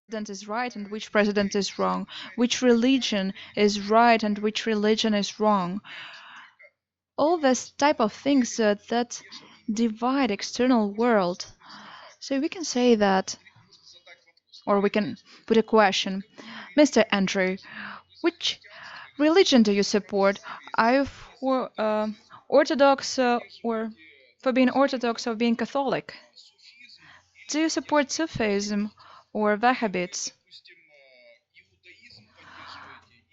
president is right and which president is wrong, which religion is right and which religion is wrong. All this type of things that divide external world. So we can say that, or we can put a question, Mr. Andrew, which religion do you support? Are you for Orthodox or for being Orthodox or being Catholic? Do you support Sufism or Wahhabits?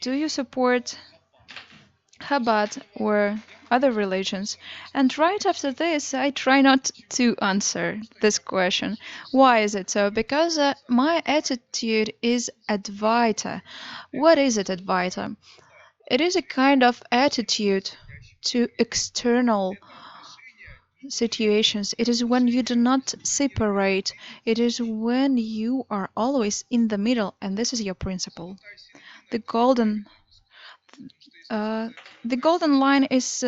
Do you support Chabad or other religions? And right after this, I try not to answer this question. Why is it so? Because my attitude is Advaita. What is it, Advaita? It is a kind of attitude to external situations. It is when you do not separate. It is when you are always in the middle, and this is your principle. The golden Uh, the golden line is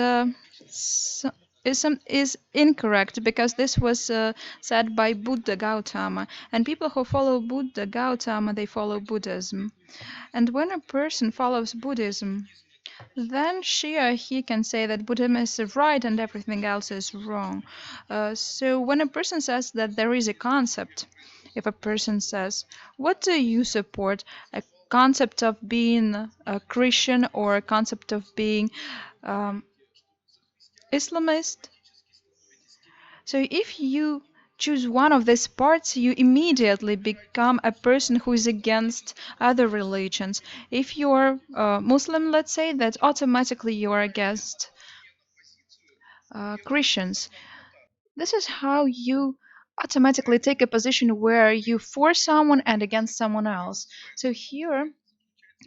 incorrect because this was said by Buddha Gautama, and people who follow Buddha Gautama they follow Buddhism. And when a person follows Buddhism, then she or he can say that Buddhism is right and everything else is wrong. So when a person says that there is a concept, if a person says, "What do you support?" A concept of being a Christian or a concept of being um, Islamist. So if you choose one of these parts, you immediately become a person who is against other religions. If you're Muslim, let's say, that automatically you are against Christians. This is how you automatically take a position where you for someone and against someone else. So here,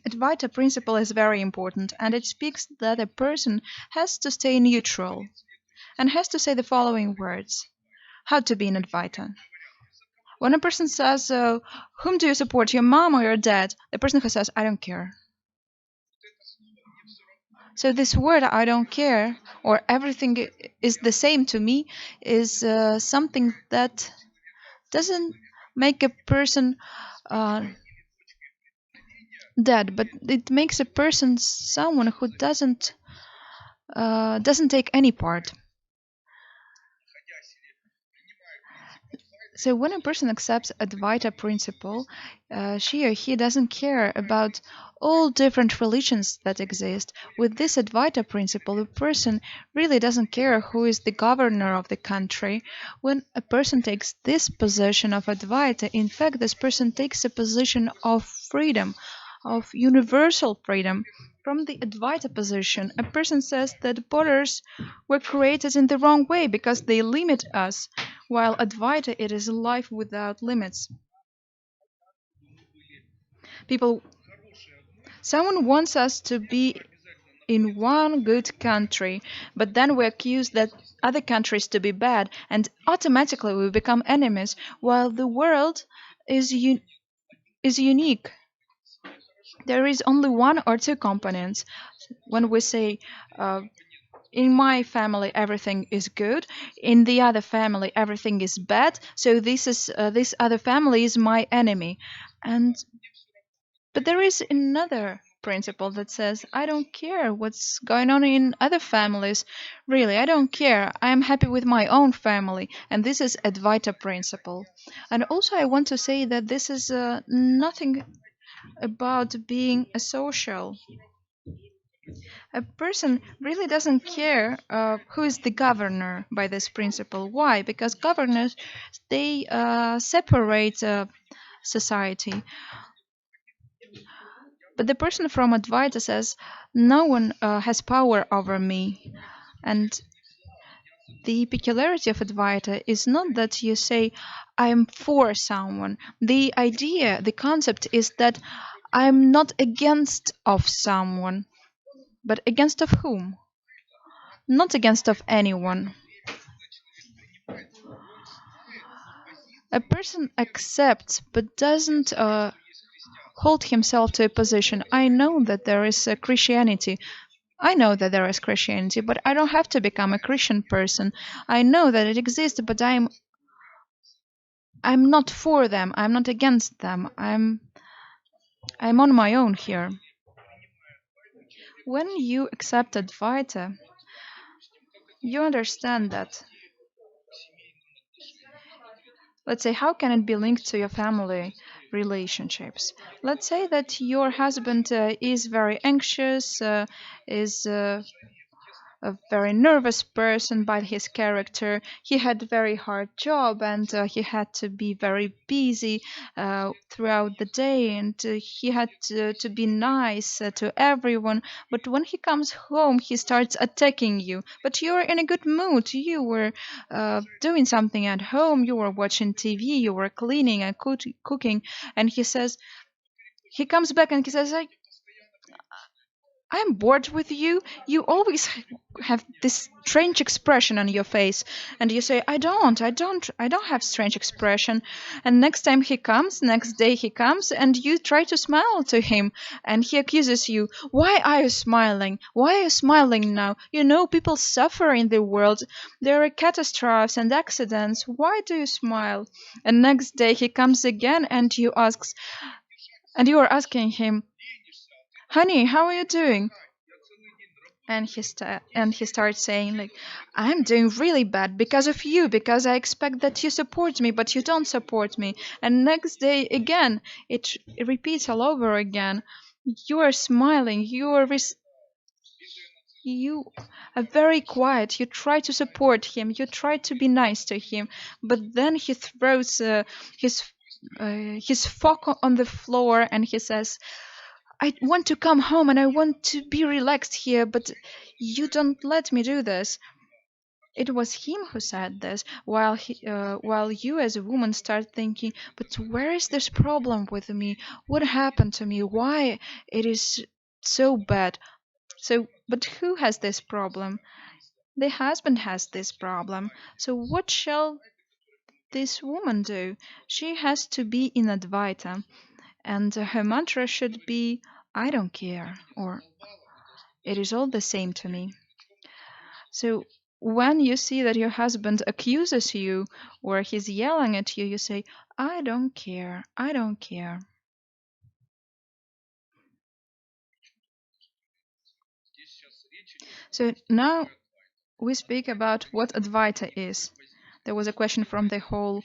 Advaita principle is very important, and it speaks that a person has to stay neutral and has to say the following words. How to be an Advaita. When a person says, whom do you support, your mom or your dad? The person who says, I don't care. So this word, I don't care, or everything is the same to me, is something that doesn't make a person dead, but it makes a person someone who doesn't take any part. So when a person accepts Advaita principle, she or he doesn't care about all different religions that exist. With this Advaita principle, a person really doesn't care who is the governor of the country. When a person takes this position of Advaita, in fact, this person takes a position of freedom, of universal freedom. From the Advaita position, a person says that borders were created in the wrong way because they limit us, while Advaita it is a life without limits. Someone wants us to be in one good country, but then we accuse that other countries to be bad, and automatically we become enemies, while the world is unique. There is only one or two components. When we say, in my family everything is good, in the other family everything is bad, so this other family is my enemy. But there is another principle that says, I don't care what's going on in other families. Really, I don't care. I am happy with my own family. And this is Advaita principle. And also I want to say that this is nothing about being a social. A person really doesn't care who is the governor by this principle. Why? Because governors, they separate society. But the person from Advaita says, no one has power over me. And the peculiarity of Advaita is not that you say, I am for someone. The idea, the concept is that I am not against of someone. But against of whom? Not against of anyone. A person accepts but doesn't hold himself to a position. I know that there is a Christianity. I know that there is Christianity, but I don't have to become a Christian person. I know that it exists, but I'm not for them. I'm not against them. I'm on my own here. When you accept Advaita, you understand that. Let's say, how can it be linked to your family relationships? Let's say that your husband is very anxious, is a very nervous person by his character. He had a very hard job and he had to be very busy throughout the day, and he had to be nice to everyone. But when he comes home, he starts attacking you. But you're in a good mood. You were doing something at home. You were watching TV. You were cleaning and cooking. And he comes back and he says, I'm bored with you. You always have this strange expression on your face. And you say, I don't have strange expression. And next day he comes, and you try to smile to him. And he accuses you, why are you smiling? Why are you smiling now? You know, people suffer in the world. There are catastrophes and accidents. Why do you smile? And next day he comes again, and you are asking him, honey, how are you doing? And he starts saying, like, I'm doing really bad because of you, because I expect that you support me, but you don't support me. And next day again, it repeats all over again. You are smiling, you are very quiet, you try to support him, you try to be nice to him, but then he throws his fork on the floor, and he says, I want to come home and I want to be relaxed here, but you don't let me do this. It was him who said this, while you as a woman start thinking, but where is this problem with me? What happened to me? Why it is so bad? So, but who has this problem? The husband has this problem. So what shall this woman do? She has to be in Advaita, and her mantra should be, I don't care, or it is all the same to me. So when you see that your husband accuses you or he's yelling at you, you say, I don't care, I don't care. So now we speak about what Advaita is. There was a question from the whole,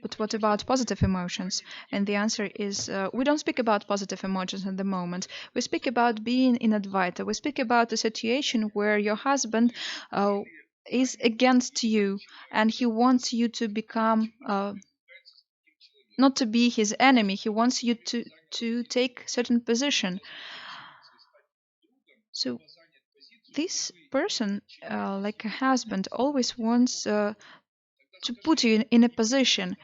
but what about positive emotions? And the answer is we don't speak about positive emotions at the moment. We speak about being in Advaita. We speak about a situation where your husband is against you and he wants you to become, not to be his enemy. He wants you to take certain position. So this person, like a husband, always wants to put you in a position,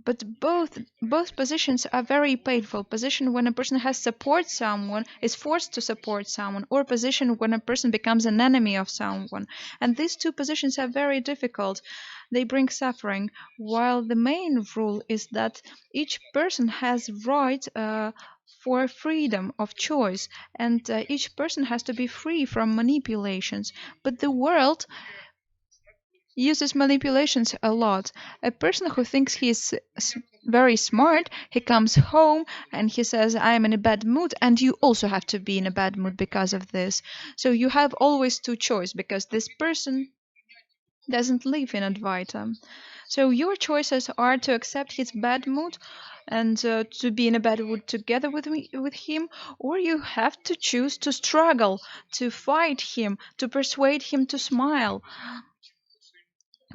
but both positions are very painful. Position when a person has support someone, is forced to support someone, or position when a person becomes an enemy of someone. And these two positions are very difficult. They bring suffering, while the main rule is that each person has right for freedom of choice, and each person has to be free from manipulations. But the world uses manipulations a lot. A person who thinks he's very smart, he comes home and he says, I am in a bad mood, and you also have to be in a bad mood because of this. So you have always two choices, because this person doesn't live in Advaita. So your choices are to accept his bad mood and to be in a bad mood together with him, or you have to choose to struggle, to fight him, to persuade him to smile.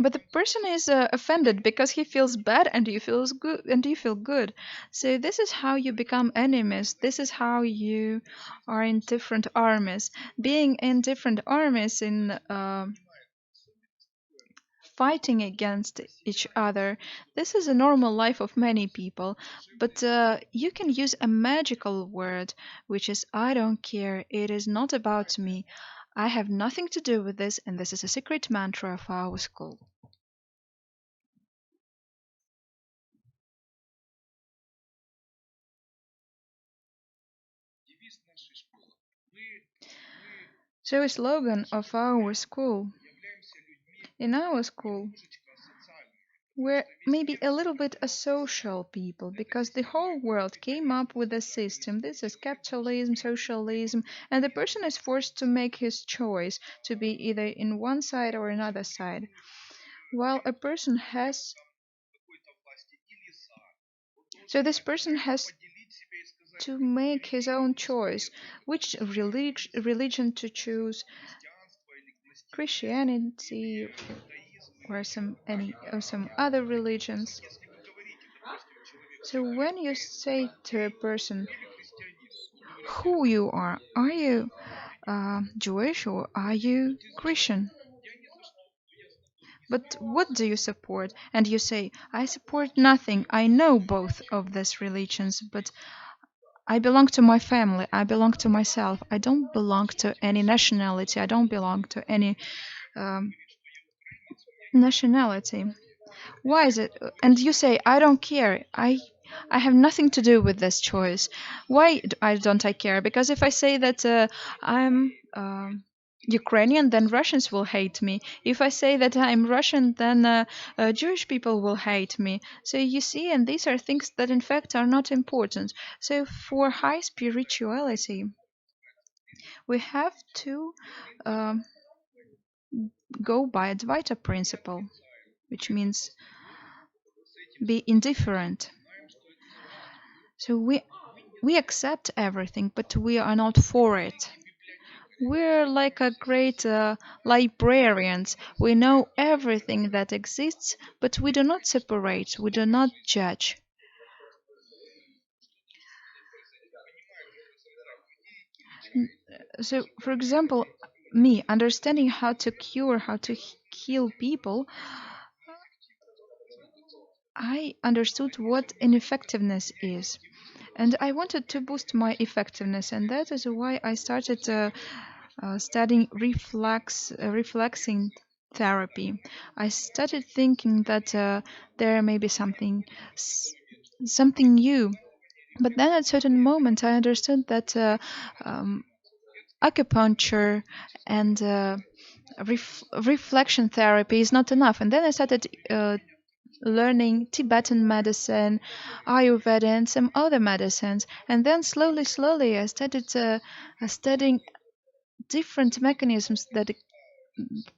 But the person is offended because he feels bad and you feels good and you feel good. So this is how you become enemies. This is how you are in different armies. Being in different armies in fighting against each other. This is a normal life of many people, but you can use a magical word, which is I don't care. It is not about me. I have nothing to do with this, and this is a secret mantra of our school. So, a slogan of our school. In our school, we're maybe a little bit a social people, because the whole world came up with a system. This is capitalism, socialism, and the person is forced to make his choice to be either in one side or another side. While a person has So this person has to make his own choice, which religion to choose, Christianity or some other religions. So when you say to a person who you are you Jewish or are you Christian? But what do you support? And you say, I support nothing. I know both of these religions, but I belong to my family. I belong to myself. I don't belong to any nationality. I don't belong to any um, nationality. Why is it? And you say, I don't care. I have nothing to do with this choice. Why don't I care? Because if I say that I'm Ukrainian, then Russians will hate me. If I say that I'm Russian, then Jewish people will hate me. So you see, and these are things that in fact are not important. So for high spirituality, we have to go by Advaita principle, which means be indifferent. So we accept everything, but we are not for it. We're like a great librarians. We know everything that exists, but we do not separate. We do not judge. So, for example, me understanding how to cure, how to heal people, I understood what ineffectiveness is. And I wanted to boost my effectiveness, and that is why I started studying reflexing therapy. I started thinking that there may be something new. But then at certain moment, I understood that um, acupuncture and reflection therapy is not enough. And then I started learning Tibetan medicine, Ayurveda, and some other medicines. And then slowly, I started studying different mechanisms that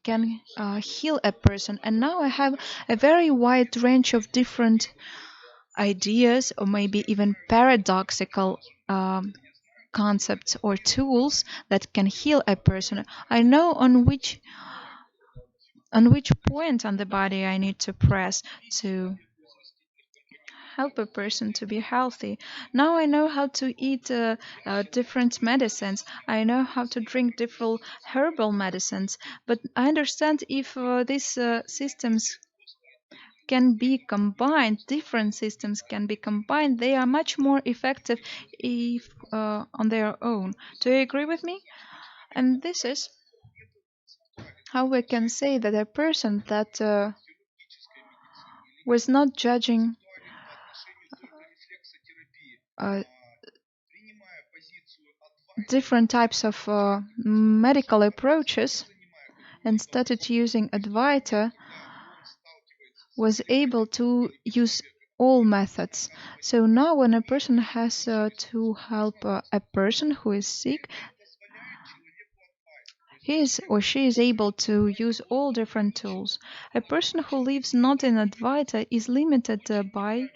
can heal a person. And now I have a very wide range of different ideas, or maybe even paradoxical concepts or tools that can heal a person. I know on which point on the body I need to press to help a person to be healthy. Now I know how to eat different medicines. I know how to drink different herbal medicines. But I understand if these systems can be combined, different systems can be combined, they are much more effective if on their own. Do you agree with me? And this is how we can say that a person that was not judging uh, different types of medical approaches and started using Advaita was able to use all methods. So now when a person has to help a person who is sick, he is or she is able to use all different tools. A person who lives not in Advaita is limited by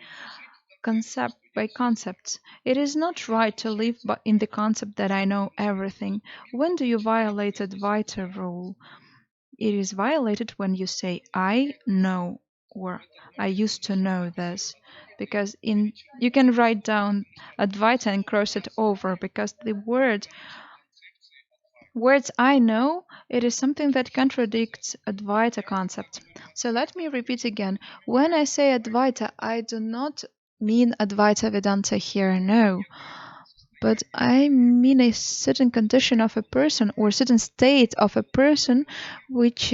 concepts. It is not right to live in the concept that I know everything. When do you violate Advaita rule? It is violated when you say I know or I used to know this. Because you can write down Advaita and cross it over, because the words I know, it is something that contradicts Advaita concept. So let me repeat again. When I say Advaita, I do not mean Advaita Vedanta here, no. But I mean a certain condition of a person or certain state of a person which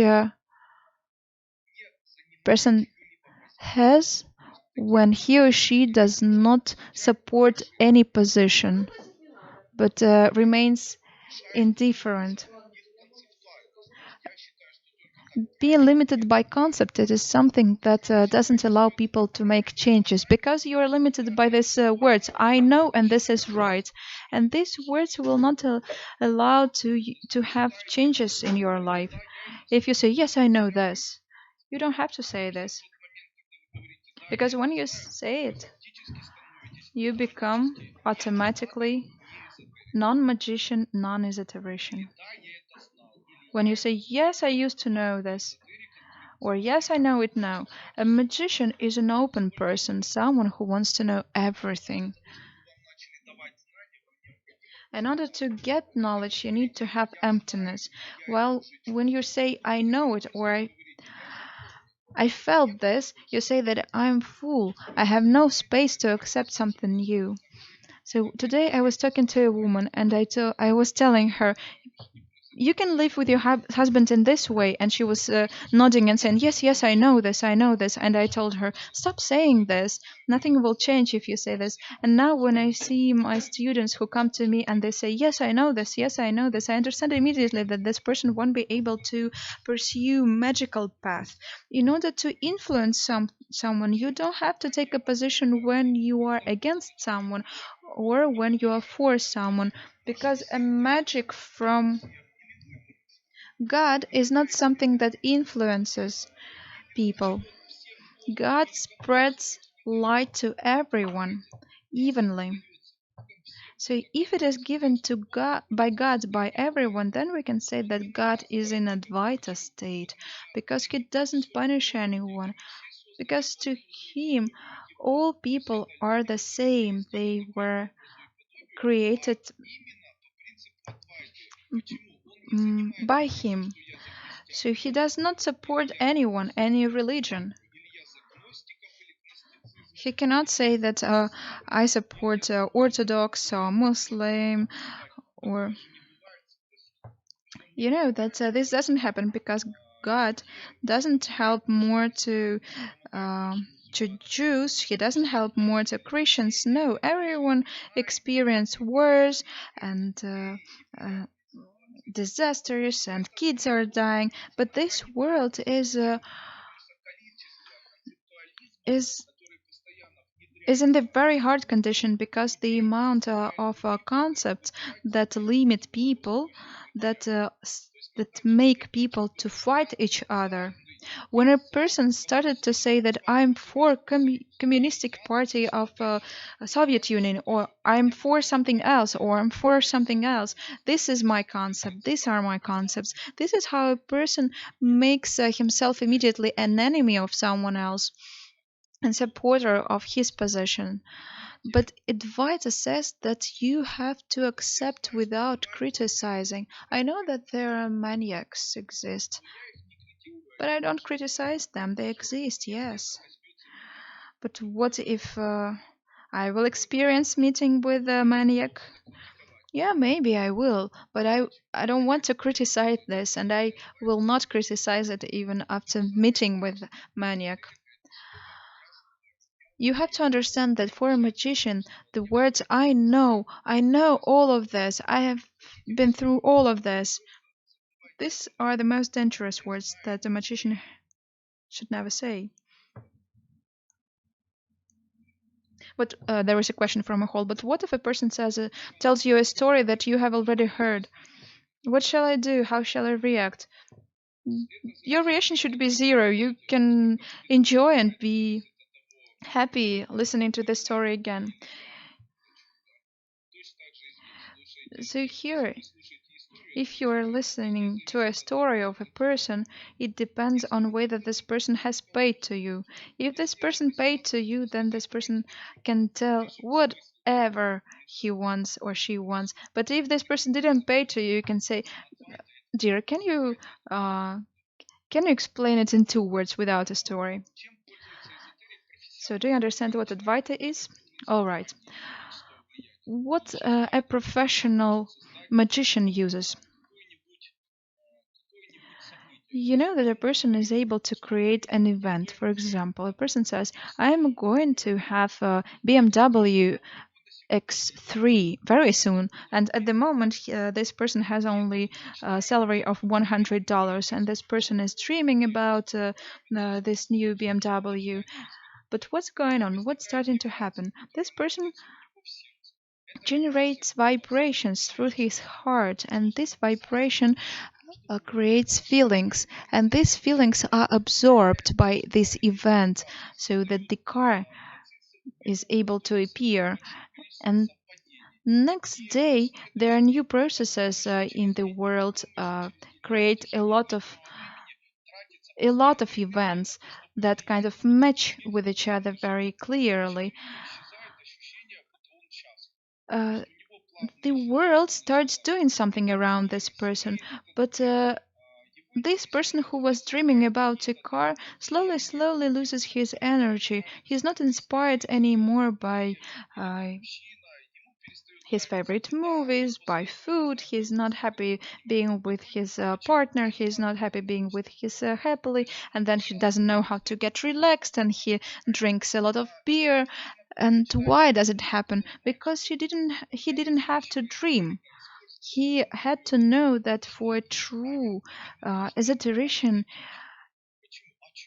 person has when he or she does not support any position but remains indifferent. being limited by concept, it is something that doesn't allow people to make changes, because you are limited by these words, I know and this is right. And these words will not allow to have changes in your life. If you say, yes, I know this, you don't have to say this. Because when you say it, you become automatically non-magician, non-esoterician. When you say, yes, I used to know this, or yes, I know it now, a magician is an open person, someone who wants to know everything. In order to get knowledge, you need to have emptiness. Well, when you say, I know it, or I felt this, you say that I'm full, I have no space to accept something new. So today I was talking to a woman, and I was telling her, you can live with your husband in this way. And she was nodding and saying, yes, yes, I know this, I know this. And I told her, stop saying this. Nothing will change if you say this. And now when I see my students who come to me and they say, yes, I know this, yes, I know this, I understand immediately that this person won't be able to pursue magical path. In order to influence someone, you don't have to take a position when you are against someone or when you are for someone, because a magic from God is not something that influences people. God spreads light to everyone evenly. So if it is given to God by everyone, then we can say that God is in Advaita state, because he doesn't punish anyone. Because to him, all people are the same. They were created by him. So he does not support anyone, any religion. He cannot say that I support Orthodox or Muslim, or that this doesn't happen, because God doesn't help more to Jews. He doesn't help more to Christians. No, everyone experience wars and disasters, and kids are dying. But this world is in the very hard condition, because the amount of concepts that limit people, that make people to fight each other. When a person started to say that I'm for communistic party of Soviet Union, or I'm for something else, or I'm for something else, this is my concept, these are my concepts. This is how a person makes himself immediately an enemy of someone else and supporter of his position. But Advaita says that you have to accept without criticizing. I know that there are maniacs exist, but I don't criticize them. They exist, yes. But what if I will experience meeting with a maniac? Yeah, maybe I will, but I don't want to criticize this, and I will not criticize it even after meeting with maniac. You have to understand that for a magician, the words I know all of this, I have been through all of this, these are the most dangerous words that a magician should never say. But there is a question from a hall. But what if a person tells you a story that you have already heard? What shall I do? How shall I react? Your reaction should be zero. You can enjoy and be happy listening to the story again. So here, if you are listening to a story of a person, it depends on whether this person has paid to you. If this person paid to you, then this person can tell whatever he wants or she wants. But if this person didn't pay to you, you can say, dear, can you explain it in 2 words without a story? So do you understand what Advaita is? All right. What a professional magician uses. You know that a person is able to create an event. For example, a person says, I am going to have a BMW X3 very soon. And at the moment, this person has only a salary of $100, and this person is dreaming about this new BMW. But what's going on? What's starting to happen? This person generates vibrations through his heart, and this vibration creates feelings, and these feelings are absorbed by this event, so that the car is able to appear. And next day, there are new processes in the world, create a lot of events that kind of match with each other very clearly. The world starts doing something around this person, but this person who was dreaming about a car slowly loses his energy. He's not inspired anymore by his favorite movies, by food. He's not happy being with his partner. He's not happy being with his happily, and then he doesn't know how to get relaxed, and he drinks a lot of beer. And why does it happen? Because he didn't have to dream. He had to know that for a true esoterician,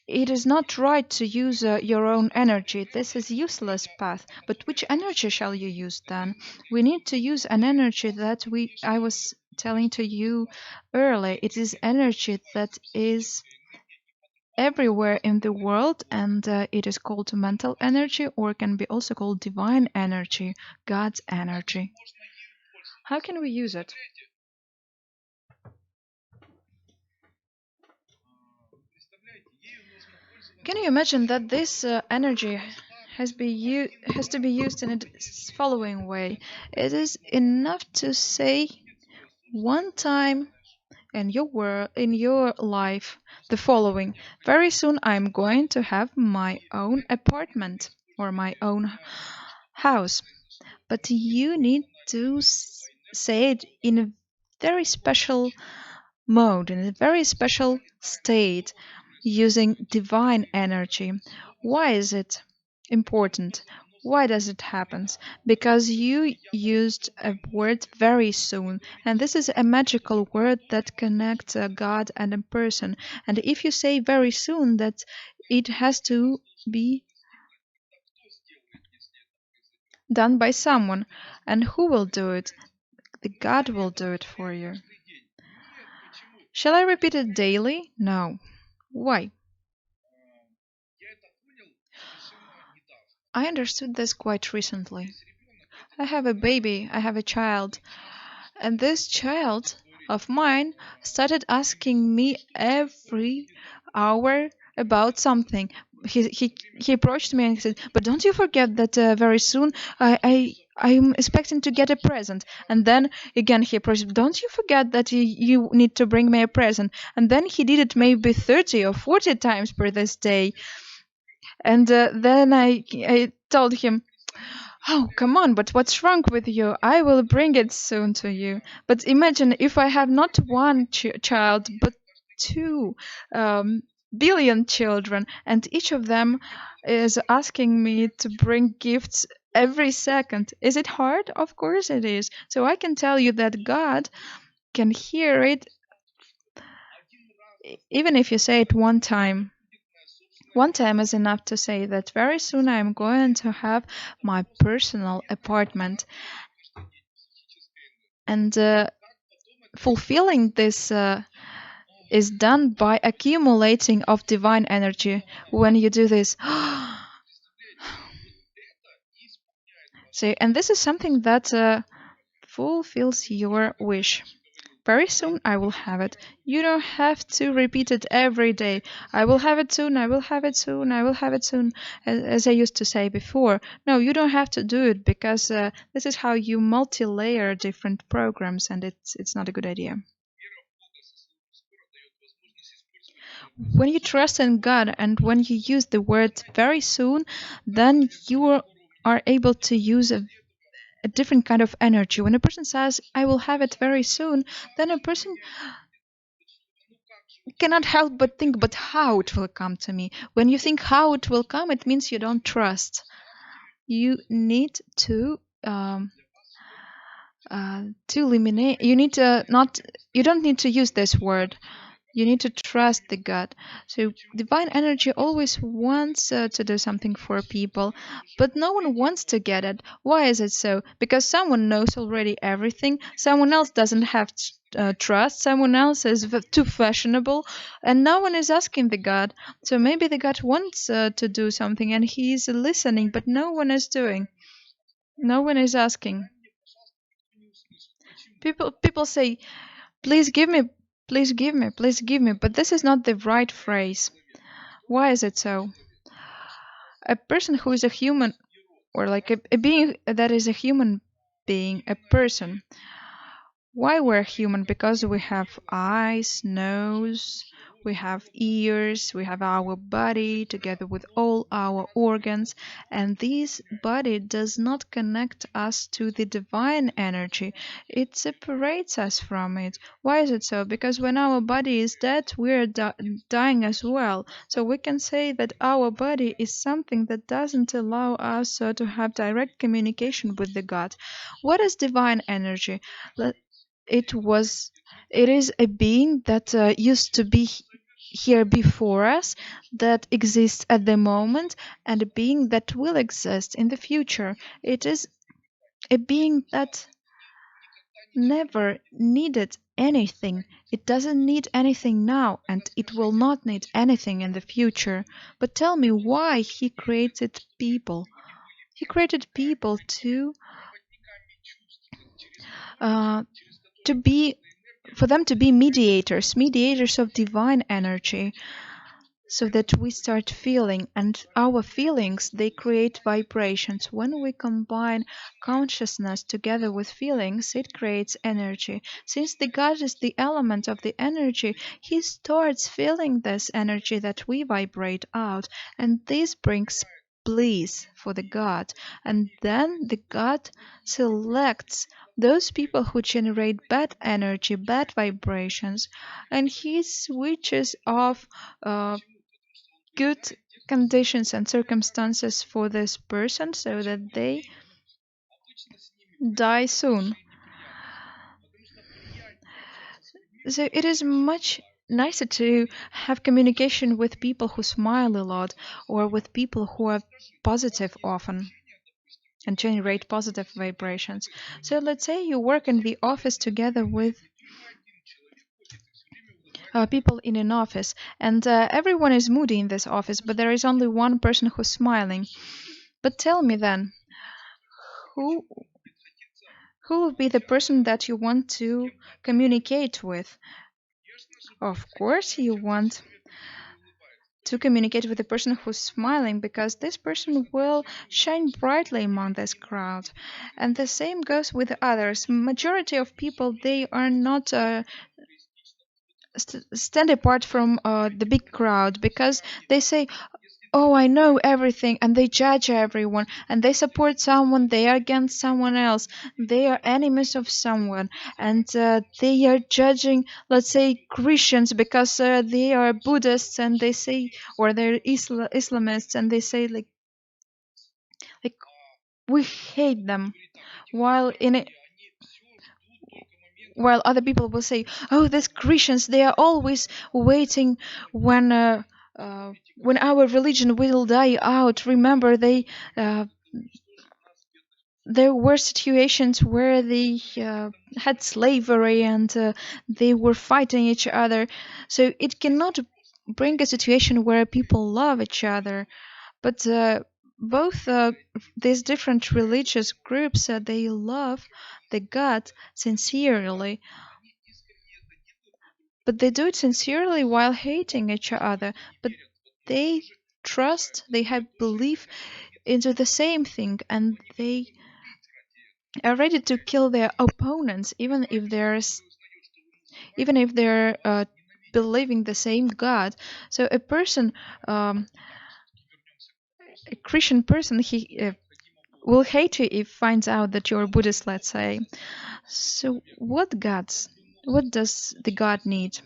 it is not right to use your own energy. This is useless path. But which energy shall you use then? We need to use an energy that I was telling to you earlier. It is energy that is everywhere in the world, and it is called mental energy, or can be also called divine energy, God's energy. How can we use it? Can you imagine that this energy has to be used in a following way? It is enough to say one time in your life the following: very soon I'm going to have my own apartment or my own house. But you need to say it in a very special mode, in a very special state, using divine energy. Why is it important? Why does it happen? Because you used a word very soon, and this is a magical word that connects God and a person. And if you say very soon, that it has to be done by someone. And who will do it? The God will do it for you. Shall I repeat it daily? No. Why? I understood this quite recently. I have a baby, I have a child, and this child of mine started asking me every hour about something. He approached me and he said, "But don't you forget that very soon I'm expecting to get a present." And then again he approached, "Don't you forget that you need to bring me a present." And then he did it maybe 30 or 40 times per this day. And then I told him, "Oh, come on, but what's wrong with you? I will bring it soon to you." But imagine if I have not one child, but 2 billion children, and each of them is asking me to bring gifts every second. Is it hard? Of course it is. So I can tell you that God can hear it even if you say it one time. One time is enough to say that very soon I'm going to have my personal apartment. And fulfilling this is done by accumulating of divine energy. When you do this, and this is something that fulfills your wish. Very soon I will have it. You don't have to repeat it every day. I will have it soon, I will have it soon, I will have it soon, as I used to say before. No, you don't have to do it, because this is how you multi-layer different programs, and it's not a good idea. When you trust in God and when you use the word very soon, then you are able to use a different kind of energy. When a person says, "I will have it very soon," then a person cannot help but think, "But how it will come to me?" When you think how it will come, it means you don't trust. You need to to eliminate. You need to not. You don't need to use this word. You need to trust the God. So divine energy always wants to do something for people, but no one wants to get it. Why is it so? Because someone knows already everything. Someone else doesn't have trust. Someone else is too fashionable, and no one is asking the God. So maybe the God wants to do something, and he's listening, but no one is doing. No one is asking. People say, "Please give me, please give me, please give me," but this is not the right phrase. Why is it so? A person who is a human, or like a being that is a human being, a person. Why we're human? Because we have eyes, nose, we have ears, we have our body together with all our organs, and this body does not connect us to the divine energy. It separates us from it. Why is it so? Because when our body is dead, we're dying as well. So we can say that our body is something that doesn't allow us to have direct communication with the God. What is divine energy? It is a being that used to be here before us, that exists at the moment, and a being that will exist in the future. It is a being that never needed anything. It doesn't need anything now, and it will not need anything in the future. But tell me why he created people. He created people to be for them to be mediators of divine energy, so that we start feeling, and our feelings, they create vibrations. When we combine consciousness together with feelings, it creates energy. Since the God is the element of the energy, he starts feeling this energy that we vibrate out, and this brings bliss for the God. And then the God selects those people who generate bad energy, bad vibrations, and he switches off good conditions and circumstances for this person so that they die soon. So it is much nicer to have communication with people who smile a lot, or with people who are positive often and generate positive vibrations. So let's say you work in the office together with people in an office, and everyone is moody in this office, but there is only one person who's smiling. But tell me then, who who will be the person that you want to communicate with? Of course, you want to communicate with the person who's smiling, because this person will shine brightly among this crowd. And the same goes with others. Majority of people, they are not stand apart from the big crowd, because they say, "Oh, I know everything," and they judge everyone, and they support someone, they are against someone else, they are enemies of someone, and they are judging, let's say, Christians because they are Buddhists, and they say, or they're Islamists, and they say like we hate them, while in it. While other people will say, "Oh, these Christians, they are always waiting when our religion will die out. Remember, uh, there were situations where they had slavery, and they were fighting each other. So it cannot bring a situation where people love each other." But both these different religious groups, they love the God sincerely, but they do it sincerely while hating each other. But they trust, they have belief into the same thing, and they are ready to kill their opponents, even if they're believing the same God. So a person, a Christian person, he will hate you if finds out that you're Buddhist, let's say. So what does the God need?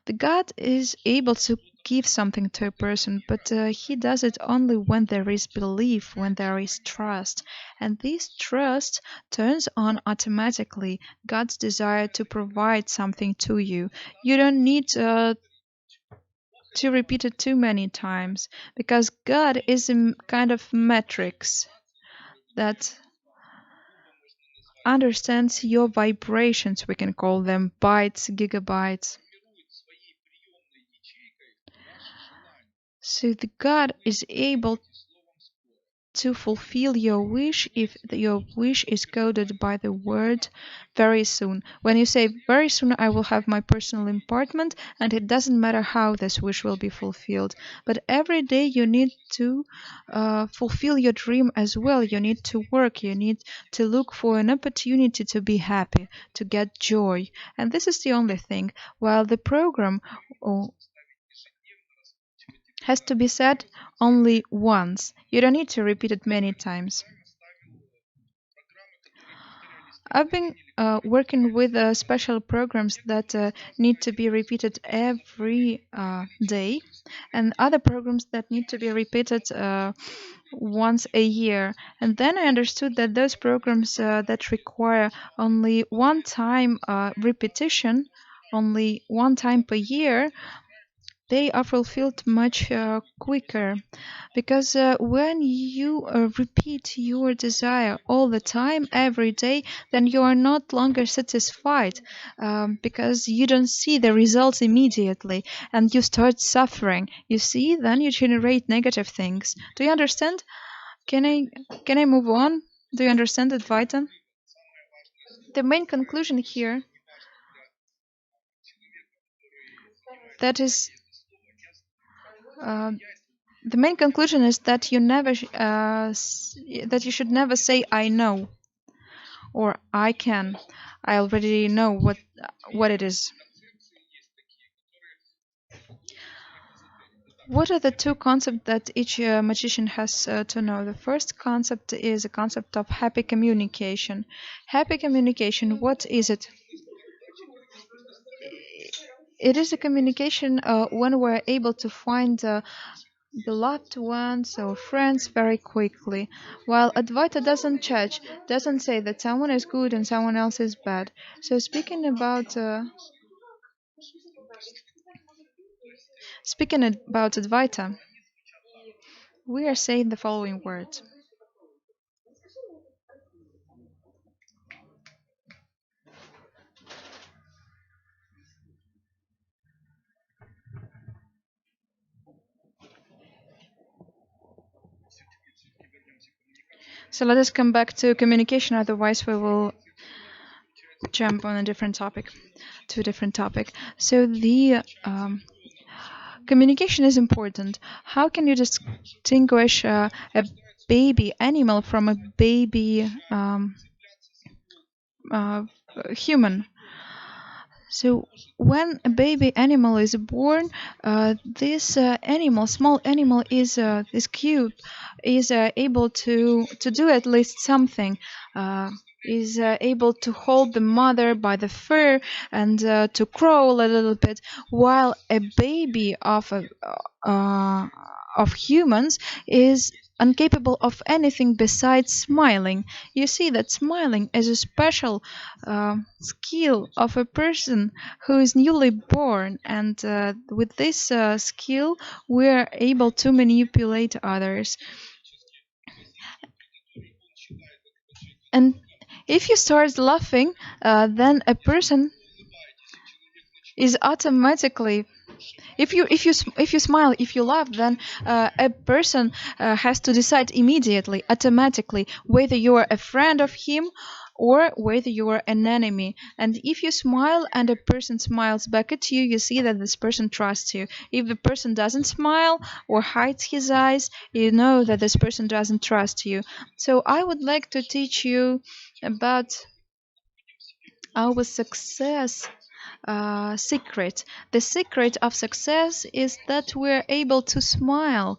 The God is able to give something to a person, but he does it only when there is belief, when there is trust. And this trust turns on automatically God's desire to provide something to you. You don't need to repeat it too many times, because God is a kind of matrix that understands your vibrations. We can call them bytes, gigabytes. So the God is able to fulfill your wish if your wish is coded by the word very soon. When you say very soon I will have my personal apartment, and it doesn't matter how this wish will be fulfilled, but every day you need to fulfill your dream as well. You need to work, you need to look for an opportunity to be happy, to get joy, and this is the only thing. While the program has to be said only once. You don't need to repeat it many times. I've been working with special programs that need to be repeated every day, and other programs that need to be repeated once a year. And then I understood that those programs that require only one time repetition, only one time per year, they are fulfilled much quicker, because when you repeat your desire all the time, every day, then you are not longer satisfied, because you don't see the results immediately, and you start suffering. You see, then you generate negative things. Do you understand? Can I move on? Do you understand, Advaita? The main conclusion here, that is the main conclusion is that that you should never say "I know" or "I can." I already know what it is. What are the two concepts that each magician has to know? The first concept is a concept of happy communication. Happy communication, what is it? It is a communication when we're able to find beloved ones or friends very quickly, while Advaita doesn't judge, doesn't say that someone is good and someone else is bad. So speaking about Advaita, we are saying the following words. So let us come back to communication, otherwise we will jump on a different topic, to a different topic. So the communication is important. How can you distinguish a baby animal from a baby human? So when a baby animal is born, this small animal is cute, is able to do at least something. Is able to hold the mother by the fur and to crawl a little bit, while a baby of humans is incapable of anything besides smiling. You see that smiling is a special skill of a person who is newly born, and with this skill we are able to manipulate others. And if you start laughing, then a person is automatically, if you smile, if you laugh, then a person has to decide immediately, automatically, whether you are a friend of him or whether you are an enemy. And if you smile and a person smiles back at you, you see that this person trusts you. If the person doesn't smile or hides his eyes, you know that this person doesn't trust you. So I would like to teach you about our success secret. The secret of success is that we're able to smile.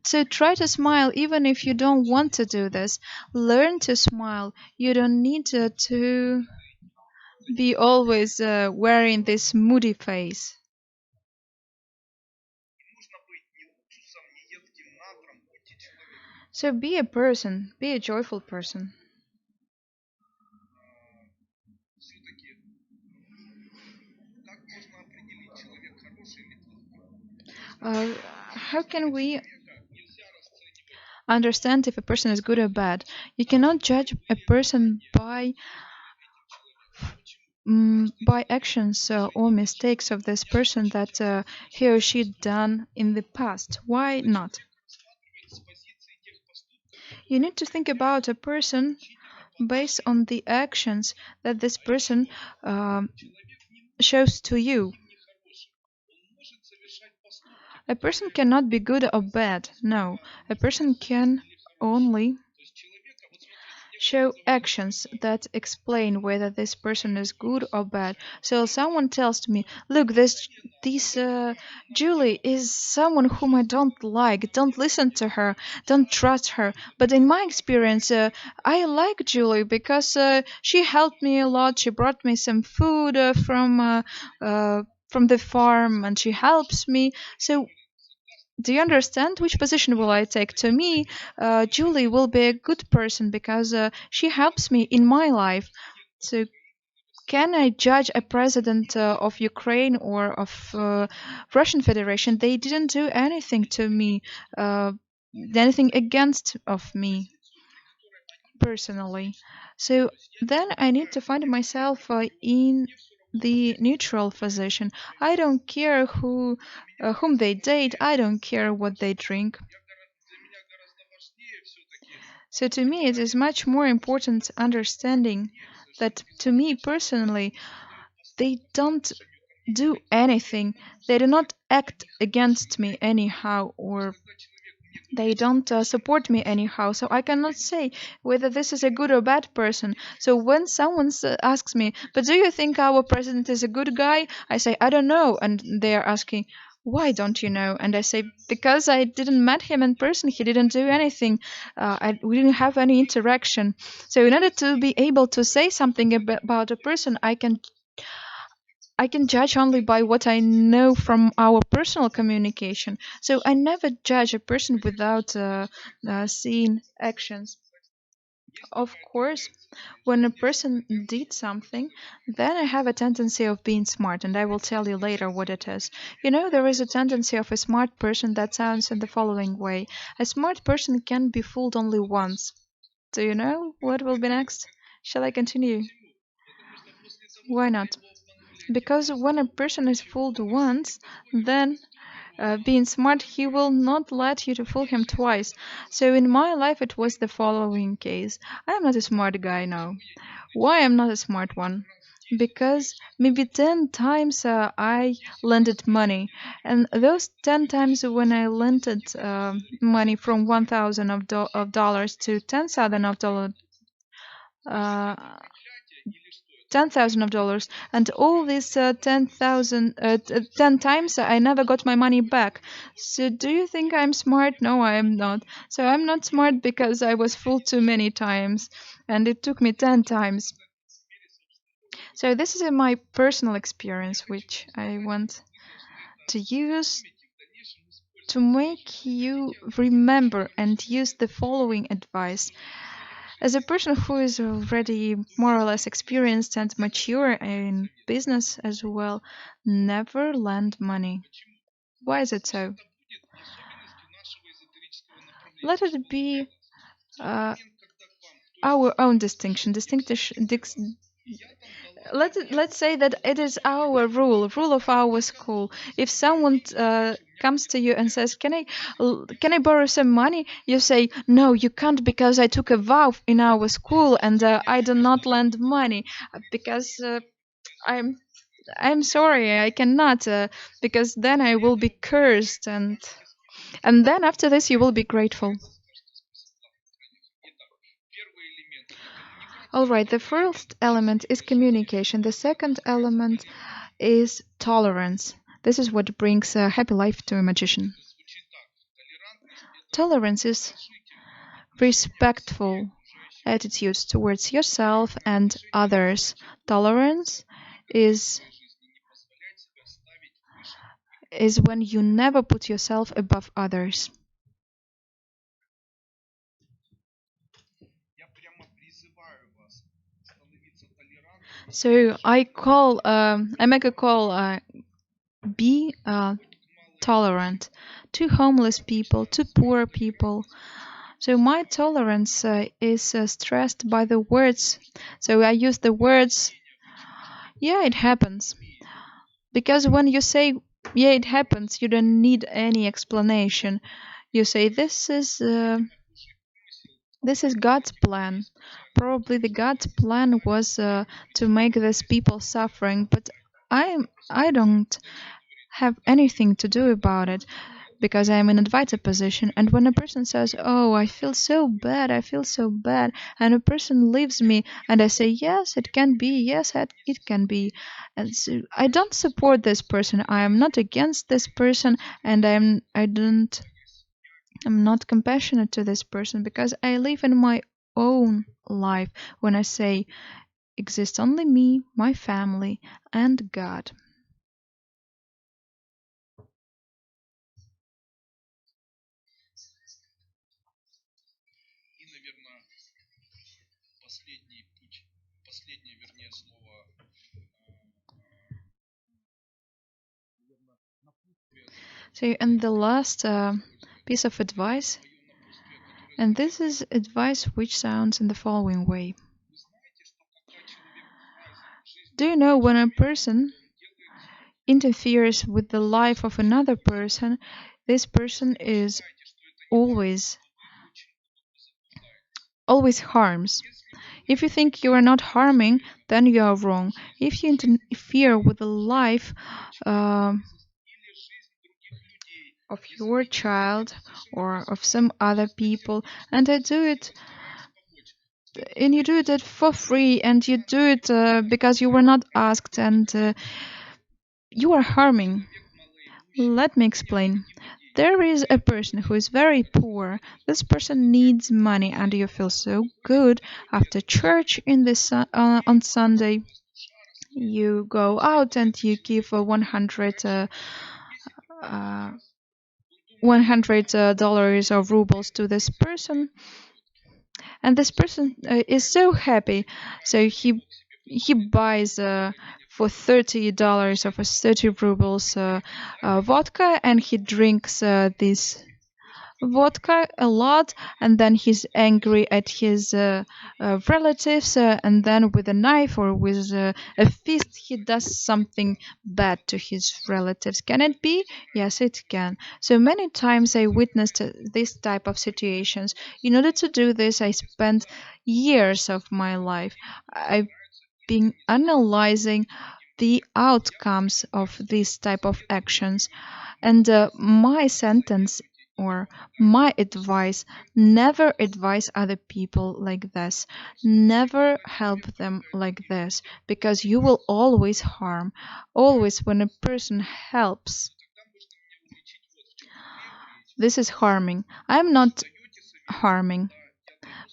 So try to smile even if you don't want to do this. Learn to smile. You don't need to be always wearing this moody face. So be a person, be a joyful person. How can we understand if a person is good or bad? You cannot judge a person by actions or mistakes of this person that he or she done in the past. Why not? You need to think about a person based on the actions that this person shows to you. A person cannot be good or bad. No, a person can only show actions that explain whether this person is good or bad. So someone tells to me, look, this Julie is someone whom I don't like. Don't listen to her. Don't trust her. But in my experience, I like Julie because she helped me a lot. She brought me some food from the farm, and she helps me. So do you understand which position will I take? To me, Julie will be a good person because she helps me in my life. So can I judge a president of Ukraine or of Russian Federation? They didn't do anything to me, anything against of me personally. So then I need to find myself in the neutral position. I don't care whom they date. I don't care what they drink. So to me, it is much more important understanding that to me personally, they don't do anything. They do not act against me anyhow, or they don't support me anyhow. So I cannot say whether this is a good or bad person. So when someone asks me, but do you think our president is a good guy? I say, I don't know. And they are asking, why don't you know? And I say, because I didn't met him in person. He didn't do anything. We didn't have any interaction. So in order to be able to say something about a person, I can judge only by what I know from our personal communication. So I never judge a person without seeing actions. Of course, when a person did something, then I have a tendency of being smart, and I will tell you later what it is. You know, there is a tendency of a smart person that sounds in the following way. A smart person can be fooled only once. Do you know what will be next? Shall I continue? Why not? Because when a person is fooled once, then being smart, he will not let you to fool him twice. So in my life, it was the following case. I am not a smart guy now. Why I'm not a smart one? Because maybe 10 times I lended money, and those 10 times when I lended money from 1,000 of dollars to 10,000 of dollars, uh, $10,000, and all these 10 times I never got my money back. So do you think I'm smart? No, I am not. So I'm not smart because I was fooled too many times, and it took me 10 times. So this is my personal experience, which I want to use to make you remember and use the following advice. As a person who is already more or less experienced and mature in business as well, never lend money. Why is it so? Let it be uh, our own distinction. Let's say that it is our rule of our school. If someone comes to you and says, can I borrow some money? You say, no, you can't, because I took a vow in our school, and I do not lend money because I'm I'm sorry, I cannot, because then I will be cursed, and then after this you will be grateful. All right, the first element is communication. The second element is tolerance. This is what brings a happy life to a magician. Tolerance is respectful attitudes towards yourself and others. Tolerance is when you never put yourself above others. So I make a call, be tolerant to homeless people, to poor people. So my tolerance is stressed by the words. So I use the words, yeah, it happens. Because when you say, yeah, it happens, you don't need any explanation. You say, this is God's plan. Probably the God's plan was to make these people suffering, but I don't have anything to do about it because I'm in advisor position. And when a person says, "Oh, I feel so bad, I feel so bad," and a person leaves me, and I say, "Yes, it can be. Yes, it can be," and so I don't support this person. I am not against this person, and I'm not compassionate to this person because I live in my own life when I say exists only me, my family, and God. So, and the last piece of advice, and this is advice which sounds in the following way. Do you know when a person interferes with the life of another person, this person is always harms. If you think you are not harming, then you are wrong. If you interfere with the life uh, of your child or of some other people, and you do it for free, and you do it because you were not asked, and you are harming. Let me explain. There is a person who is very poor. This person needs money, and you feel so good after church on Sunday. You go out and you give 100 dollars or rubles to this person, and this person is so happy. So he buys for $30 or for 30 rubles vodka, and he drinks this vodka a lot, and then he's angry at his relatives, and then with a knife or with a fist he does something bad to his relatives. Can it be? Yes, it can. So many times I witnessed this type of situations. In order to do this, I spent years of my life. I've been analyzing the outcomes of this type of actions, and my sentence or my advice: never advise other people like this. Never help them like this, because you will always harm. Always, when a person helps, this is harming. I'm not harming.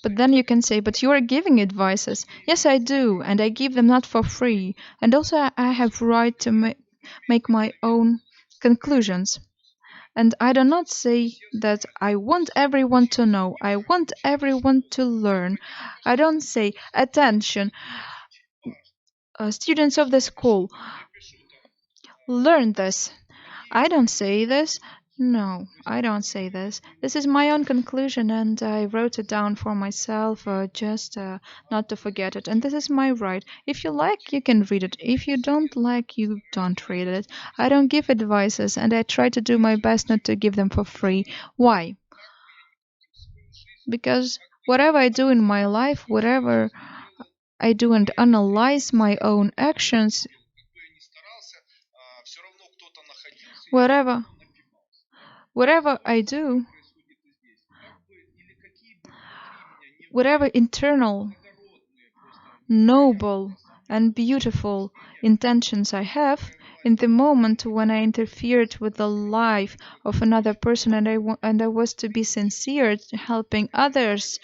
But then you can say, but you are giving advices. Yes, I do, and I give them not for free. And also, I have right to make my own conclusions. And I do not say that I want everyone to know. I want everyone to learn. I don't say, attention, students of the school, learn this. I don't say this. No, I don't say this. This is my own conclusion, and I wrote it down for myself just not to forget it. And this is my right. If you like, you can read it. If you don't like, you don't read it. I don't give advices, and I try to do my best not to give them for free. Why? Because whatever I do in my life, whatever I do and analyze my own actions, whatever whatever I do, whatever internal, noble, and beautiful intentions I have, in the moment when I interfered with the life of another person, and I was to be sincere, helping others,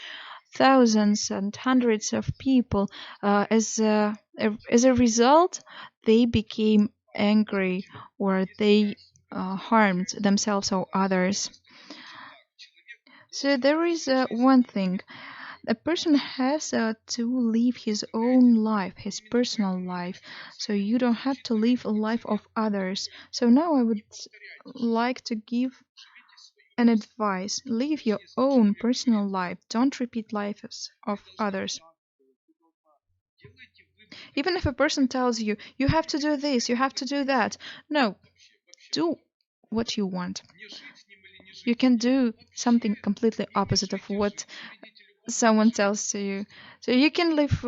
thousands and hundreds of people, as a result, they became angry, or they harmed themselves or others. So there is one thing. A person has to live his own life, his personal life. So you don't have to live a life of others. So now I would like to give an advice. Live your own personal life. Don't repeat lives of others. Even if a person tells you, you have to do this, you have to do that. No, do what you want. You can do something completely opposite of what someone tells to you. So you can live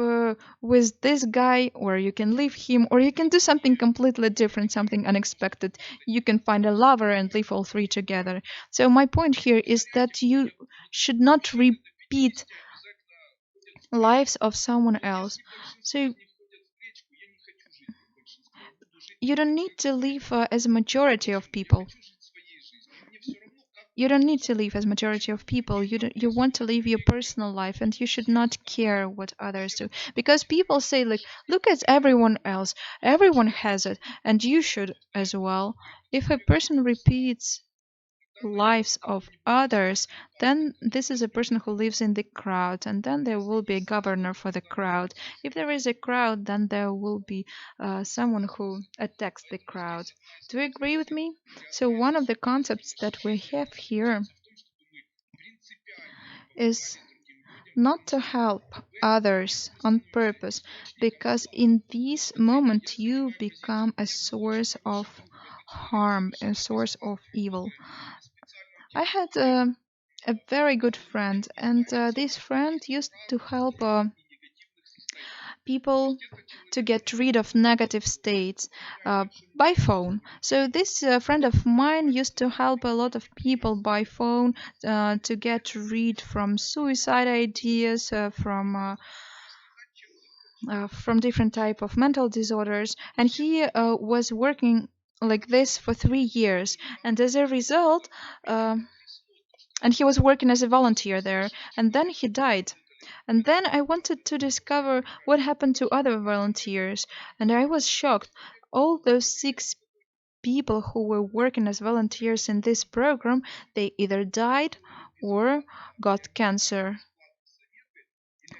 with this guy, or you can leave him, or you can do something completely different, something unexpected. You can find a lover and live all three together. So my point here is that you should not repeat lives of someone else. So you don't need to live as a majority of people. You don't need to live as majority of people. You want to live your personal life, and you should not care what others do, because people say, like, look at everyone else, everyone has it, and you should as well. If a person repeats lives of others, then this is a person who lives in the crowd, and then there will be a governor for the crowd. If there is a crowd, then there will be someone who attacks the crowd. Do you agree with me? So one of the concepts that we have here is not to help others on purpose, because in this moment you become a source of harm, a source of evil. I had a very good friend, and this friend used to help people to get rid of negative states by phone. So this friend of mine used to help a lot of people by phone to get rid from suicide ideas, from different type of mental disorders, and he was working like this for 3 years, and as a result. And he was working as a volunteer there, and then he died. And then I wanted to discover what happened to other volunteers, and I was shocked. All those 6 people who were working as volunteers in this program, they either died or got cancer.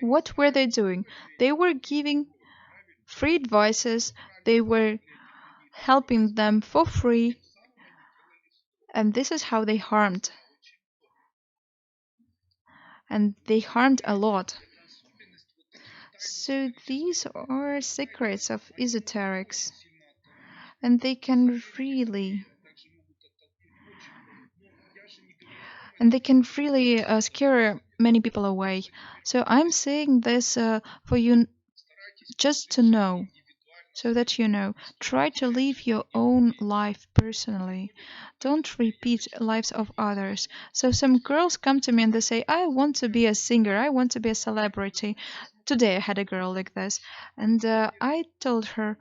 What were they doing? They were giving free advices, they were helping them for free, and this is how they harmed. And they harmed a lot. So these are secrets of esoterics, and they can really scare many people away. So I'm saying this for you just to know, so that you know. Try to live your own life personally. Don't repeat lives of others. So some girls come to me and they say, I want to be a singer, I want to be a celebrity. Today I had a girl like this, and I told her,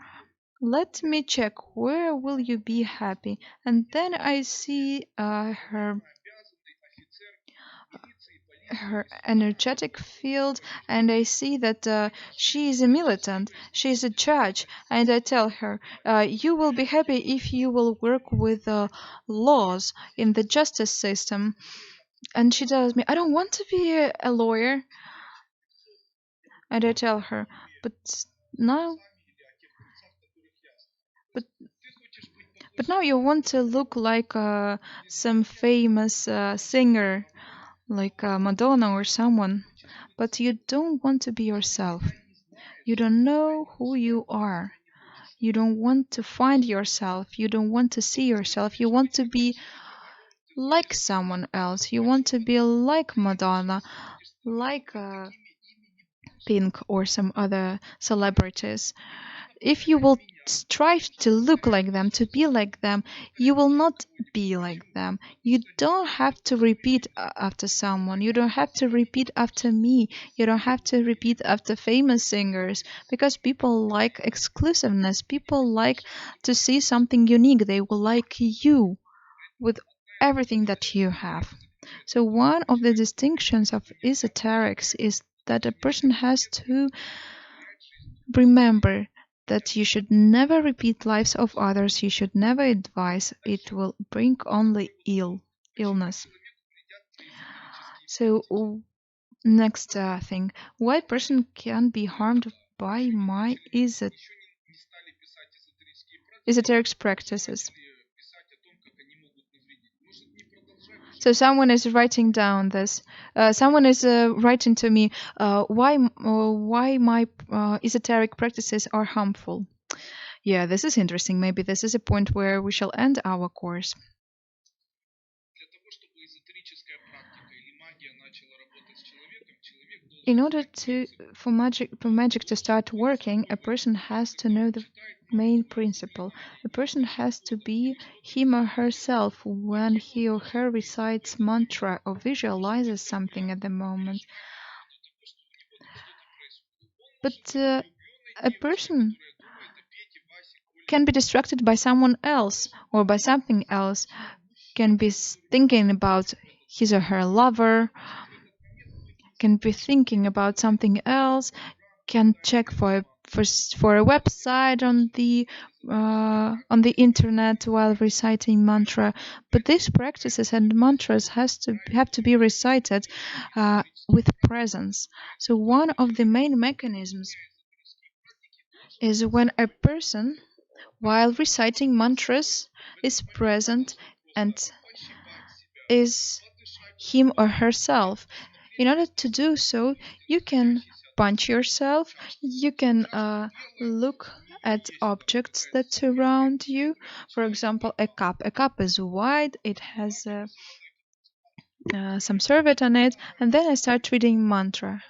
let me check, where will you be happy? And then I see her energetic field, and I see that she is a militant, she is a judge, and I tell her, you will be happy if you will work with laws in the justice system. And she tells me, I don't want to be a lawyer. And I tell her, but now but but now you want to look like some famous singer, like Madonna or someone, but you don't want to be yourself. You don't know who you are. You don't want to find yourself. You don't want to see yourself. You want to be like someone else. You want to be like Madonna, like Pink or some other celebrities. If you will strive to look like them, to be like them, you will not be like them. You don't have to repeat after someone. You don't have to repeat after me. You don't have to repeat after famous singers, because people like exclusiveness. People like to see something unique. They will like you with everything that you have. So one of the distinctions of esoterics is that a person has to remember that you should never repeat lives of others, you should never advise, it will bring only illness. So Next thing, why person can be harmed by my esoteric practices. So someone is writing down this. Someone is writing to me why my esoteric practices are harmful. Yeah, this is interesting. Maybe this is a point where we shall end our course. In order for magic to start working, a person has to know the main principle. A person has to be him or herself when he or her recites mantra or visualizes something at the moment. But a person can be distracted by someone else or by something else, can be thinking about his or her lover, can be thinking about something else, can check for a website on the internet while reciting mantra. But these practices and mantras have to be recited with presence. So one of the main mechanisms is when a person, while reciting mantras, is present and is him or herself. In order to do so, you can punch yourself, you can look at objects that surround you. For example, a cup. A cup is white, it has some sherbet on it, and then I start reading mantra.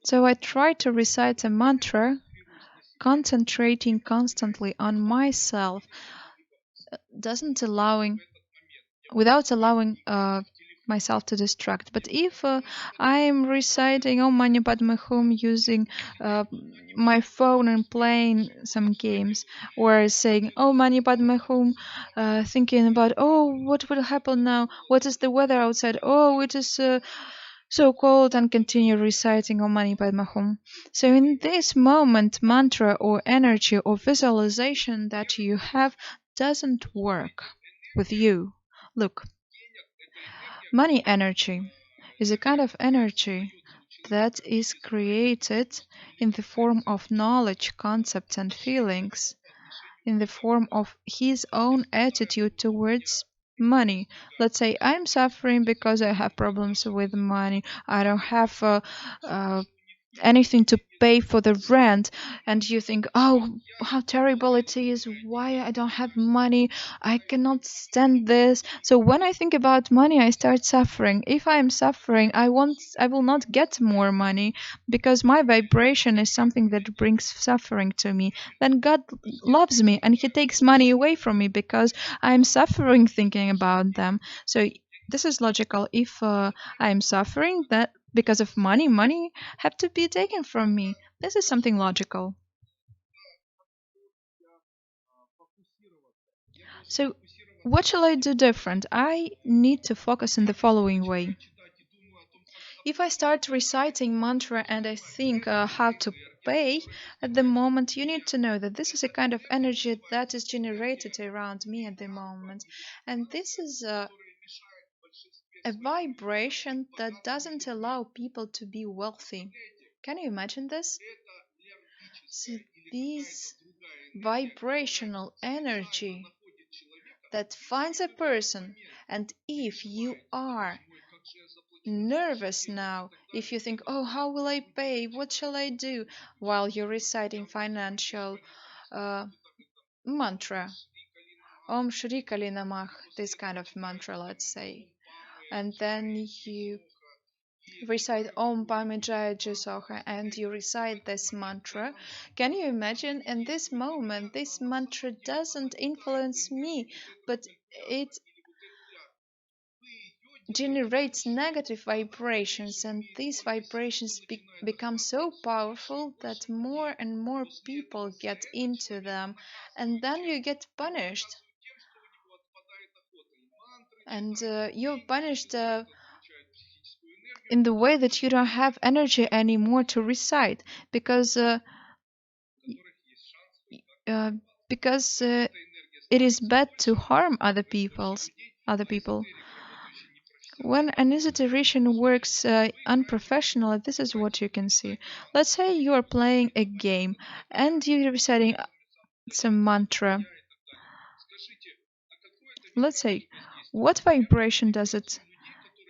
So I try to recite a mantra, concentrating constantly on myself, without allowing myself to distract. But if I am reciting Om Mani Padme Hum using my phone and playing some games, or saying Om Mani Padme Hum, thinking about, oh, what will happen now? What is the weather outside? Oh, it is so cold, and continue reciting Om Mani Padme Hum. So in this moment, mantra or energy or visualization that you have doesn't work with you. Look, money energy is a kind of energy that is created in the form of knowledge, concepts, and feelings, in the form of his own attitude towards money. Let's say I'm suffering because I have problems with money. I don't have anything to pay for the rent, and you think, oh, how terrible it is, why I don't have money, I cannot stand this. So when I think about money, I start suffering. If I am suffering, I will not get more money, because my vibration is something that brings suffering to me. Then God loves me and he takes money away from me because I am suffering thinking about them. So this is logical. If I am suffering, that because of money have to be taken from me. This is something logical. So what shall I do different? I need to focus in the following way. If I start reciting mantra and I think how to pay, at the moment you need to know that this is a kind of energy that is generated around me at the moment. And this is a vibration that doesn't allow people to be wealthy. Can you imagine this? So this vibrational energy that finds a person, and if you are nervous now, if you think, oh, how will I pay, what shall I do, while you're reciting financial mantra, Om Shri Kali Namah, this kind of mantra, let's say, and then you recite Om Pame Jaya Soha and you recite this mantra, can you imagine in this moment this mantra doesn't influence me, but it generates negative vibrations, and these vibrations become so powerful that more and more people get into them, and then you get punished. And you're punished in the way that you don't have energy anymore to recite, because uh, because it is bad to harm other people. When an esoterician works unprofessionally, this is what you can see. Let's say you are playing a game and you're reciting some mantra. Let's say, what vibration does it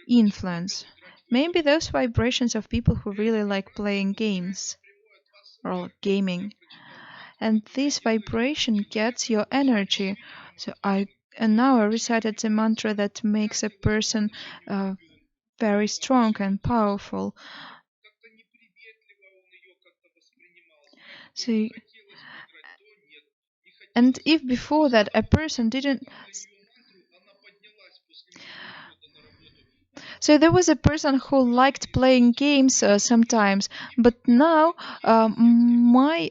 influence? Maybe those vibrations of people who really like playing games or gaming. And this vibration gets your energy. And now I recited the mantra that makes a person very strong and powerful. So, and if before that a person didn't, so there was a person who liked playing games sometimes, but now my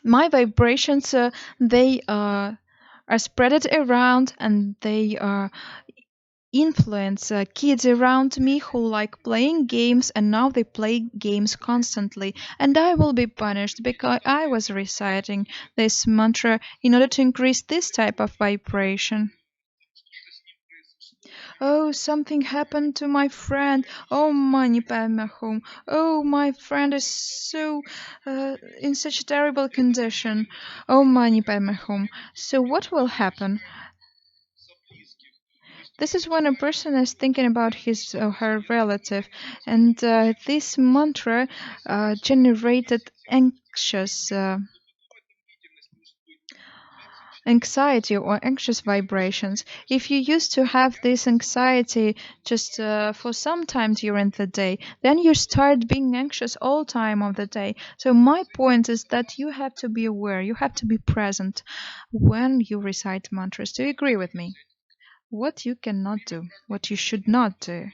vibrations they are spread around, and they influence kids around me who like playing games, and now they play games constantly, and I will be punished because I was reciting this mantra in order to increase this type of vibration. Oh, something happened to my friend. Oh, my home. Oh, my friend is so in such a terrible condition. Oh, my home. So what will happen? This is when a person is thinking about his or her relative, and this mantra generated anxiety or anxious vibrations. If you used to have this anxiety just for some time during the day, then you start being anxious all time of the day. So my point is that you have to be aware, you have to be present when you recite mantras. Do you agree with me? What you cannot do, what you should not do.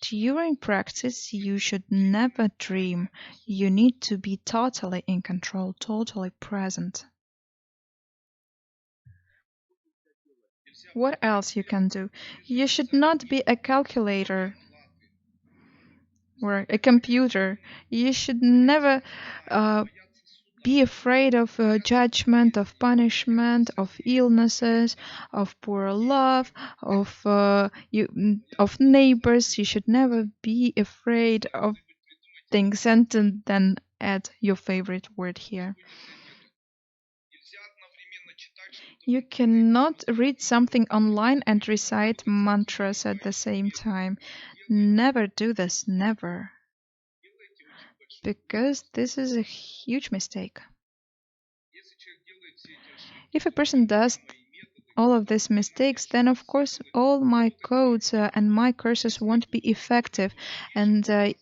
During practice, you should never dream. You need to be totally in control, totally present. What else you can do? You should not be a calculator or a computer. You should never be afraid of judgment, of punishment, of illnesses, of poor love, of neighbors. You should never be afraid of things. And then add your favorite word here. You cannot read something online and recite mantras at the same time. Never do this, never. Because this is a huge mistake. If a person does all of these mistakes, then of course all my codes and my courses won't be effective. And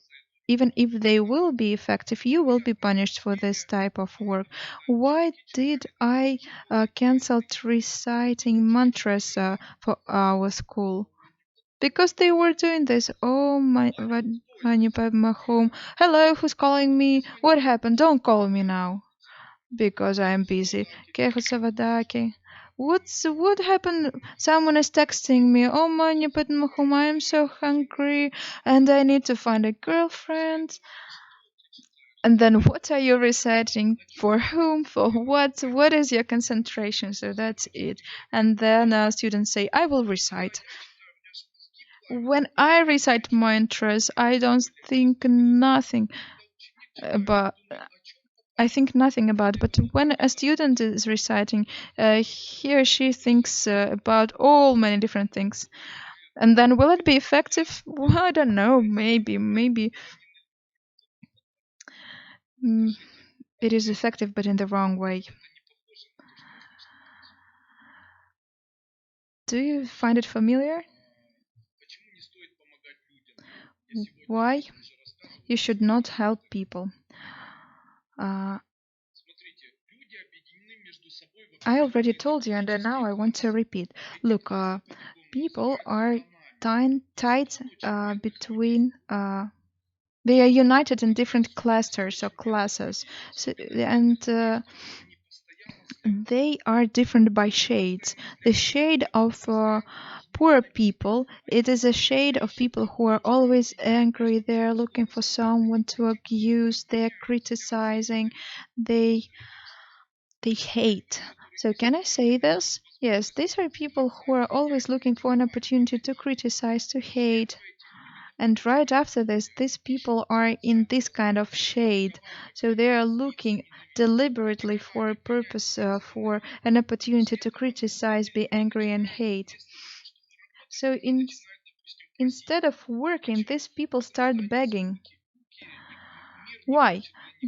even if they will be effective, you will be punished for this type of work. Why did I cancel reciting mantras for our school? Because they were doing this. Oh my, my home. Hello, who's calling me? What happened? Don't call me now. Because I am busy. What happened? Someone is texting me. Oh my, home. I am so hungry and I need to find a girlfriend. And then what are you reciting? For whom? For what? What is your concentration? So that's it. And then students say, I will recite. When I recite mantras, I don't think nothing about. I think nothing about. But when a student is reciting, he or she thinks about all many different things. And then will it be effective? Well, I don't know. Maybe. Mm, it is effective, but in the wrong way. Do you find it familiar? Why you should not help people? I already told you, and now I want to repeat. Look, people are tied between. They are united in different clusters or classes, and they are different by shades. The shade of poor people, it is a shade of people who are always angry. They are looking for someone to accuse. They are criticizing. They hate. So can I say this? Yes, these are people who are always looking for an opportunity to criticize, to hate. And right after this, these people are in this kind of shade. So they are looking deliberately for a purpose, for an opportunity to criticize, be angry, and hate. So instead of working, these people start begging. Why?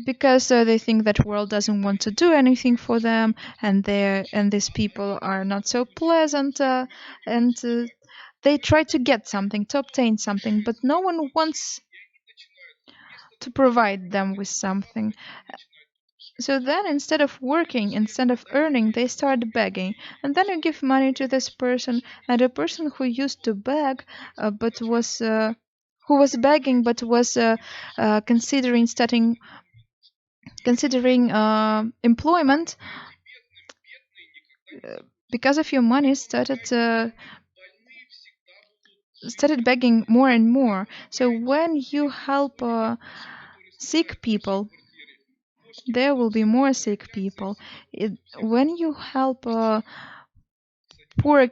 Because they think that world doesn't want to do anything for them, and these people are not so pleasant, and they try to get something, to obtain something, but no one wants to provide them with something. So then, instead of working, instead of earning, they start begging. And then you give money to this person, and a person who used to beg, but was who was begging, but was considering employment, because of your money, started begging more and more. So when you help sick people, there will be more sick people. When you help poor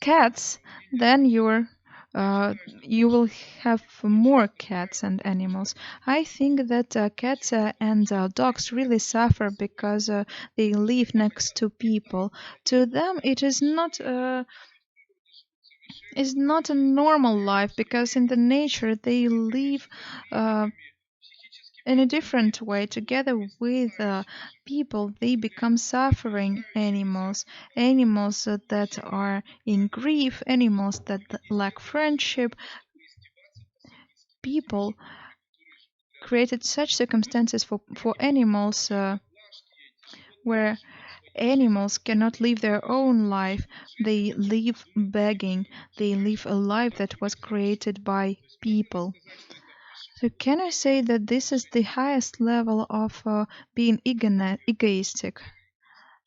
cats, then you will have more cats and animals. I think that cats and dogs really suffer because they live next to people. To them, is not a normal life, because in the nature they live uh, in a different way. Together with people, they become suffering animals, animals that are in grief, animals that lack friendship. People created such circumstances for animals where animals cannot live their own life. They live begging. They live a life that was created by people. So can I say that this is the highest level of being egoistic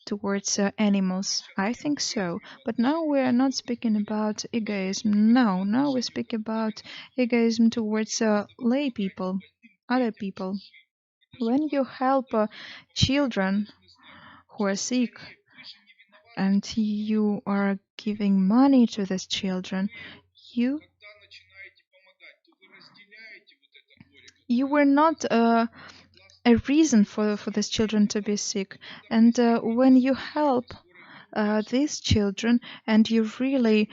towards animals? I think so. But now we are not speaking about egoism. No, now we speak about egoism towards lay people, other people. When you help children who are sick, and you are giving money to these children, you you were not a reason for these children to be sick. And when you help these children, and you really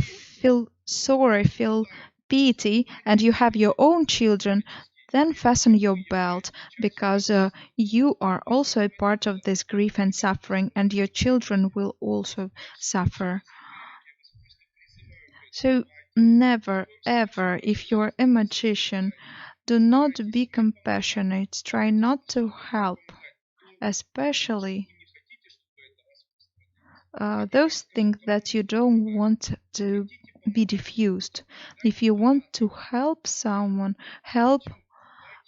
feel sorry, feel pity, and you have your own children, then fasten your belt, because you are also a part of this grief and suffering, and your children will also suffer. So never ever, if you're a magician, do not be compassionate. Try not to help, especially those things that you don't want to be diffused. If you want to help someone, help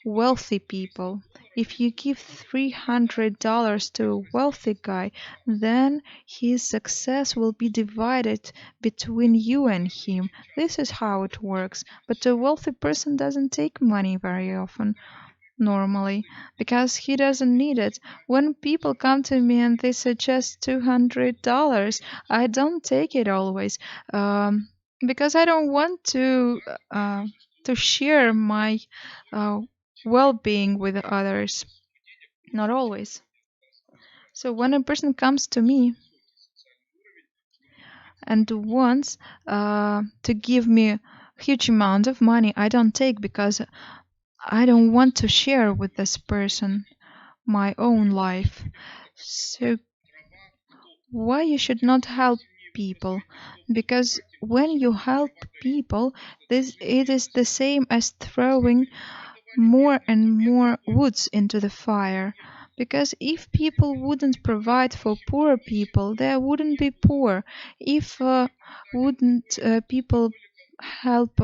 wealthy people. If you give $300 to a wealthy guy, then his success will be divided between you and him. This is how it works. But a wealthy person doesn't take money very often, normally, because he doesn't need it. When people come to me and they suggest $200, I don't take it always, because I don't want to share my uh, well-being with others. Not always. So when a person comes to me and wants to give me a huge amount of money, I don't take, because I don't want to share with this person my own life. So why you should not help people? Because when you help people, this it is the same as throwing more and more woods into the fire. Because if people wouldn't provide for poor people, there wouldn't be poor. If wouldn't people help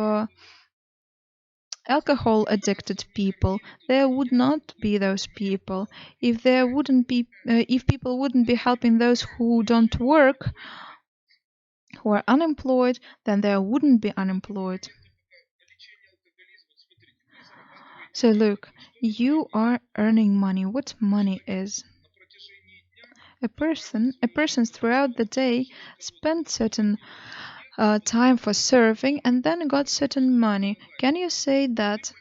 alcohol addicted people, there would not be those people. If people wouldn't be helping those who don't work, who are unemployed, then there wouldn't be unemployed. So look, you are earning money. What money is? A person throughout the day spent certain time for serving and then got certain money. Can you say that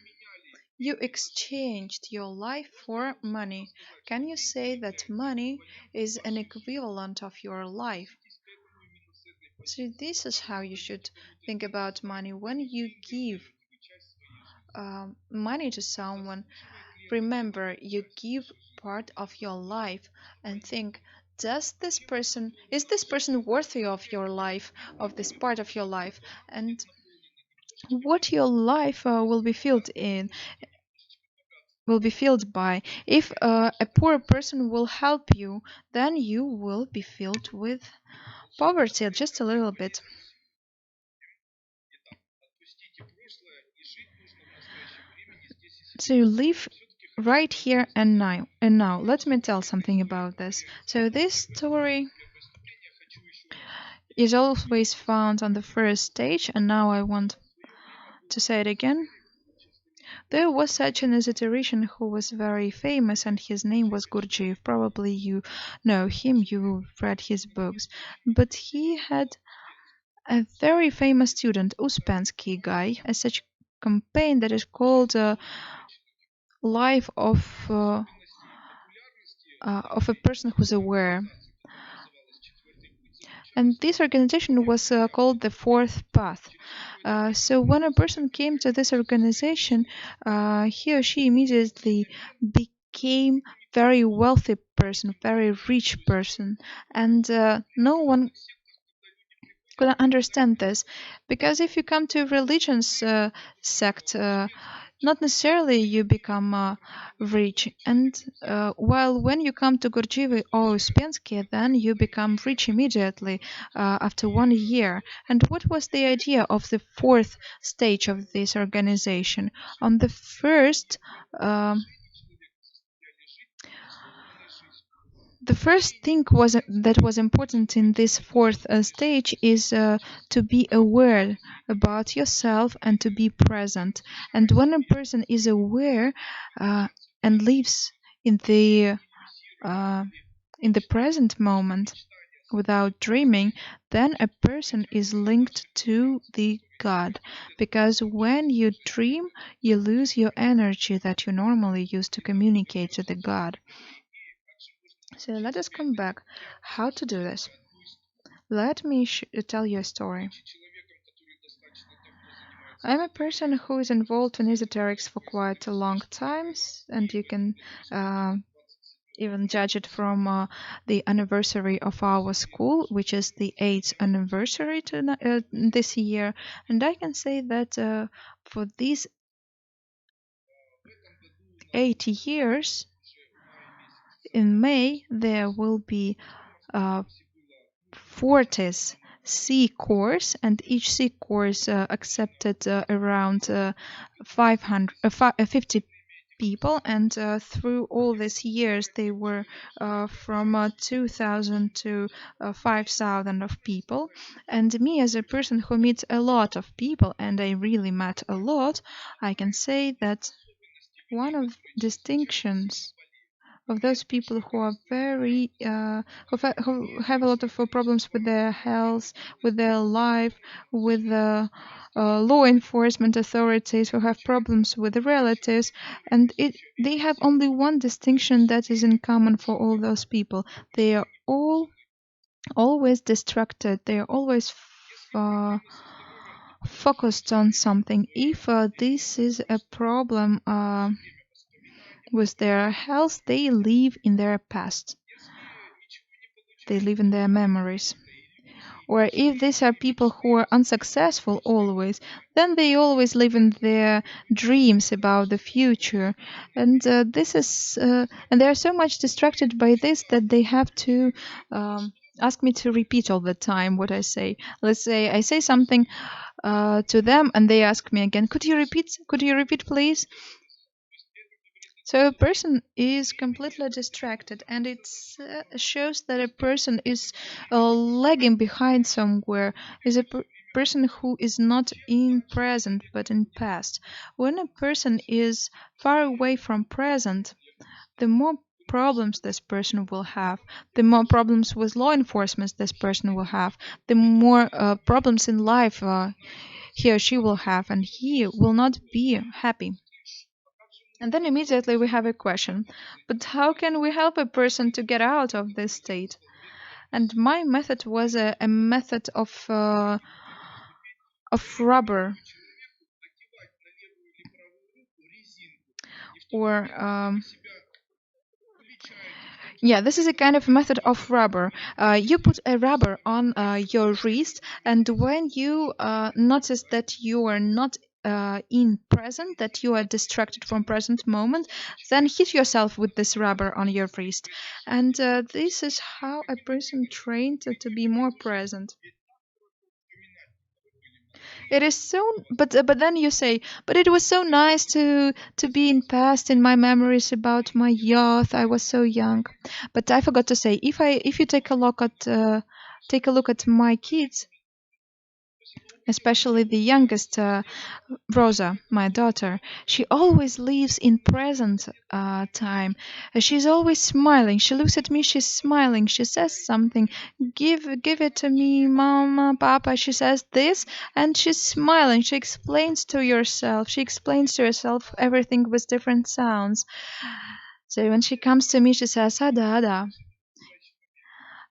you exchanged your life for money? Can you say that money is an equivalent of your life? So this is how you should think about money. When you give money to someone, remember you give part of your life and think, is this person worthy of your life, of this part of your life, and what your life will be filled by. If a poor person will help you, then you will be filled with poverty just a little bit. So live right here and now. And now, let me tell something about this. So this story is always found on the first stage, and now I want to say it again. There was such an esoterician who was very famous, and his name was Gurdjieff. Probably you know him, you read his books. But he had a very famous student, Uspensky guy, as such campaign that is called Life of a Person Who's Aware. And this organization was called the Fourth Path. So when a person came to this organization, he or she immediately became very wealthy person, very rich person, and no one could understand this, because if you come to a religion's sect, not necessarily you become rich, and while when you come to Gurdjieff or Uspensky, then you become rich immediately after 1 year. And what was the idea of the fourth stage of this organization? On the first the first thing that was important in this fourth stage is to be aware about yourself and to be present. And when a person is aware and lives in the present moment without dreaming, then a person is linked to the God. Because when you dream, you lose your energy that you normally use to communicate to the God. So let us come back. How to do this? Let me tell you a story. I'm a person who is involved in esoterics for quite a long time, and you can even judge it from the anniversary of our school, which is the 8th anniversary this year. And I can say that for these 8 years, in May, there will be 40 C course, and each C course accepted around 50 people, and through all these years they were from 2,000 to 5,000 of people. And me, as a person who meets a lot of people, and I really met a lot, I can say that one of distinctions of those people who are very who have a lot of problems with their health, with their life, with the law enforcement authorities, who have problems with the relatives, and they have only one distinction that is in common for all those people. They are all always distracted. They are always focused on something. If this is a problem with their health, they live in their past. They live in their memories. Or if these are people who are unsuccessful always, then they always live in their dreams about the future. And and they are so much distracted by this that they have to ask me to repeat all the time what I say. Let's say I say something to them, and they ask me again, could you repeat? Could you repeat, please? So a person is completely distracted, and it shows that a person is lagging behind somewhere, is a person who is not in present but in past. When a person is far away from present, the more problems this person will have, the more problems with law enforcement this person will have, the more problems in life he or she will have, and he will not be happy. And then immediately we have a question, but how can we help a person to get out of this state? And my method was a method of rubber, or this is a kind of method of rubber. You put a rubber on your wrist, and when you notice that you are not in present, that you are distracted from present moment, then hit yourself with this rubber on your wrist. And this is how a person trained to be more present. It is so, but then you say, but it was so nice to be in past in my memories about my youth. I was so young, but I forgot to say, if you take a look at my kids, especially the youngest, Rosa, my daughter, she always lives in present time. She's always smiling. She looks at me, she's smiling. She says something, give it to me, Mama, Papa. She says this, and she's smiling. She explains to herself everything with different sounds. So when she comes to me, she says, Ada, Ada.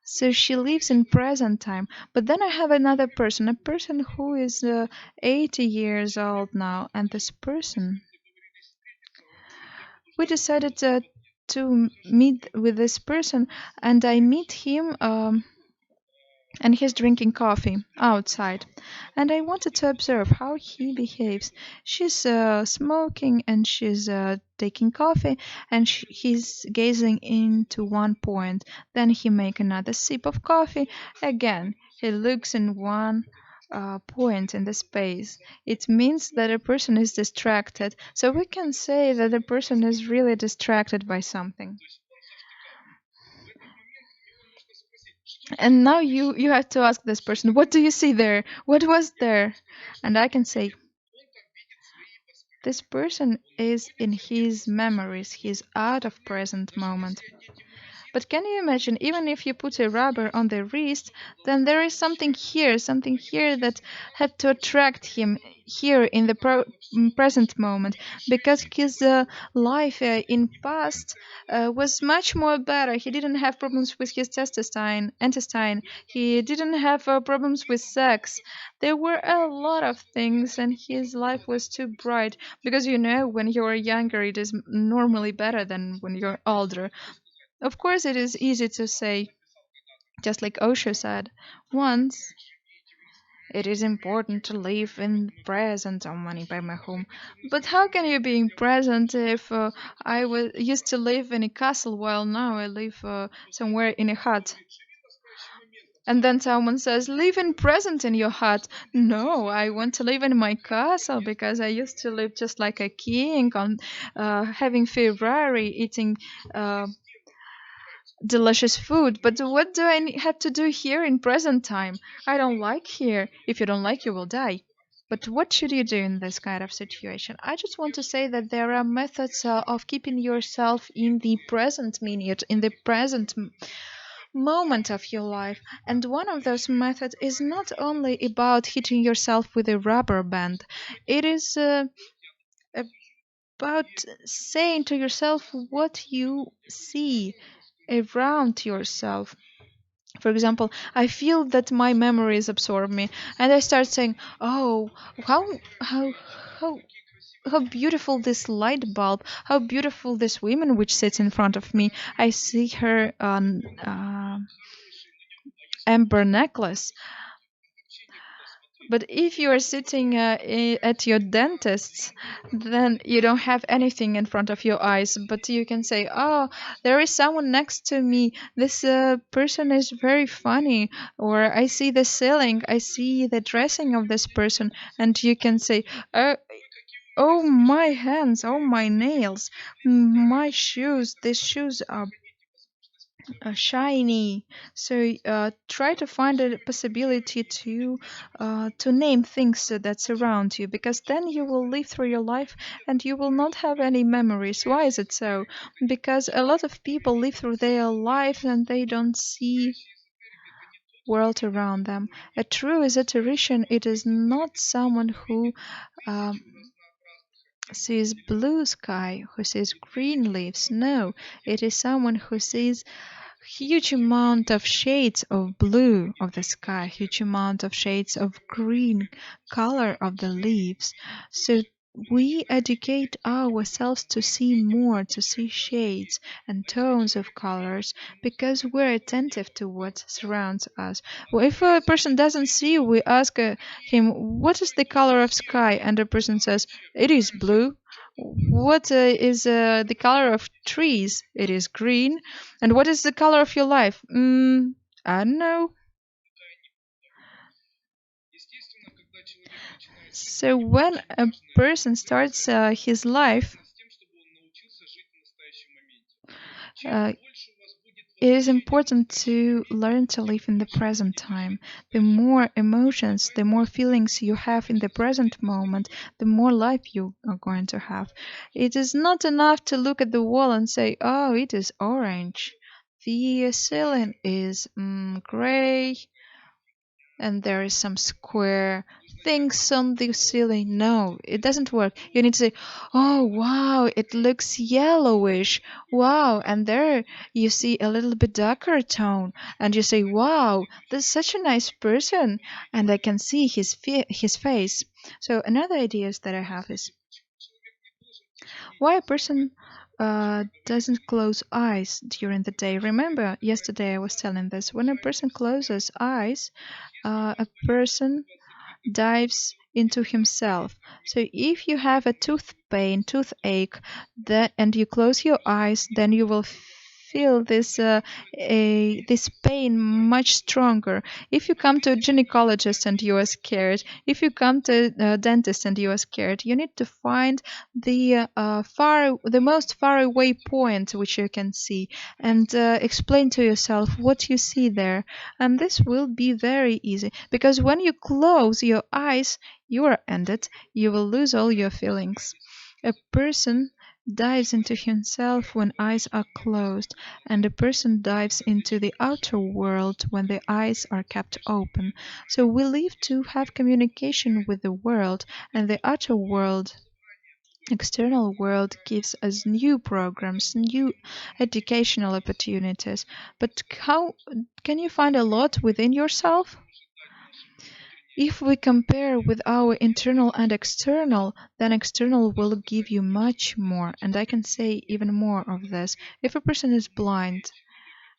So she lives in present time. But then I have another person, a person who is 80 years old now. And this person, we decided to meet with this person. And I meet him and he's drinking coffee outside. And I wanted to observe how he behaves. She's smoking and she's taking coffee, and he's gazing into one point. Then he make another sip of coffee. Again, he looks in one point in the space. It means that a person is distracted. So we can say that a person is really distracted by something. And now you have to ask this person, what do you see there? What was there? And I can say, this person is in his memories. He's out of present moment. But can you imagine, even if you put a rubber on the wrist, then there is something here that had to attract him here in the present moment, because his life in past was much more better. He didn't have problems with his intestine. He didn't have problems with sex. There were a lot of things, and his life was too bright. Because when you're younger, it is normally better than when you're older. Of course, it is easy to say, just like Osho said once, it is important to live in present or money by my home. But how can you be in present if used to live in a castle while now I live somewhere in a hut? And then someone says, live in present in your hut. No, I want to live in my castle because I used to live just like a king, on having Ferrari, eating delicious food. But what do I have to do here in present time? I don't like here. If you don't like, you will die. But what should you do in this kind of situation? I just want to say that there are methods of keeping yourself in the present minute, in the present moment of your life. And one of those methods is not only about hitting yourself with a rubber band. It is about saying to yourself what you see around yourself. For example, I feel that my memories absorb me, and I start saying, "Oh, how how beautiful this light bulb! How beautiful this woman which sits in front of me! I see her on amber necklace." But if you are sitting at your dentist's, then you don't have anything in front of your eyes. But you can say, "Oh, there is someone next to me. This person is very funny." Or, "I see the ceiling. I see the dressing of this person." And you can say, "Oh, my hands. Oh, my nails. My shoes. These shoes are shiny. So try to find a possibility to name things that surround you, because then you will live through your life and you will not have any memories. Why is it so? Because a lot of people live through their life and they don't see world around them. A true esoterician, it is not someone who um, sees blue sky, who sees green leaves. No, it is someone who sees huge amount of shades of blue of the sky, huge amount of shades of green color of the leaves. So we educate ourselves to see more, to see shades and tones of colors, because we're attentive to what surrounds us. Well, if a person doesn't see, we ask him, what is the color of sky? And the person says, it is blue. What is the color of trees? It is green. And what is the color of your life? I don't know. So when a person starts his life, uh, it is important to learn to live in the present time. The more emotions, the more feelings you have in the present moment, the more life you are going to have. It is not enough to look at the wall and say, oh, it is orange. The ceiling is gray, and there is some square things on the ceiling. No, it doesn't work. You need to say, oh wow, it looks yellowish. Wow, and there you see a little bit darker tone, and you say, wow, this is such a nice person, and I can see his face. So another ideas that I have is why a person doesn't close eyes during the day. Remember, yesterday I was telling this. When a person closes eyes, a person dives into himself. So if you have a tooth pain, toothache, and you close your eyes, then you will feel this pain much stronger. If you come to a gynecologist and you are scared, if you come to a dentist and you are scared, you need to find the most far away point which you can see, and explain to yourself what you see there. And this will be very easy, because when you close your eyes, you are ended. You will lose all your feelings. A person dives into himself when eyes are closed, and a person dives into the outer world when the eyes are kept open. So we live to have communication with the world, and the outer world, external world, gives us new programs, new educational opportunities. But how can you find a lot within yourself? If we compare with our internal and external, then external will give you much more. And I can say even more of this. If a person is blind,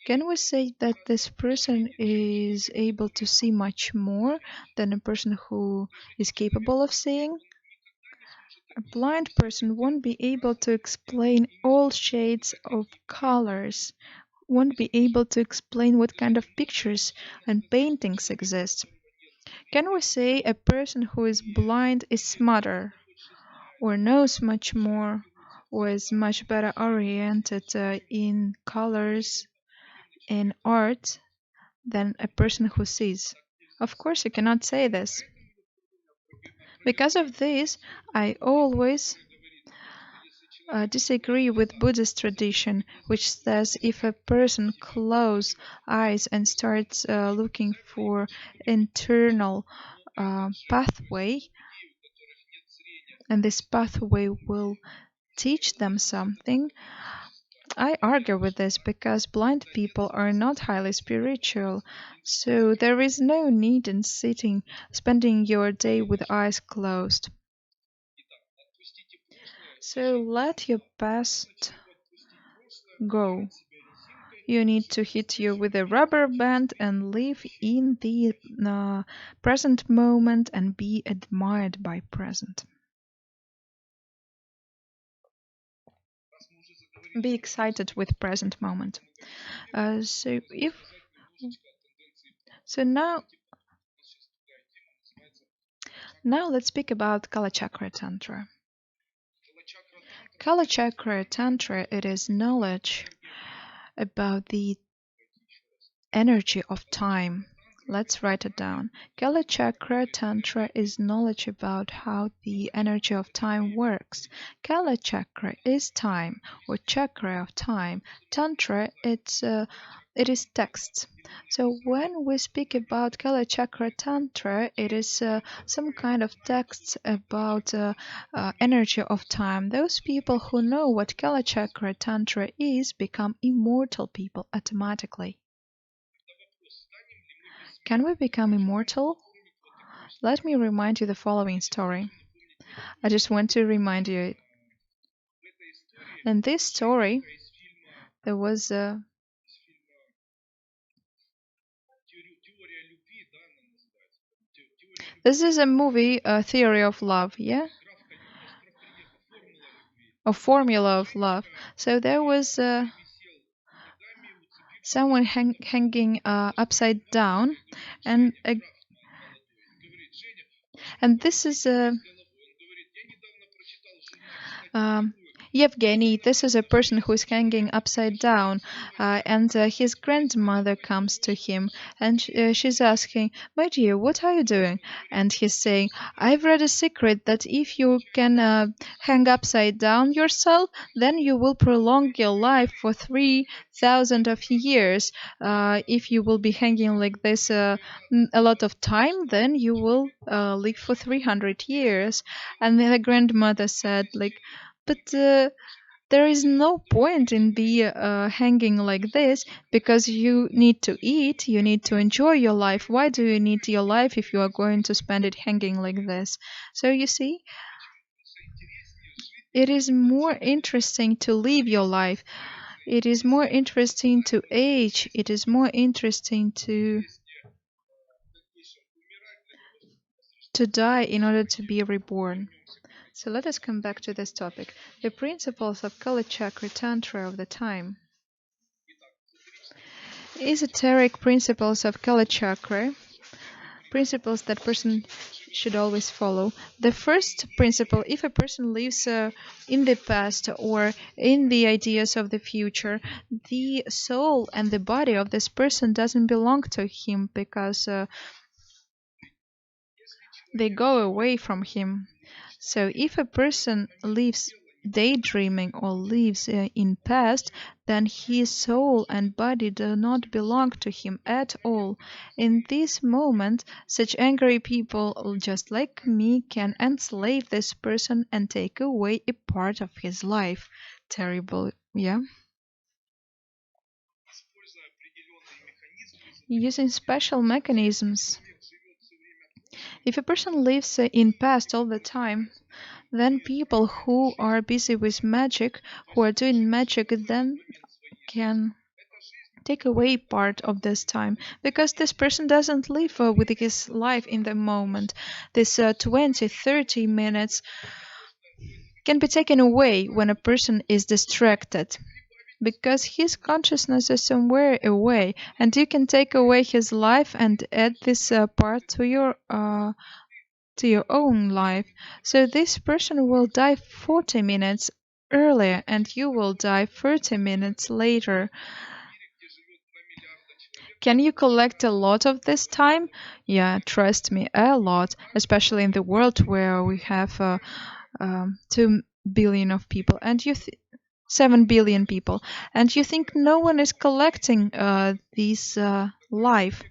can we say that this person is able to see much more than a person who is capable of seeing? A blind person won't be able to explain all shades of colors, won't be able to explain what kind of pictures and paintings exist. Can we say a person who is blind is smarter, or knows much more, or is much better oriented in colors, in art, than a person who sees? Of course, you cannot say this. Because of this, I always disagree with Buddhist tradition, which says if a person closes eyes and starts looking for internal pathway, and this pathway will teach them something. I argue with this because blind people are not highly spiritual, so there is no need in spending your day with eyes closed. So let your past go. You need to hit you with a rubber band and live in the present moment and be admired by present. Be excited with present moment. So if so now let's speak about Kala Chakra Tantra. Kala Chakra Tantra, it is knowledge about the energy of time. Let's write it down. Kala Chakra Tantra is knowledge about how the energy of time works. Kala Chakra is time, or chakra of time. Tantra, it is text. So when we speak about Kala Chakra Tantra, it is some kind of text about energy of time. Those people who know what Kala Chakra Tantra is become immortal people automatically. Can we become immortal? Let me remind you the following story. I just want to remind you it. In this story, there was a. This is a movie, Theory of Love, yeah? A formula of love. So there was someone hanging upside down, and this is a. Yevgeny, this is a person who is hanging upside down, and his grandmother comes to him, and she's asking, "My dear, what are you doing?" And he's saying, "I've read a secret that if you can hang upside down yourself, then you will prolong your life for 3,000 of years. If you will be hanging like this a lot of time, then you will live for 300 years." And then the grandmother said, like, but there is no point in be hanging like this because you need to eat, you need to enjoy your life. Why do you need your life if you are going to spend it hanging like this? So you see, it is more interesting to live your life. It is more interesting to age. It is more interesting to die in order to be reborn. So let us come back to this topic. The principles of Kala Chakra Tantra of the time. Esoteric principles of Kala Chakra, principles that person should always follow. The first principle, if a person lives in the past or in the ideas of the future, the soul and the body of this person doesn't belong to him because they go away from him. So if a person lives daydreaming or lives in past, then his soul and body do not belong to him at all. In this moment, such angry people just like me can enslave this person and take away a part of his life. Terrible, yeah? Using special mechanisms. If a person lives in past all the time, then people who are busy with magic, who are doing magic, then can take away part of this time because this person doesn't live with his life in the moment. This 20, 30 minutes can be taken away when a person is distracted because his consciousness is somewhere away, and you can take away his life and add this part to your own life. So this person will die 40 minutes earlier and you will die 30 minutes later. Can you collect a lot of this time? Yeah, trust me, a lot, especially in the world where we have 2 billion of people and 7 billion people, and you think no one is collecting these life.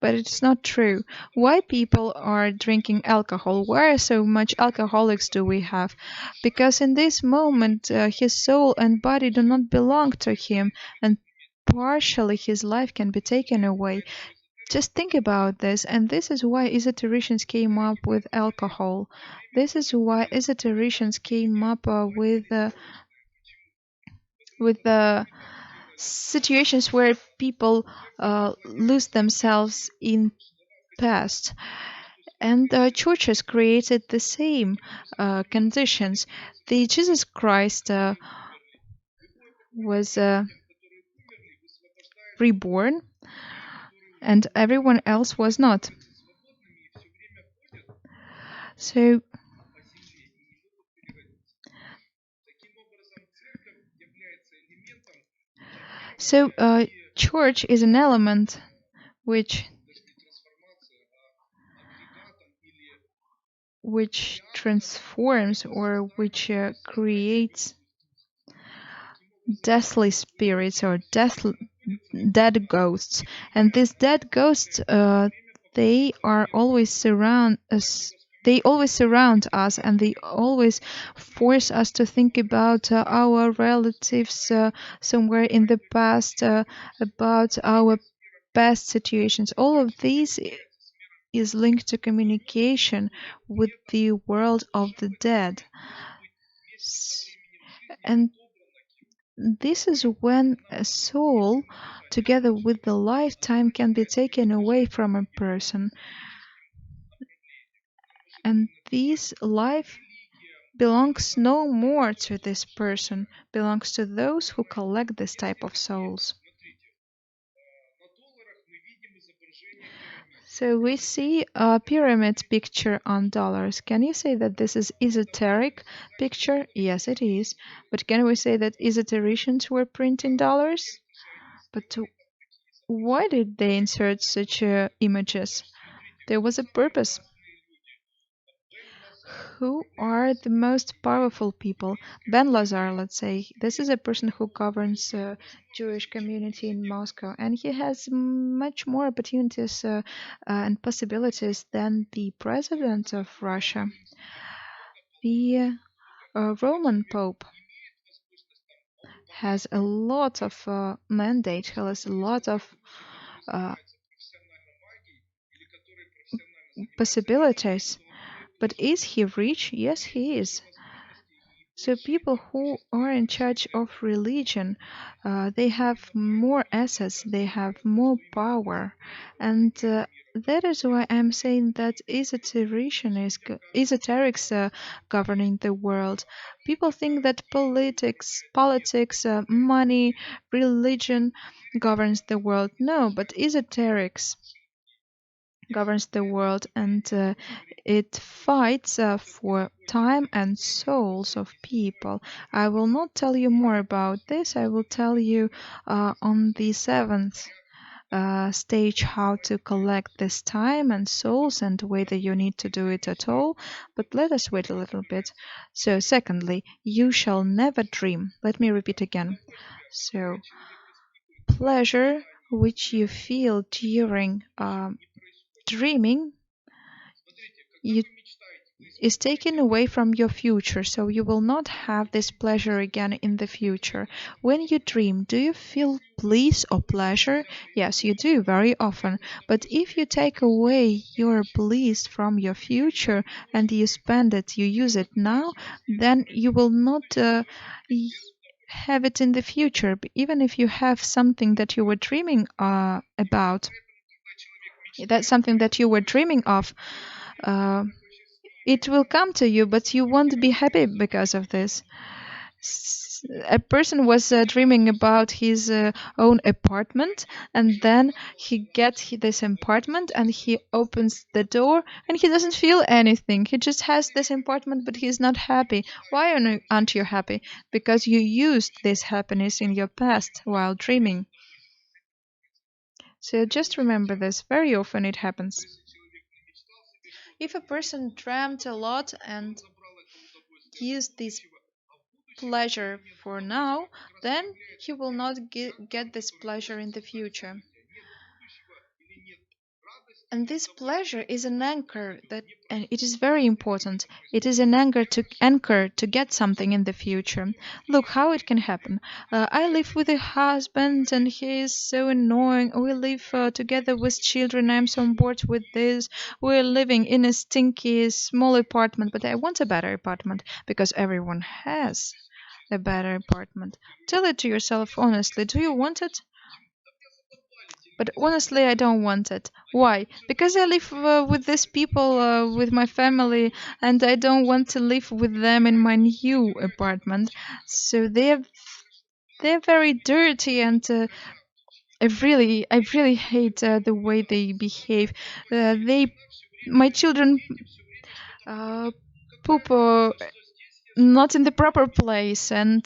But it's not true. Why people are drinking alcohol? Why so much alcoholics do we have? Because in this moment, his soul and body do not belong to him, and partially his life can be taken away. Just think about this, and this is why esotericians came up with alcohol. This is why esotericians came up with situations where people lose themselves in past. And churches created the same conditions. The Jesus Christ was reborn, and everyone else was not. So church is an element which transforms or which creates deathly spirits or dead ghosts. And these dead ghosts, they always surround us, and they always force us to think about our relatives somewhere in the past, about our past situations. All of these is linked to communication with the world of the dead. And this is when a soul, together with the lifetime, can be taken away from a person. And this life belongs no more to this person, belongs to those who collect this type of souls. So we see a pyramid picture on dollars. Can you say that this is esoteric picture? Yes, it is. But can we say that esotericians were printing dollars? But why did they insert such images? There was a purpose. Who are the most powerful people? Ben Lazar, let's say. This is a person who governs a Jewish community in Moscow, and he has much more opportunities and possibilities than the president of Russia. The Roman Pope has a lot of mandate, has a lot of possibilities. But is he rich? Yes, he is. So people who are in charge of religion, they have more assets, they have more power, and that is why I'm saying that esoterics governing the world. People think that politics, money, religion governs the world. No, but esoterics governs the world, and it fights for time and souls of people. I will not tell you more about this. I will tell you on the 7th stage how to collect this time and souls and whether you need to do it at all. But let us wait a little bit. So secondly, you shall never dream. Let me repeat again. So pleasure which you feel during dreaming is taken away from your future, so you will not have this pleasure again in the future. When you dream, do you feel bliss or pleasure? Yes, you do very often. But if you take away your bliss from your future and you spend it, you use it now, then you will not have it in the future. Even if you have something that you were dreaming about, that's something that you were dreaming of, it will come to you, but you won't be happy because of this. A person was dreaming about his own apartment, and then he gets this apartment and he opens the door and he doesn't feel anything. He just has this apartment, but he's not happy. Why aren't you happy? Because you used this happiness in your past while dreaming. So just remember this. Very often it happens. If a person dreamt a lot and used this pleasure for now, then he will not get this pleasure in the future. And this pleasure is an anchor and it is very important. It is an anchor to get something in the future. Look how it can happen. I live with a husband and he is so annoying. We live together with children. I'm so bored with this. We're living in a stinky small apartment, but I want a better apartment because everyone has a better apartment. Tell it to yourself honestly. Do you want it? But honestly, I don't want it. Why? Because I live with these people, with my family, and I don't want to live with them in my new apartment. So they're very dirty, and I really hate the way they behave. My children poop not in the proper place, and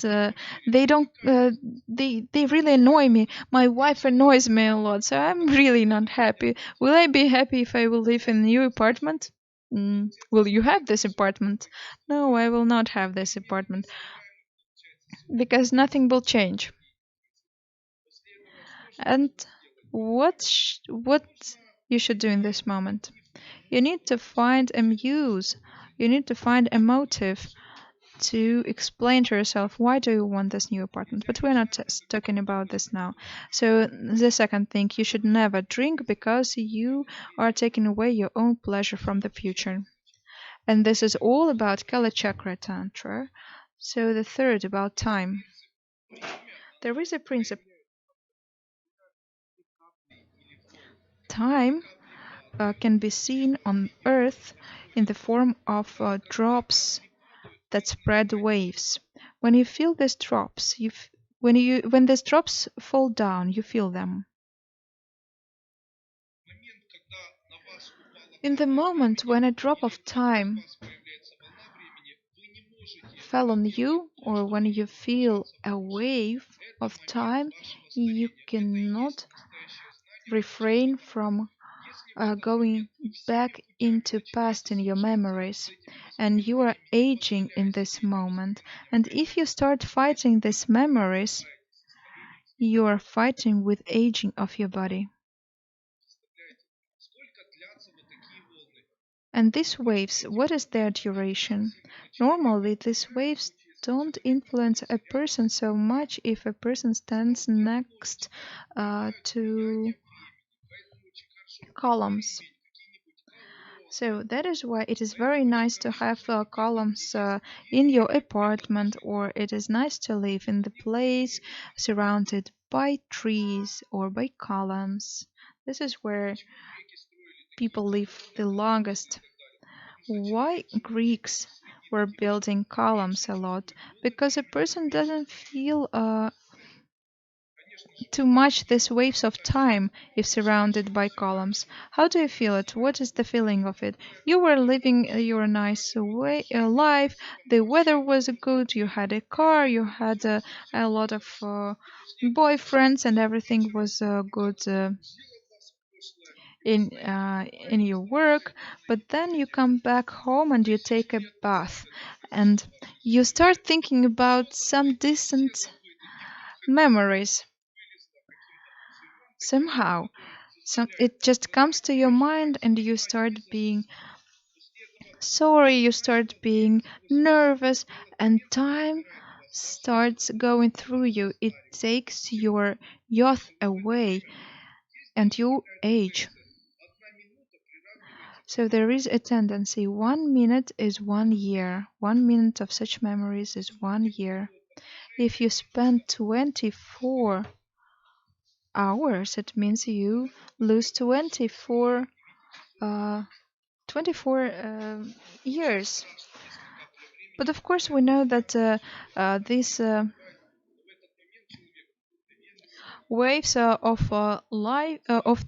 they don't they really annoy me. My wife annoys me a lot, so I'm really not happy. Will I be happy if I will live in a new apartment? Will you have this apartment? No, I will not have this apartment, because nothing will change. And what you should do in this moment? You need to find a muse. You need to find a motive to explain to yourself why do you want this new apartment. But we're not talking about this now. So the second thing, you should never drink, because you are taking away your own pleasure from the future. And this is all about Kala Chakra Tantra. So the third, about time. There is a principle. Time can be seen on Earth in the form of drops that spread waves. When you feel these drops, when these drops fall down, you feel them. In the moment when a drop of time fell on you, or when you feel a wave of time, you cannot refrain from going back into past in your memories, and you are aging in this moment. And if you start fighting these memories, you are fighting with aging of your body. And these waves, what is their duration? Normally, these waves don't influence a person so much if a person stands next to columns. So that is why it is very nice to have columns in your apartment, or it is nice to live in the place surrounded by trees or by columns. This is where people live the longest. Why Greeks were building columns a lot? Because a person doesn't feel too much these waves of time if surrounded by columns. How do you feel it? What is the feeling of it? You were living your nice life, the weather was good, you had a car, you had a lot of boyfriends, and everything was good in your work. But then you come back home and you take a bath, and you start thinking about some distant memories. Somehow, it just comes to your mind, and you start being sorry, you start being nervous, and time starts going through you. It takes your youth away, and you age. So there is a tendency. 1 minute is 1 year. 1 minute of such memories is 1 year. If you spend 24 hours, it means you lose uh, 24 years. But of course, we know that these waves of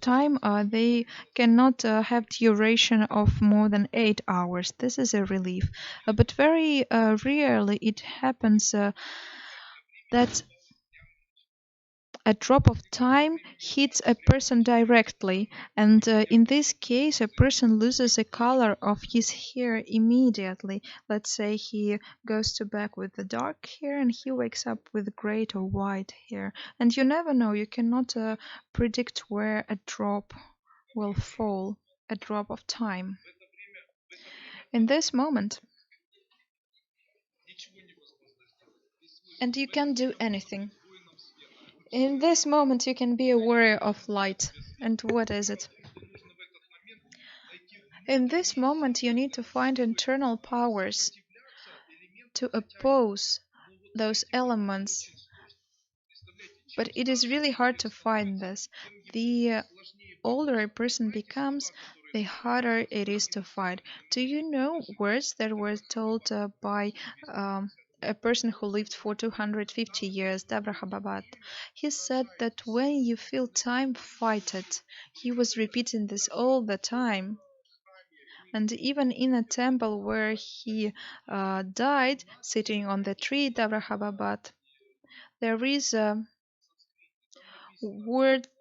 time, they cannot have duration of more than 8 hours. This is a relief, but very rarely it happens that a drop of time hits a person directly, and in this case, a person loses the color of his hair immediately. Let's say he goes to bed with the dark hair and he wakes up with gray or white hair. And you never know, you cannot predict where a drop will fall, a drop of time. In this moment, and you can't do anything. In this moment, you can be aware of light. And what is it? In this moment, you need to find internal powers to oppose those elements. But it is really hard to find this. The older a person becomes, the harder it is to fight. Do you know words that were told by a person who lived for 250 years, Dabra? He said that when you feel time, fight it. He was repeating this all the time. And even in a temple where he died, sitting on the tree, Davrahavabat, there is a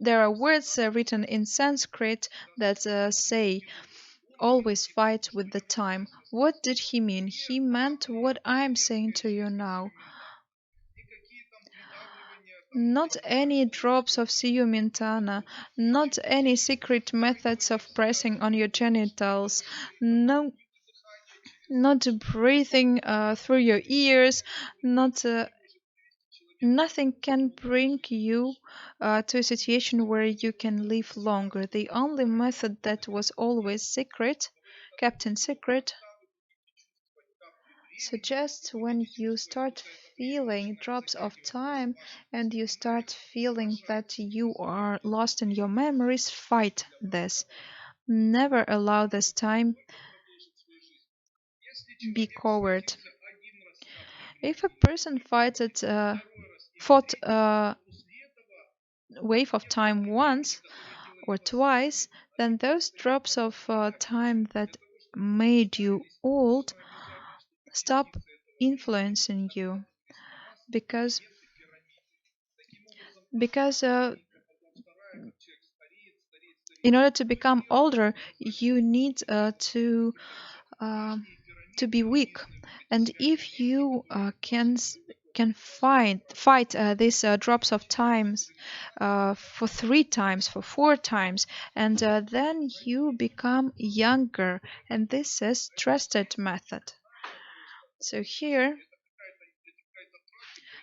there are words written in Sanskrit that say, always fight with the time. What did he mean? He meant what I'm saying to you now. Not any drops of Siyumintana, not any secret methods of pressing on your genitals, no, not breathing through your ears, not nothing can bring you to a situation where you can live longer. The only method that was always secret, kept in secret, suggests when you start feeling drops of time and you start feeling that you are lost in your memories, fight this. Never allow this time be coward. If a person fought wave of time once or twice, then those drops of time that made you old stop influencing you, because because in order to become older you need to be weak, and if you can fight these drops of times for 3 times, for 4 times, and then you become younger, and this is trusted method. So here,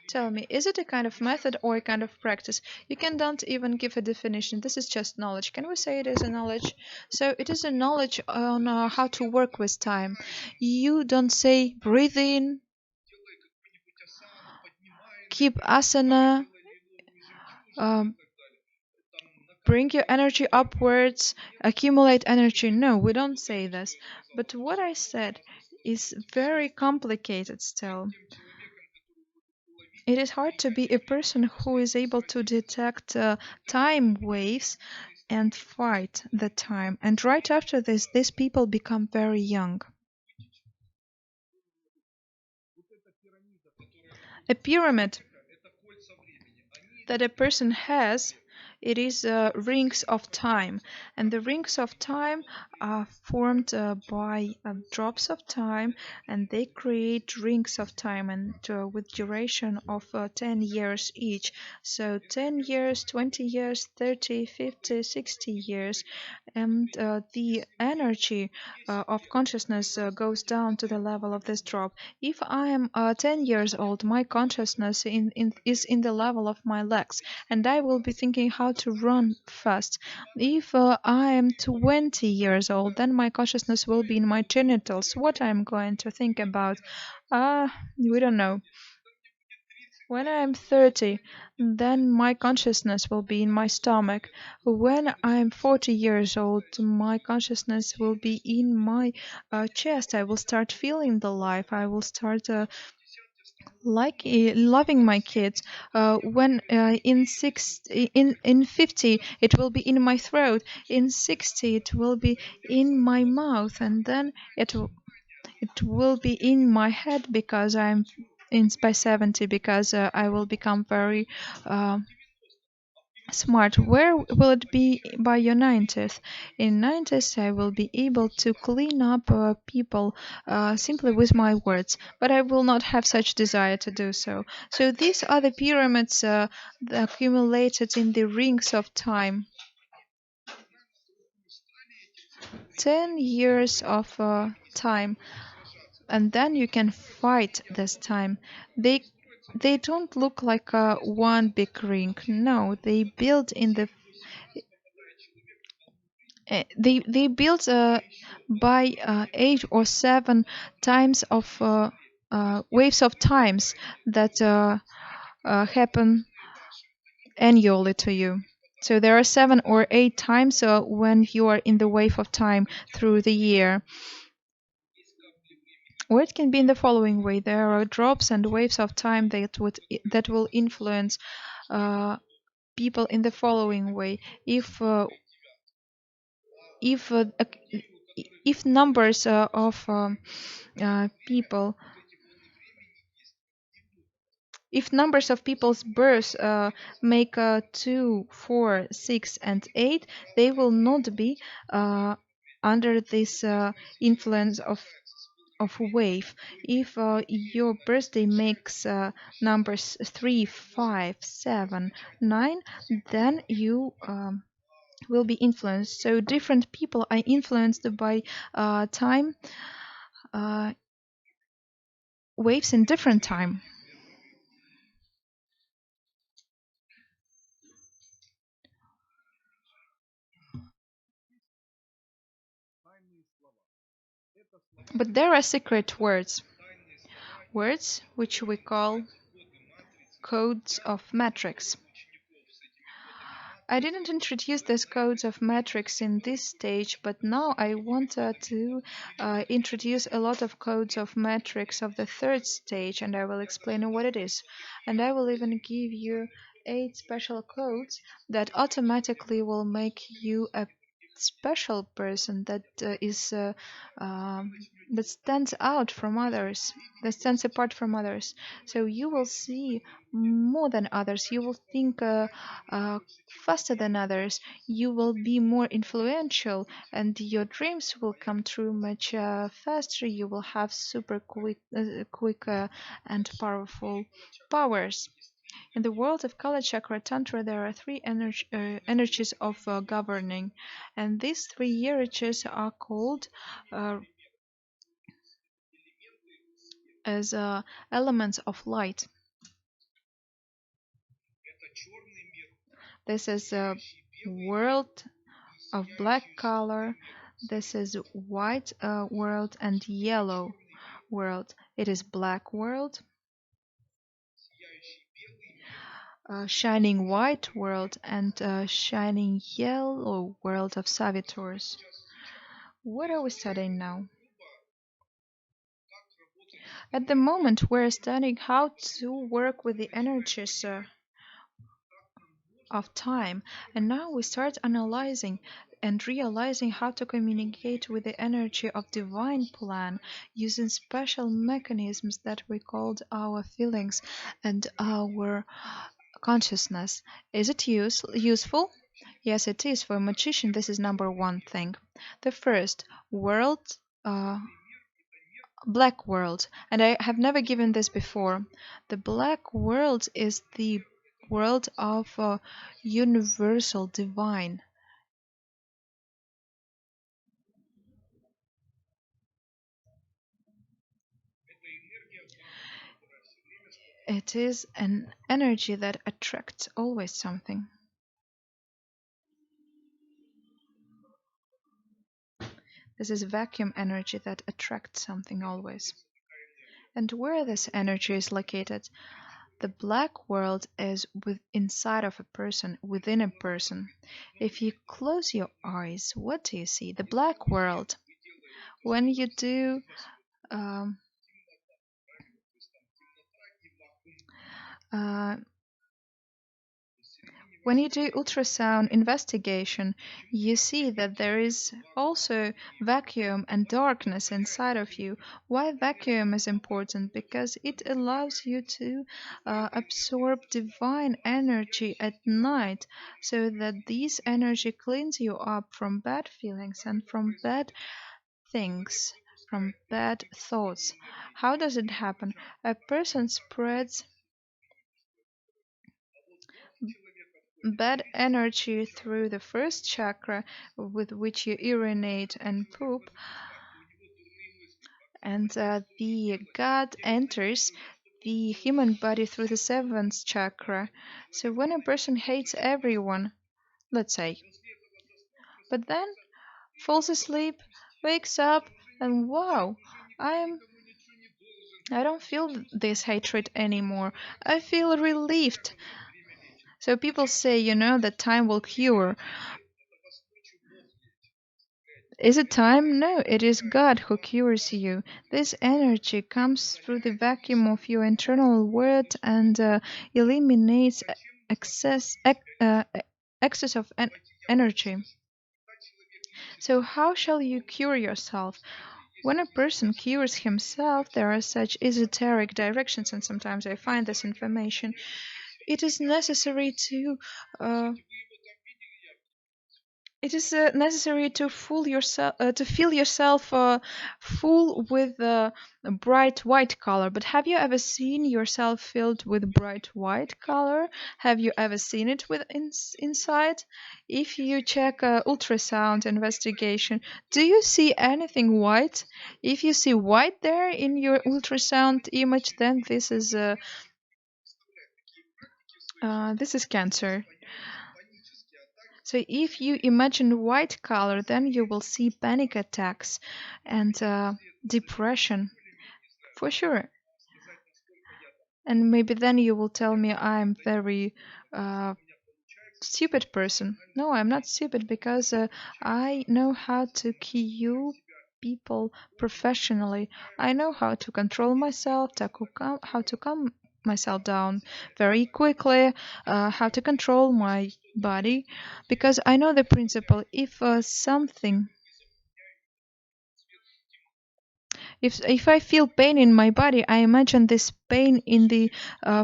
tell me, is it a kind of method or a kind of practice? You don't even give a definition. This is just knowledge. Can we say it is a knowledge? So it is a knowledge on how to work with time. You don't say breathe in, keep asana, bring your energy upwards, accumulate energy. No, we don't say this. But what I said is very complicated still. It is hard to be a person who is able to detect time waves and fight the time. And right after this, these people become very young. A pyramid that a person has, it is rings of time, and the rings of time are formed by drops of time, and they create rings of time, and with duration of 10 years each. So 10 years, 20 years, 30, 50, 60 years, and the energy of consciousness goes down to the level of this drop. If I am 10 years old, my consciousness is in the level of my legs, and I will be thinking how to run fast. If I am 20 years old, then my consciousness will be in my genitals. What I'm going to think about? We don't know. When I am 30, then my consciousness will be in my stomach. When I am 40 years old, my consciousness will be in my chest. I will start feeling the life. I will start loving my kids. When in 50 it will be in my throat. In 60 it will be in my mouth, and then it will be in my head because I'm by 70, because I will become very smart. Where will it be by your 90th? In 90th, I will be able to clean up people simply with my words, but I will not have such desire to do so. So these are the pyramids accumulated in the rings of time. 10 years of time, and then you can fight this time. They don't look like one big ring. No, they build in the they build by 8 or 7 times of waves of times that happen annually to you. So there are 7 or 8 times when you are in the wave of time through the year. Or it can be in the following way: there are drops and waves of time that will influence people in the following way. If if numbers of people, if numbers of people's births make 2, 4, 6, and 8, they will not be under this influence of wave. If your birthday makes numbers 3, 5, 7, 9, then you will be influenced. So different people are influenced by time waves in different time. But there are secret words, words which we call codes of matrix. I didn't introduce these codes of matrix in this stage, but now I want to introduce a lot of codes of matrix of the third stage, and I will explain what it is. And I will even give you 8 special codes that automatically will make you a special person that that stands out from others, that stands apart from others. So you will see more than others. You will think faster than others. You will be more influential, and your dreams will come true much faster. You will have super quick and powerful powers. In the world of Kala Chakra Tantra, there are 3 energies of governing, and these 3 energies are called as elements of light. This is a world of black color. This is white world and yellow world. It is black world, shining white world, and shining yellow world of Savitors. What are we studying now? At the moment, we're studying how to work with the energies of time, and now we start analyzing and realizing how to communicate with the energy of divine plan using special mechanisms that we called our feelings and our consciousness. Is it useful? Yes, it is. For a magician, this is number 1 thing. The first, world, black world, and I have never given this before. The black world is the world of universal divine. It is an energy that attracts always something. This is vacuum energy that attracts something always. And where this energy is located? The black world is inside of a person, within a person. If you close your eyes, what do you see? The black world. When you do um, uh, when you do ultrasound investigation, you see that there is also vacuum and darkness inside of you. Why vacuum is important? Because it allows you to absorb divine energy at night, so that this energy cleans you up from bad feelings and from bad things, from bad thoughts. How does it happen? A person spreads bad energy through the first chakra, with which you urinate and poop, and the god enters the human body through the seventh chakra. So when a person hates everyone, let's say, but then falls asleep, wakes up, and wow, I'm I don't feel this hatred anymore. I feel relieved. So people say, that time will cure. Is it time? No, it is God who cures you. This energy comes through the vacuum of your internal world and eliminates excess of energy. So how shall you cure yourself? When a person cures himself, there are such esoteric directions, and sometimes I find this information. It is necessary to feel yourself full with a bright white color. But have you ever seen yourself filled with bright white color? Have you ever seen it with inside? If you check ultrasound investigation, do you see anything white? If you see white there in your ultrasound image, then this is cancer. So if you imagine white color, then you will see panic attacks and depression for sure. And maybe then you will tell me I'm very stupid person. No, I'm not stupid because I know how to cue people professionally. I know how to control myself, how to calm myself down very quickly, how to control my body, because I know the principle. If I feel pain in my body, I imagine this pain in the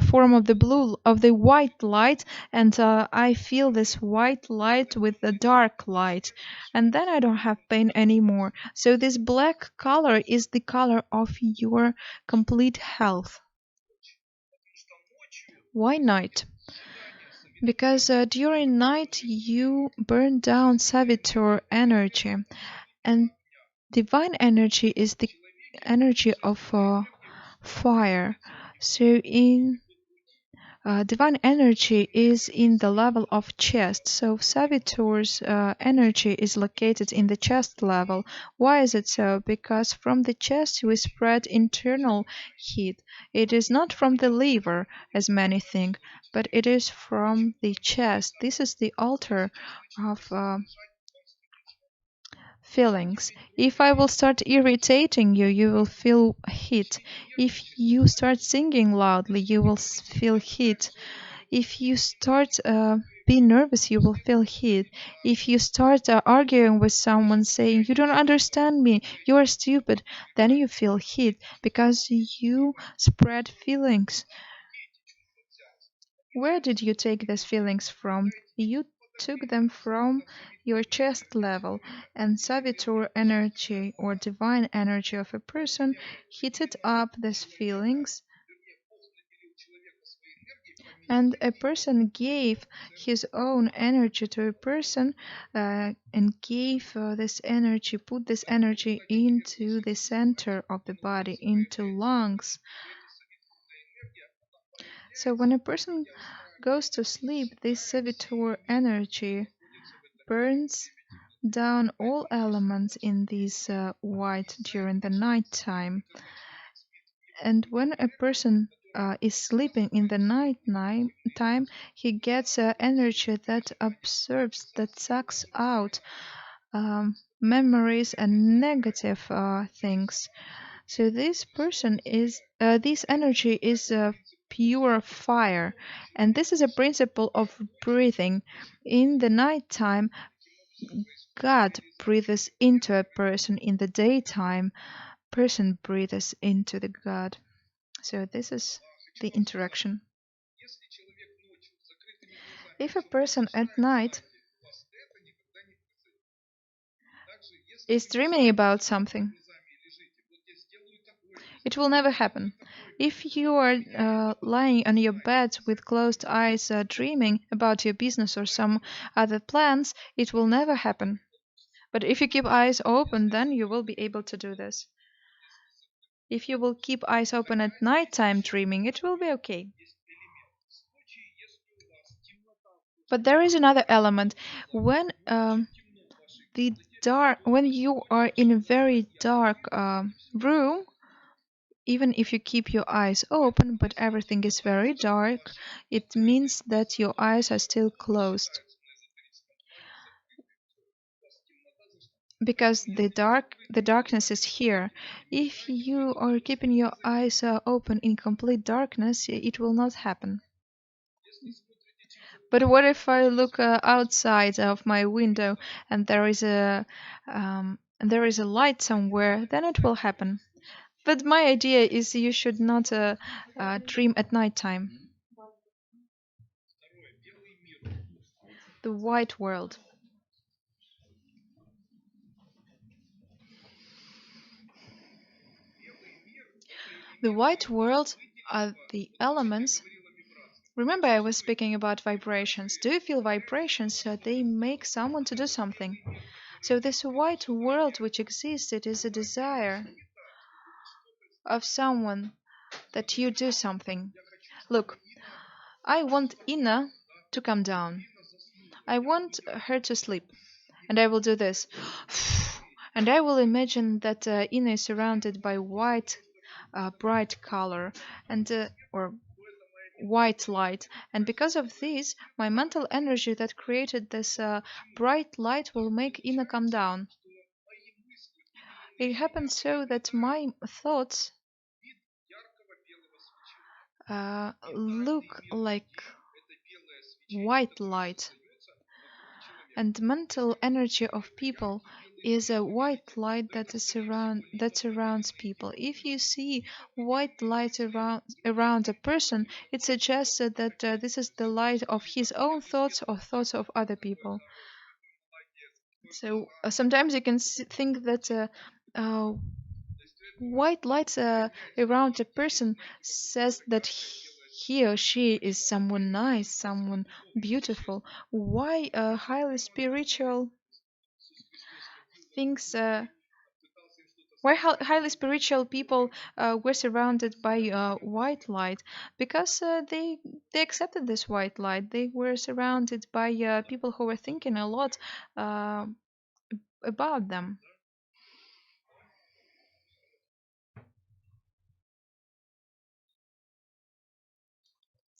form of the white light, and I feel this white light with the dark light, and then I don't have pain anymore. So this black color is the color of your complete health. Why night? Because during night you burn down savitor energy, and divine energy is the energy of fire. So in divine energy is in the level of chest. So Savitor's energy is located in the chest level. Why is it so? Because from the chest we spread internal heat. It is not from the liver, as many think, but it is from the chest. This is the altar of feelings. If I will start irritating you, you will feel heat. If you start singing loudly, you will feel heat. If you start being nervous, you will feel heat. If you start arguing with someone saying, you don't understand me, you are stupid, then you feel heat because you spread feelings. Where did you take these feelings from? You took them from your chest level, and Savitor energy or divine energy of a person heated up these feelings, and a person gave his own energy to a person and gave this energy, put this energy into the center of the body, into lungs. So when a person goes to sleep, this Savitor energy burns down all elements in this white during the night time. And when a person is sleeping in the night time, he gets energy that absorbs, that sucks out memories and negative things. So this energy is pure fire, and this is a principle of breathing. In the night time, God breathes into a person. In the daytime, person breathes into the God. So this is the interaction. If a person at night is dreaming about something, it will never happen. If you are lying on your bed with closed eyes dreaming about your business or some other plans, it will never happen. But if you keep eyes open, then you will be able to do this. If you will keep eyes open at nighttime dreaming, it will be okay. But there is another element. When when you are in a very dark room, even if you keep your eyes open, but everything is very dark, it means that your eyes are still closed. Because the darkness is here. If you are keeping your eyes open in complete darkness, it will not happen. But what if I look outside of my window and there is a light somewhere? Then it will happen. But my idea is you should not dream at night time. The white world. The white world are the elements. Remember, I was speaking about vibrations. Do you feel vibrations? They make someone to do something. So this white world which exists, it is a desire of someone that you do something. Look, I want Ina to come down. I want her to sleep. And I will do this. And I will imagine that Ina is surrounded by white, bright color, and or white light. And because of this, my mental energy that created this bright light will make Ina come down. It happens so that my thoughts look like white light, and mental energy of people is a white light that surrounds people. If you see white light around a person, it suggests that this is the light of his own thoughts or thoughts of other people. So sometimes you can think that white light around a person says that he or she is someone nice, someone beautiful. Why highly spiritual things? Why highly spiritual people were surrounded by white light? Because they accepted this white light. They were surrounded by people who were thinking a lot uh, about them.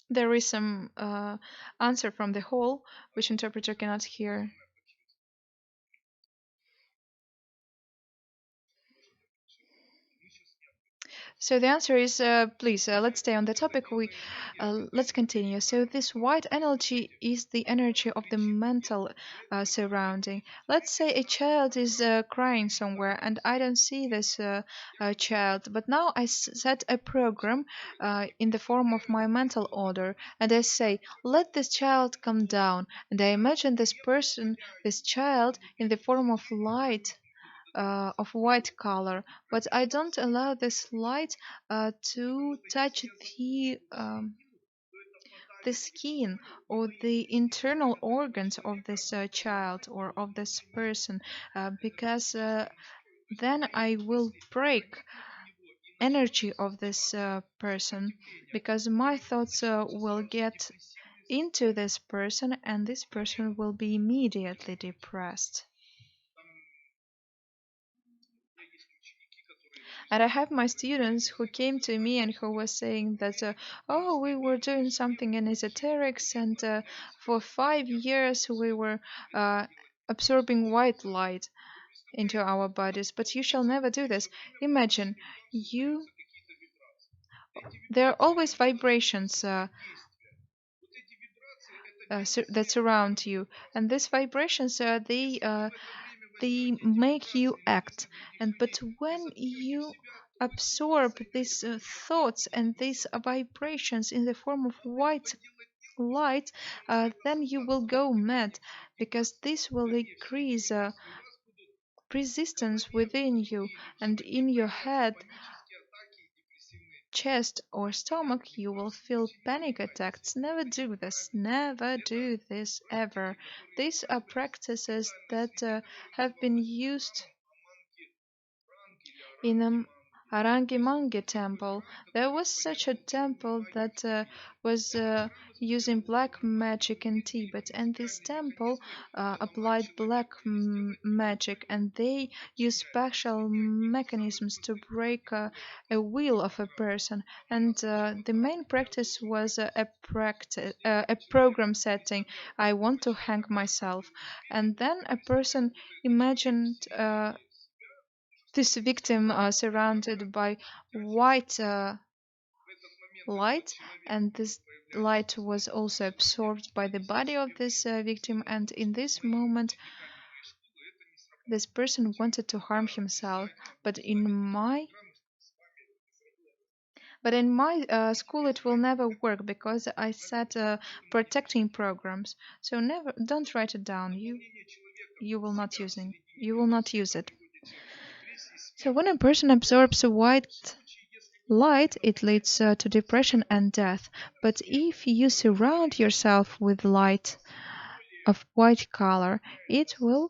There is some answer from the hall, which interpreter cannot hear. So the answer is, please, let's stay on the topic. Let's continue. So this white energy is the energy of the mental surrounding. Let's say a child is crying somewhere, and I don't see this child, but now I set a program in the form of my mental order, and I say, let this child come down, and I imagine this person, this child, in the form of light of white color, but I don't allow this light to touch the skin or the internal organs of this child or of this person, because then I will break energy of this person, because my thoughts will get into this person and this person will be immediately depressed. And I have my students who came to me and who were saying that, oh, we were doing something in esoterics, and for 5 years we were absorbing white light into our bodies. But you shall never do this. Imagine, you. There are always vibrations that surround you, and these vibrations, they make you act. And but when you absorb these thoughts and these vibrations in the form of white light, then you will go mad, because this will increase resistance within you, and in your head, chest or stomach, you will feel panic attacks. Never do this. Never do this ever. These are practices that have been used in Arangimangi temple. There was such a temple that was using black magic in Tibet, and this temple applied black magic, and they used special mechanisms to break a will of a person. And the main practice was a program setting. I want to hang myself, and then a person imagined. This victim surrounded by white light, and light was also absorbed by the body of this victim, and in this moment this person wanted to harm himself. But in my school it will never work, because I set protecting programs. So don't write it down. You will not use it. So when a person absorbs a white light, it leads to depression and death. But if you surround yourself with light of white color, it will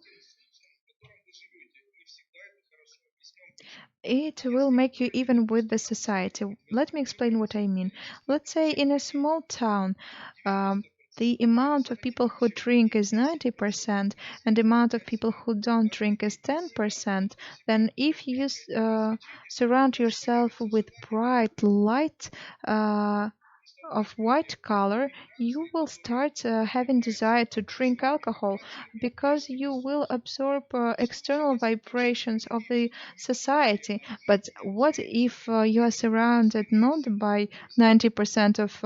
make you even with the society. Let me explain what I mean. Let's say in a small town, the amount of people who drink is 90% and the amount of people who don't drink is 10%. Then if you surround yourself with bright light of white color, you will start having desire to drink alcohol, because you will absorb external vibrations of the society. But what if you are surrounded not by 90% of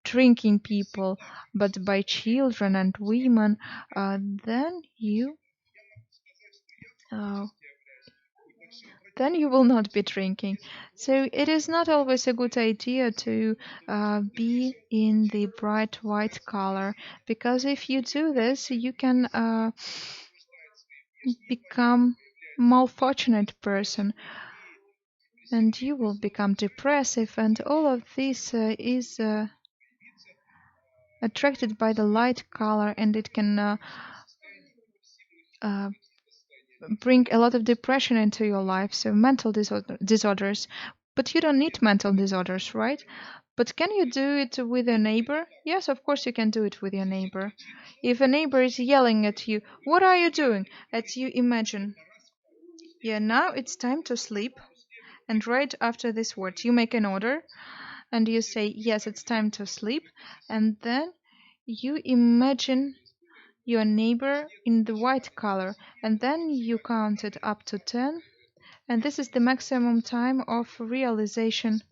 drinking people, but by children and women? Then uh, you will not be drinking. So it is not always a good idea to be in the bright white color, because if you do this, you can become malfortunate person, and you will become depressive, and all of this is attracted by the light color, and it can uh, bring a lot of depression into your life. So mental disorders. But you don't need mental disorders, right? But can you do it with a neighbor? Yes, of course you can do it with your neighbor. If a neighbor is yelling at you, what are you doing? As you imagine, yeah, now it's time to sleep. And right after this word, you make an order and you say, yes, it's time to sleep. And then you imagine your neighbor in the white color, and then you count it up to 10, and this is the maximum time of realization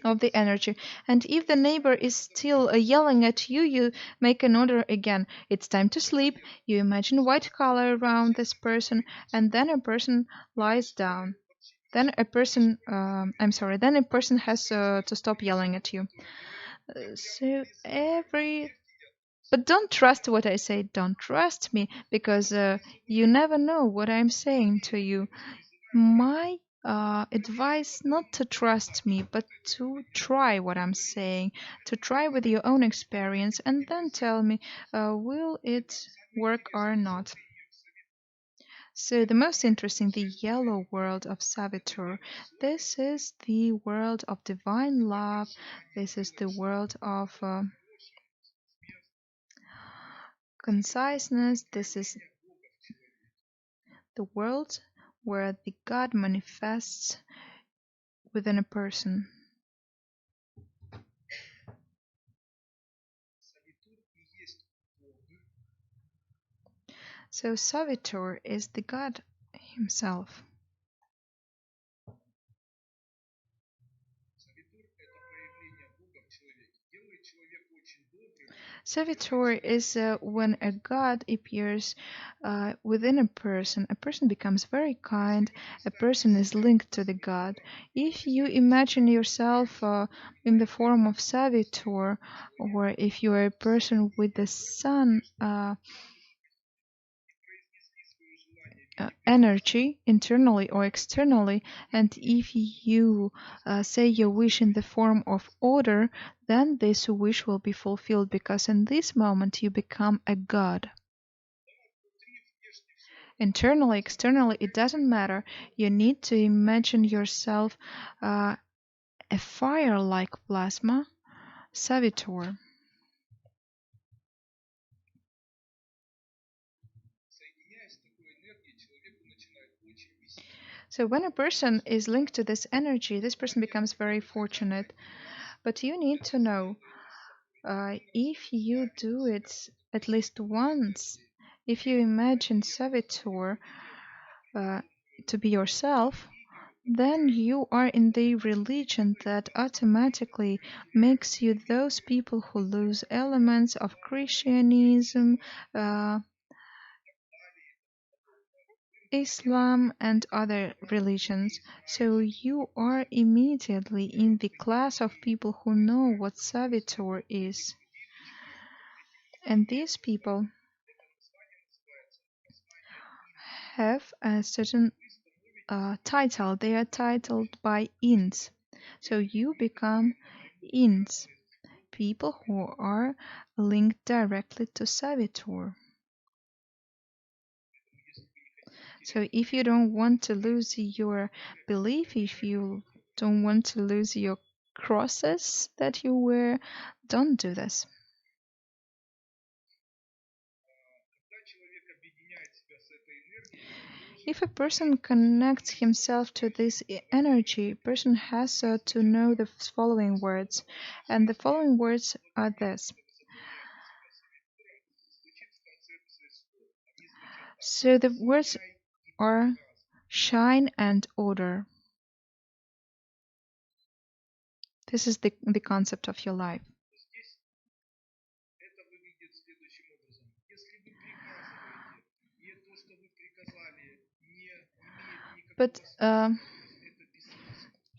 of the energy. And if the neighbor is still yelling at you, you make an order again. It's time to sleep. You imagine white color around this person, and then a person lies down. Then a person, then a person has to stop yelling at you. But don't trust what I say. Don't trust me, because you never know what I'm saying to you. My advice, not to trust me, but to try what I'm saying, to try with your own experience, and then tell me, will it work or not. So the most interesting, the yellow world of Savitur. This is the world of divine love. This is the world of conciseness. This is the world where the God manifests within a person. So Savitur is the God himself. Savitur is when a God appears within a person. A person becomes very kind. A person is linked to the God. If you imagine yourself in the form of Savitur, or if you are a person with the sun energy, internally or externally, and if you say your wish in the form of order, then this wish will be fulfilled, because in this moment you become a god. Internally, externally, it doesn't matter. You need to imagine yourself a fire-like plasma, Savitur. So when a person is linked to this energy, this person becomes very fortunate. But you need to know, if you do it at least once, if you imagine Savitur to be yourself, then you are in the religion that automatically makes you those people who lose elements of Christianism, Islam, and other religions. So you are immediately in the class of people who know what servitor is. And these people have a certain title. They are titled by ins. So you become ins, people who are linked directly to servitor. So if you don't want to lose your belief, if you don't want to lose your crosses that you wear, don't do this. If a person connects himself to this energy, person has to know the following words. And the following words are this. So the words are shine and order. This is the concept of your life. But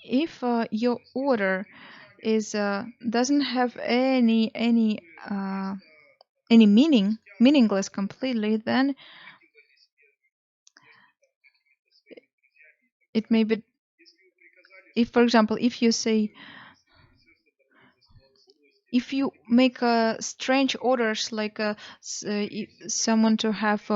if your order is doesn't have any meaning, meaningless completely, then it may be. If, for example, if you say, if you make strange orders like someone to have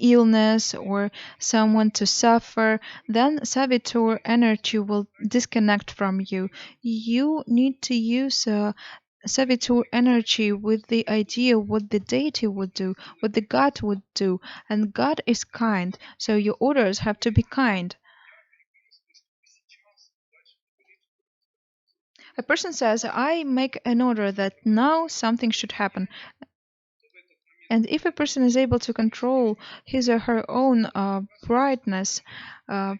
illness or someone to suffer, then servitor energy will disconnect from you. You need to use servitor energy with the idea what the deity would do, what the God would do, and God is kind, so your orders have to be kind. A person says, I make an order that now something should happen. And if a person is able to control his or her own brightness and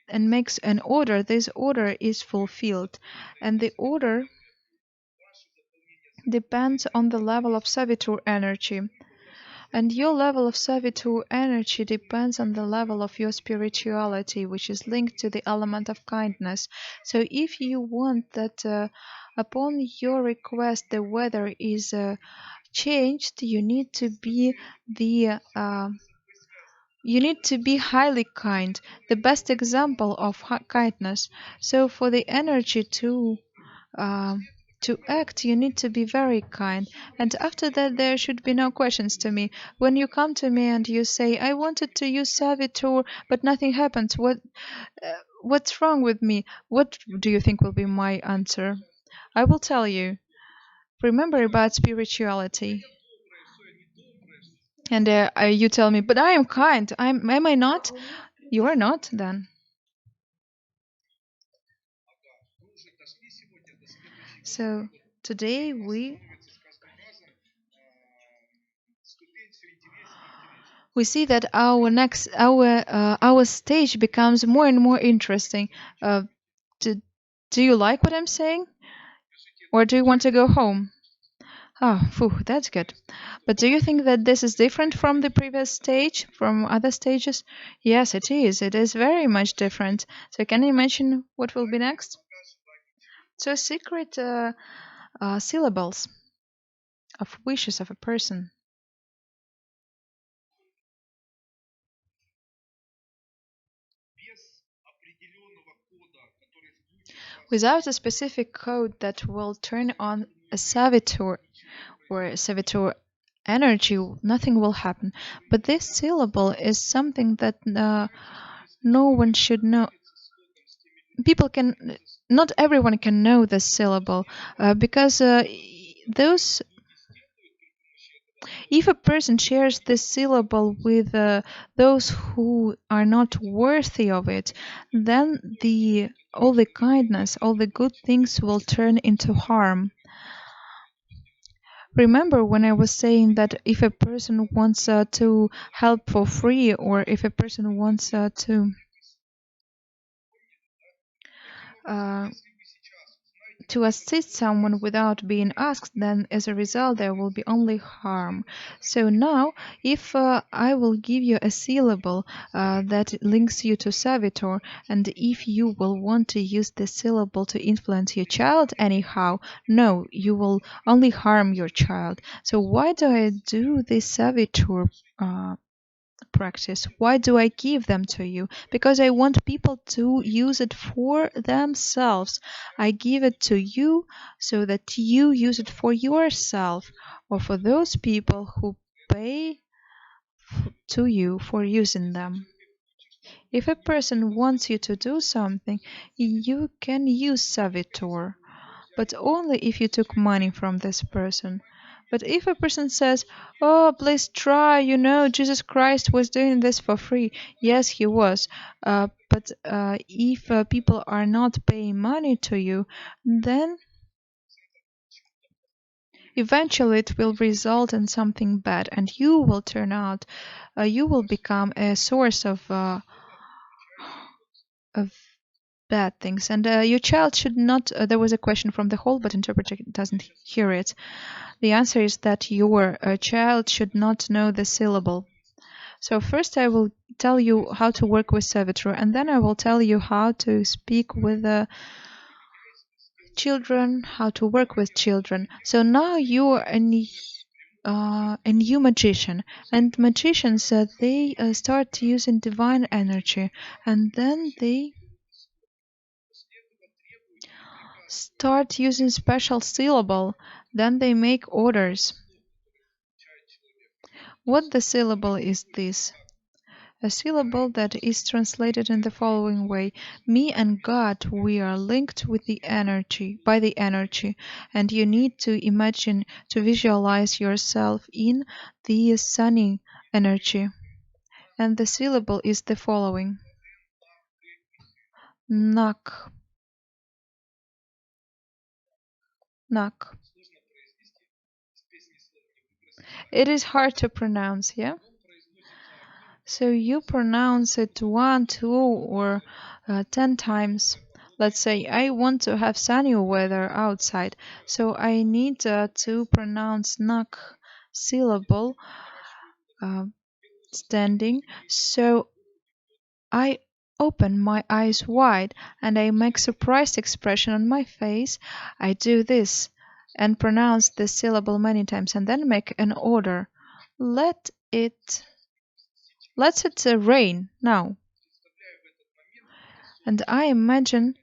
makes an order, this order is fulfilled. And the order depends on the level of servitor energy. And your level of servitor energy depends on the level of your spirituality, which is linked to the element of kindness. So if you want that upon your request the weather is changed, you need to be highly kind, the best example of kindness. So for the energy to act, you need to be very kind. And after that, there should be no questions to me. When you come to me and you say, I wanted to use servitor, but nothing happens, what's wrong with me? What do you think will be my answer? I will tell you. Remember about spirituality. And you tell me, but I am kind. Am I not? You are not, then. So today we see that our stage becomes more and more interesting. Do you like what I'm saying, or do you want to go home? Oh, phew, that's good. But do you think that this is different from the previous stage, from other stages? Yes, it is. It is very much different. So can you imagine what will be next? So secret syllables of wishes of a person. Without a specific code that will turn on a servitor or a servitor energy, nothing will happen. But this syllable is something that no one should know. Not everyone can know this syllable because if a person shares this syllable with those who are not worthy of it, then all the kindness, all the good things will turn into harm. Remember when I was saying that if a person wants to help for free, or if a person wants to to assist someone without being asked, then as a result there will be only harm. So now, if I will give you a syllable that links you to servitor, and if you will want to use this syllable to influence your child anyhow, no, you will only harm your child. So why do I do this servitor practice? Why do I give them to you? Because I want people to use it for themselves. I give it to you so that you use it for yourself, or for those people who pay to you for using them. If a person wants you to do something, you can use servitor, but only if you took money from this person. But if a person says, "Oh, please try, Jesus Christ was doing this for free," yes, he was. But if people are not paying money to you, then eventually it will result in something bad, and you will turn out, you will become a source of bad things. And your child should not. There was a question from the hall, but interpreter doesn't hear it. The answer is that your child should not know the syllable. So first I will tell you how to work with servitor, and then I will tell you how to speak with children, how to work with children. So now you are a new magician, and magicians they start using divine energy, and then they start using special syllable. Then they make orders. What the syllable is this? A syllable that is translated in the following way: me and God, we are linked with the energy, by the energy, and you need to imagine, to visualize yourself in the sunny energy. And the syllable is the following: nak, nak. It is hard to pronounce, yeah? So you pronounce it 1, 2, or 10 times. Let's say I want to have sunny weather outside, so I need to pronounce nak syllable standing. So I open my eyes wide and I make surprised expression on my face. I do this and pronounce the syllable many times, and then make an order. Let's it rain now. And I imagine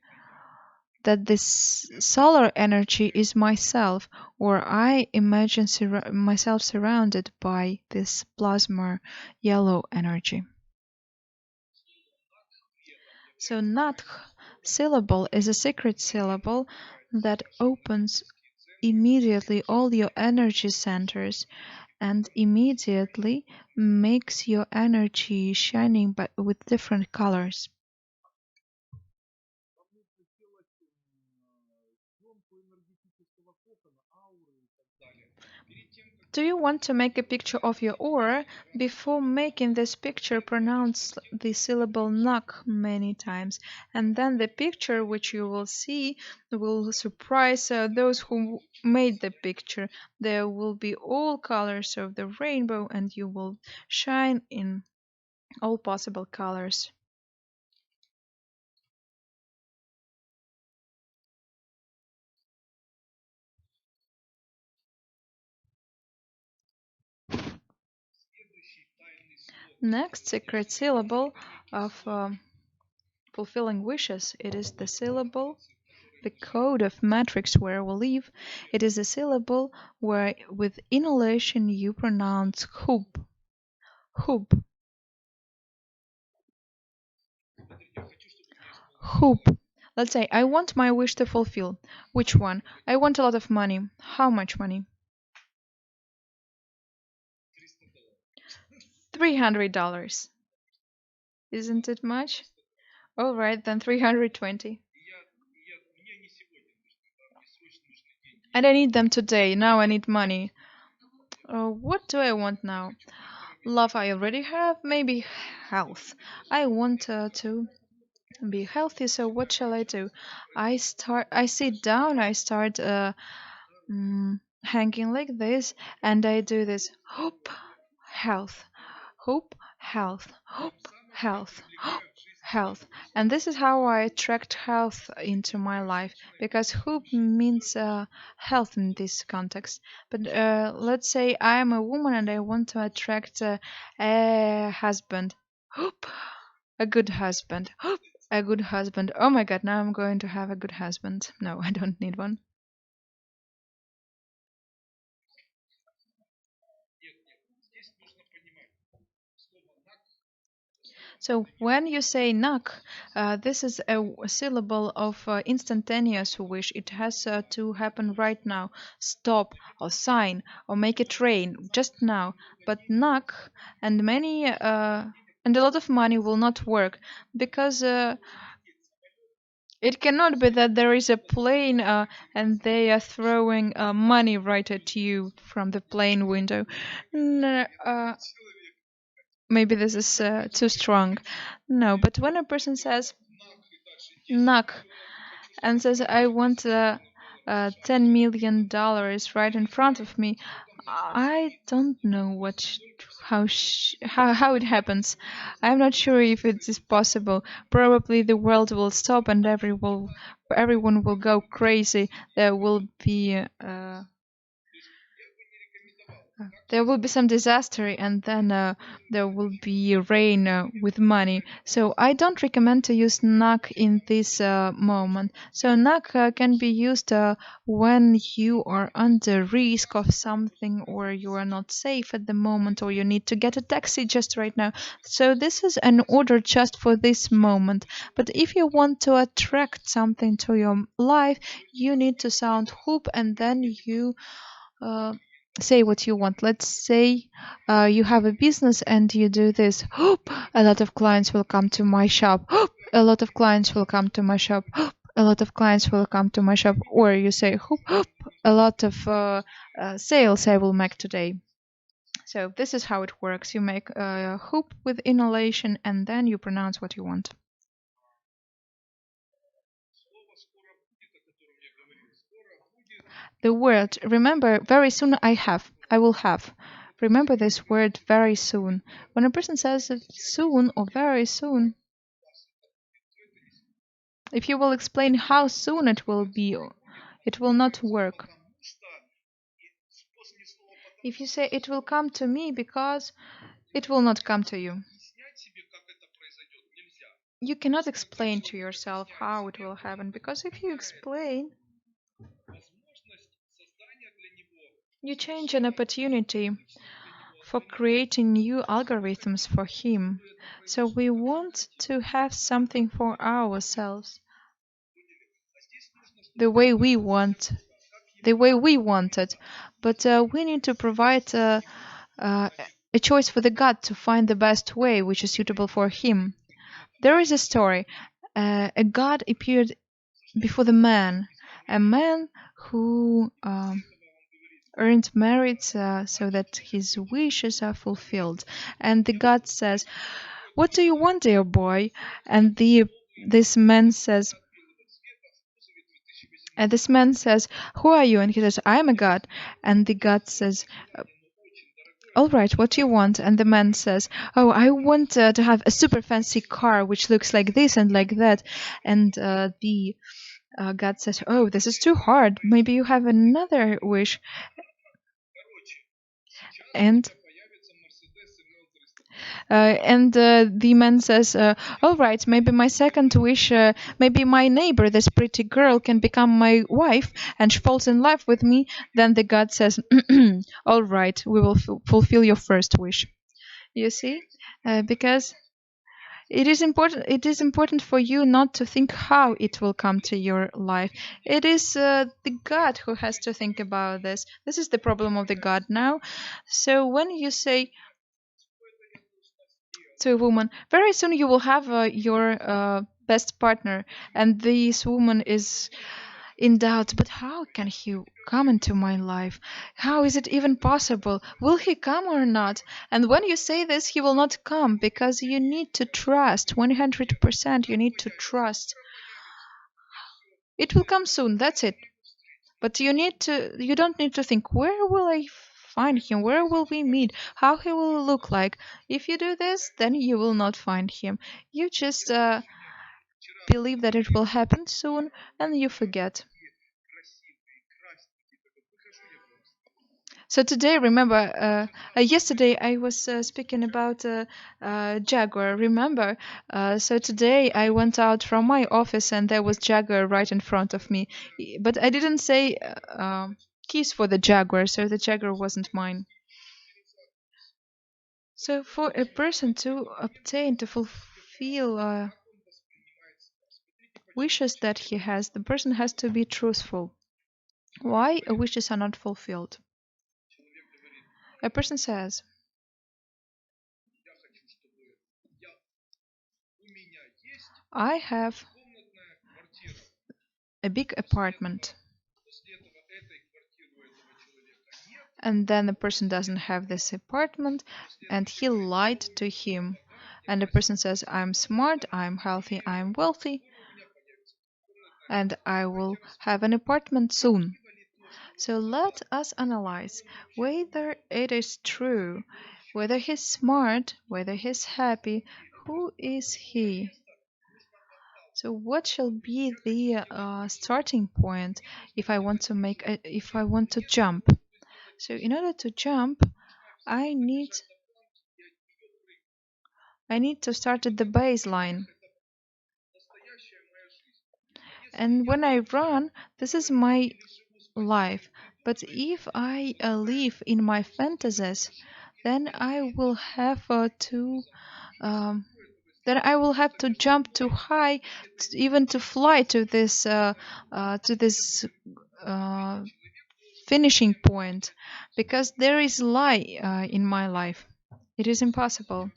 that this solar energy is myself, or I imagine myself surrounded by this plasma yellow energy. So Nath syllable is a secret syllable that opens immediately all your energy centers and immediately makes your energy shining but with different colors. Do you want to make a picture of your aura? Before making this picture, pronounce the syllable nak many times, and then the picture which you will see will surprise those who made the picture. There will be all colors of the rainbow, and you will shine in all possible colors. Next secret syllable of fulfilling wishes. It is the syllable, the code of matrix where we live. It is a syllable where with inhalation you pronounce hoop. Hoop. Hoop. Let's say I want my wish to fulfill. Which one? I want a lot of money. How much money? $300. Isn't it much? All right, then 320. And I need them today. Now I need money. What do I want now? Love I already have. Maybe health. I want to be healthy. So what shall I do? I sit down, I start hanging like this, and I do this hope, health, hope, health, hope, health, hope, health. And this is how I attract health into my life, because hope means health in this context. But let's say I am a woman and I want to attract a husband. Hope, a good husband. Hope, a good husband. Oh my god, now I'm going to have a good husband. No, I don't need one. So when you say knock, this is a syllable of instantaneous wish. It has to happen right now. Stop or sign or make it rain just now. But knock and and a lot of money will not work, because it cannot be that there is a plane and they are throwing money right at you from the plane window. No, maybe this is too strong. No, but when a person says knock and says, I want $10 million right in front of me, I don't know how it happens. I'm not sure if it is possible. Probably the world will stop and everyone will go crazy. There will be some disaster, and then there will be rain with money. So I don't recommend to use knock in this moment. So knock can be used when you are under risk of something, or you are not safe at the moment, or you need to get a taxi just right now. So this is an order just for this moment. But if you want to attract something to your life, you need to sound hoop, and then you uh, say what you want. Let's say you have a business and you do this. Hope a lot of clients will come to my shop. Hope a lot of clients will come to my shop. Hope a lot of clients will come to my shop. Or you say hope a lot of sales I will make today. So this is how it works. You make a hoop with inhalation and then you pronounce what you want. The word, remember, very soon I will have. Remember this word very soon. When a person says it soon or very soon, if you will explain how soon it will be, it will not work. If you say it will come to me, because it will not come to you. You cannot explain to yourself how it will happen, because if you explain, you change an opportunity for creating new algorithms for him. So we want to have something for ourselves the way we want, it. But we need to provide uh, a choice for the God to find the best way which is suitable for him. There is a story. A God appeared before the man, a man who earned merit so that his wishes are fulfilled. And the God says, "What do you want, dear boy?" And this man says, "Who are you?" And he says, "I am a god." And the god says, "All right, what do you want?" And the man says, "Oh, I want to have a super fancy car which looks like this and like that." And the god says, "Oh, this is too hard. Maybe you have another wish." And the man says, "All right, maybe my second wish, maybe my neighbor, this pretty girl, can become my wife, and she falls in love with me." Then the god says, "All right, we will fulfill your first wish." You see, because it is important. It is important for you not to think how it will come to your life. It is the God who has to think about this. This is the problem of the God now. So when you say to a woman, very soon you will have your best partner, and this woman is in doubt, but how can he come into my life? How is it even possible? Will he come or not? And when you say this, he will not come, because you need to trust. 100% you need to trust. It will come soon, that's it. But you don't need to think, where will I find him? Where will we meet? How he will look like? If you do this, then you will not find him. You just believe that it will happen soon, and you forget. So today, remember, yesterday I was speaking about Jaguar. Remember? So today I went out from my office and there was Jaguar right in front of me, but I didn't say keys for the Jaguar, so the Jaguar wasn't mine. So for a person to obtain, to fulfill wishes that he has, the person has to be truthful. Why wishes are not fulfilled? A person says, I have a big apartment, and then the person doesn't have this apartment, and he lied to him, and the person says, I'm smart, I'm healthy, I'm wealthy, and I will have an apartment soon. So let us analyze whether it is true, whether he's smart, whether he's happy. Who is he? So what shall be the starting point if I want to jump? So in order to jump, I need to start at the baseline. And when I run, this is my life. But if I live in my fantasies, then I will have to jump too high, even to fly to this finishing point, because there is lie in my life. It is impossible.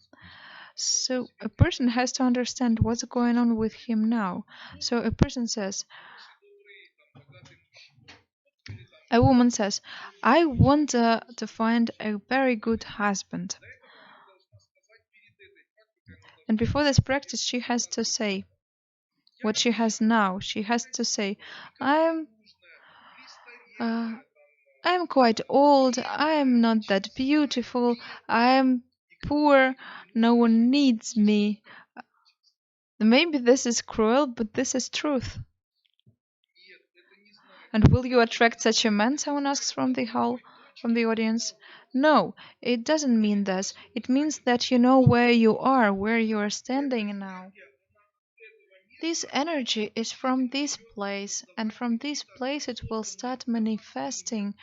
So a person has to understand what's going on with him now. So a woman says, I want to find a very good husband. And before this practice, she has to say what she has now. She has to say, I'm I'm quite old, I'm not that beautiful, I'm poor, no one needs me. Maybe this is cruel, but this is truth. And will you attract such a man? Someone asks from the hall, from the audience. No, it doesn't mean this. It means that you know where you are standing now. This energy is from this place, and from this place it will start manifesting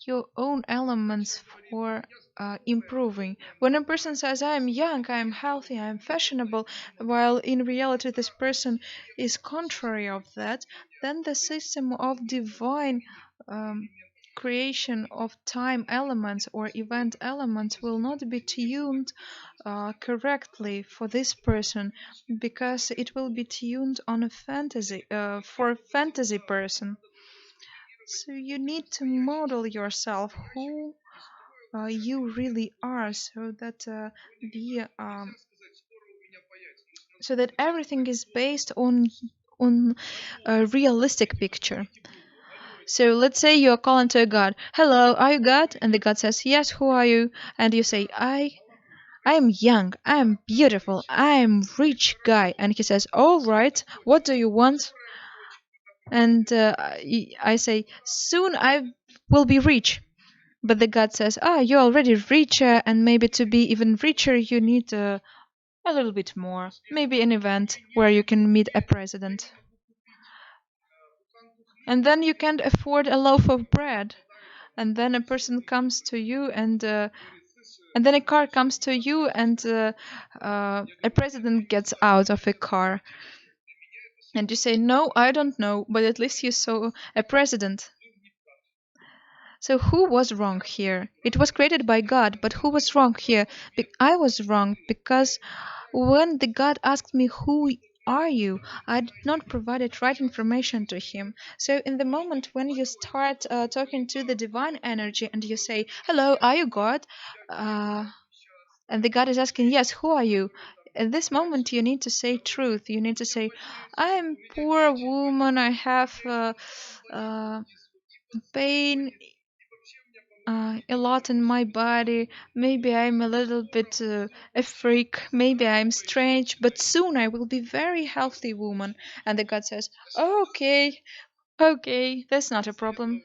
your own elements for improving. When a person says, I am young, I am healthy, I am fashionable, while in reality this person is contrary of that, then the system of divine creation of time elements or event elements will not be tuned correctly for this person, because it will be tuned on a fantasy for a fantasy person. So you need to model yourself who you really are, so that everything is based on a realistic picture. So let's say you're calling to a god. Hello, are you God? And the god says, yes, who are you? And you say, I'm young, I'm beautiful, I'm rich guy. And he says, all right, what do you want? And I say, soon I will be rich. But the god says, you're already richer, and maybe to be even richer, you need a little bit more. Maybe an event where you can meet a president. And then you can't afford a loaf of bread. And then a person comes to you, and then a car comes to you, and a president gets out of a car. And you say, no, I don't know, but at least you saw a president. So who was wrong here? It was created by God, but who was wrong here? I was wrong, because when the God asked me, who are you? I did not provide right information to him. So in the moment when you start talking to the divine energy and you say, hello, are you God? And the God is asking, yes, who are you? At this moment, you need to say truth. You need to say, I'm poor woman. I have pain a lot in my body. Maybe I'm a little bit a freak. Maybe I'm strange. But soon I will be very healthy woman. And the God says, okay, okay, that's not a problem.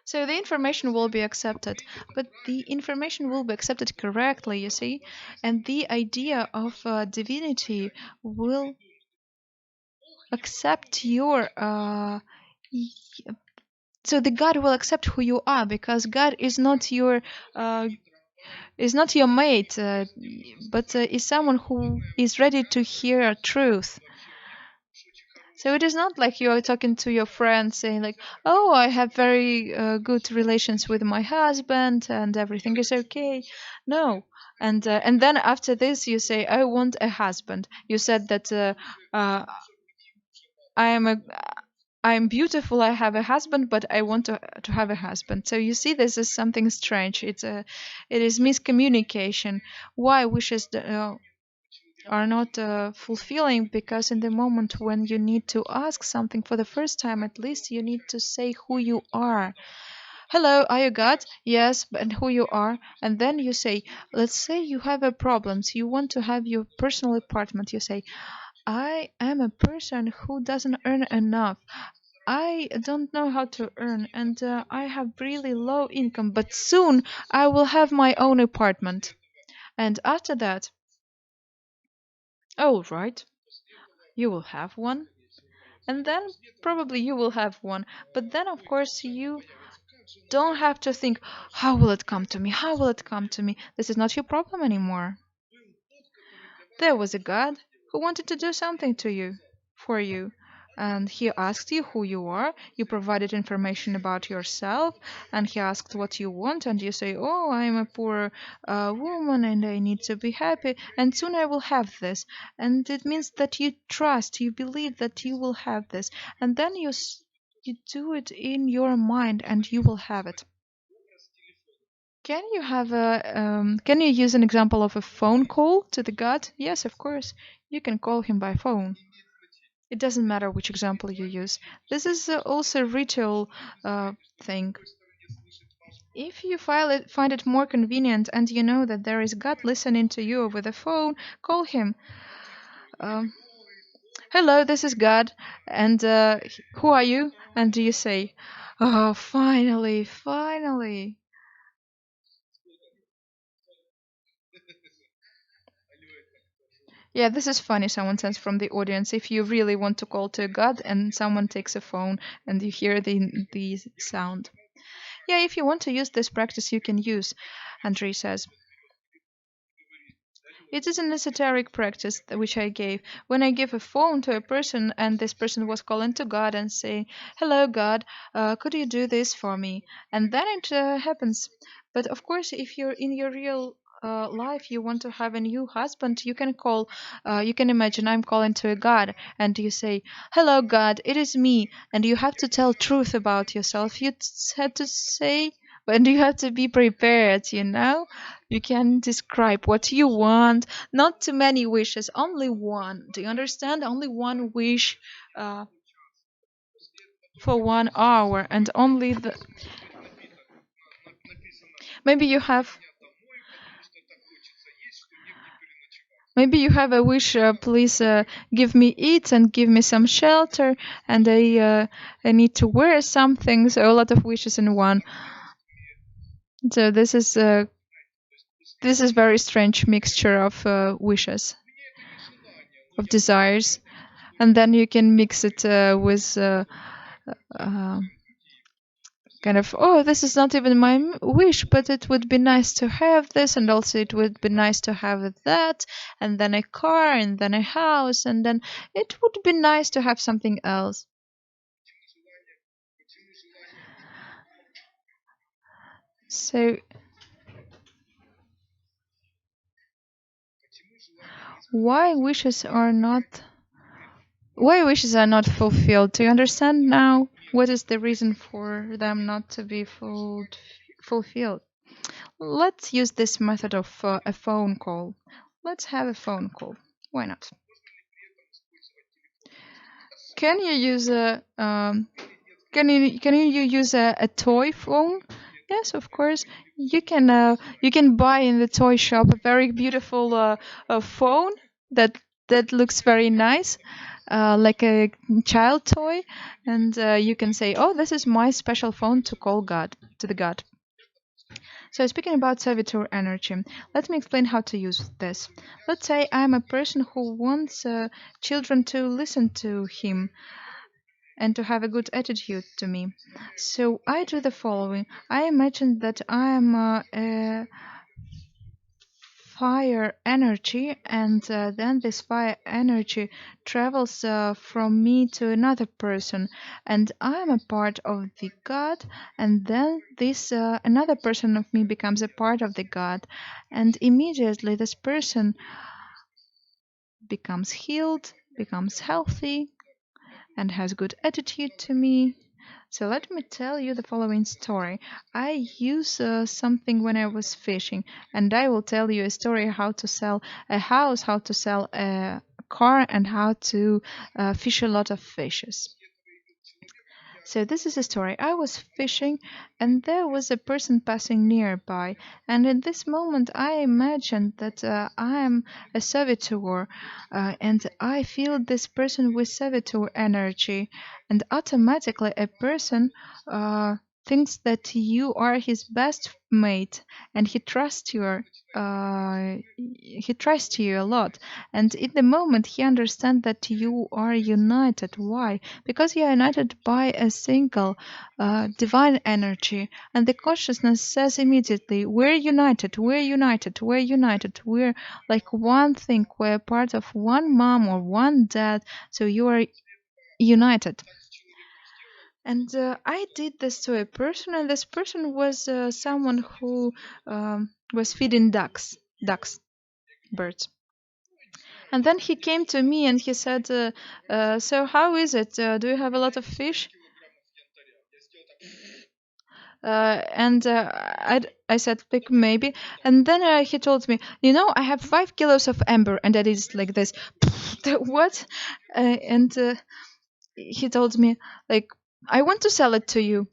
So the information will be accepted, but the information will be accepted correctly, you see, and the idea of divinity will accept your. So the God will accept who you are because God uh, is not your mate, but is someone who is ready to hear truth. So it is not like you are talking to your friend saying like, "Oh, I have very good relations with my husband and everything is okay." No, and then after this you say, "I want a husband." You said that I am a I'm beautiful. I have a husband, but I want to have a husband. So you see, this is something strange. It is miscommunication. Why wishes are not fulfilling? Because in the moment when you need to ask something for the first time, at least you need to say who you are. Hello, are you God? Yes, and who you are. And then you say, let's say you have a problem. So you want to have your personal apartment. You say, I am a person who doesn't earn enough. I don't know how to earn, and I have really low income, but soon I will have my own apartment. And after that, all right, you will have one, and then probably you will have one. But then, of course, you don't have to think, how will it come to me? How will it come to me? This is not your problem anymore. There was a God who wanted to do something to you, for you. And he asked you who you are. You provided information about yourself, and he asked what you want, and you say, "Oh, I'm a poor woman, and I need to be happy, and soon I will have this." And it means that you trust, you believe that you will have this, and then you do it in your mind, and you will have it. Can you use an example of a phone call to the God? Yes, of course. You can call him by phone. It doesn't matter which example you use. This is also a ritual thing. If you find it more convenient and you know that there is God listening to you over the phone, call him. Um, Hello, this is God, and who are you? And do you say, "Oh, finally, finally." Yeah, this is funny. Someone says from the audience, if you really want to call to God and someone takes a phone and you hear the sound. Yeah, if you want to use this practice, you can use, Andrii says. It is an esoteric practice which I gave. When I give a phone to a person and this person was calling to God and saying, "Hello, God, could you do this for me?" And then it happens. But of course, if you're in your real life, you want to have a new husband, you can call, you can imagine I'm calling to a God and you say, "Hello, God, it is me." And you have to tell truth about yourself. You had to say, and you have to be prepared, you know? You can describe what you want. Not too many wishes, only one. Do you understand? Only one wish uh, for 1 hour, and only the. Maybe you have. Maybe you have a wish. Please give me eat and give me some shelter, and I need to wear something. So a lot of wishes in one. So this is very strange mixture of wishes, of desires, and then you can mix it with uh, kind of, oh, this is not even my wish, but it would be nice to have this, and also it would be nice to have that, and then a car, and then a house, and then it would be nice to have something else. So why wishes are not fulfilled. Do you understand now what is the reason for them not to be fulfilled? Let's use this method of a phone call. Let's have a phone call. Why not? Can you use a toy phone? Yes, of course. You can buy in the toy shop a very beautiful phone that looks very nice, like a child toy, and you can say, "Oh, this is my special phone to call God to the God." So speaking about servitor energy, let me explain how to use this. Let's say I'm a person who wants children to listen to him and to have a good attitude to me. So I do the following. I imagine that I am a fire energy, and then this fire energy travels from me to another person, and I'm a part of the God, and then this another person of me becomes a part of the God, and immediately this person becomes healed, becomes healthy, and has good attitude to me. So let me tell you the following story. I use something when I was fishing, and I will tell you a story how to sell a house, how to sell a car, and how to fish a lot of fishes. So this is a story. I was fishing, and there was a person passing nearby. And in this moment, I imagined that I am a servitor, and I feel this person with servitor energy. And automatically, a person thinks that you are his best mate, and he trusts you. He trusts you a lot, and in the moment he understands that you are united. Why? Because you are united by a single divine energy, and the consciousness says immediately, we're united, we're united, we're united, we're like one thing, we're part of one mom or one dad, so you are united. And I did this to a person, and this person was someone who was feeding ducks, birds. And then he came to me and he said, "So how is it? Do you have a lot of fish?" And I said, like, maybe. And then he told me, I have 5 kilos of amber, and that is like this. What? And he told me, like, I want to sell it to you,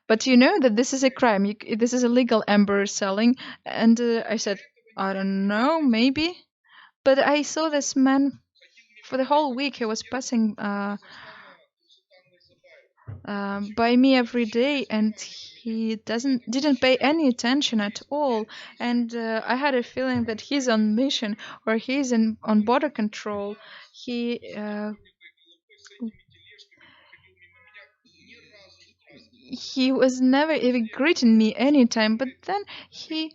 but you know that this is a crime. This is illegal amber selling. And I said, I don't know, maybe. But I saw this man for the whole week. He was passing by me every day, and he didn't pay any attention at all. And I had a feeling that he's on mission, or he's on border control. He was never even greeting me anytime. But then he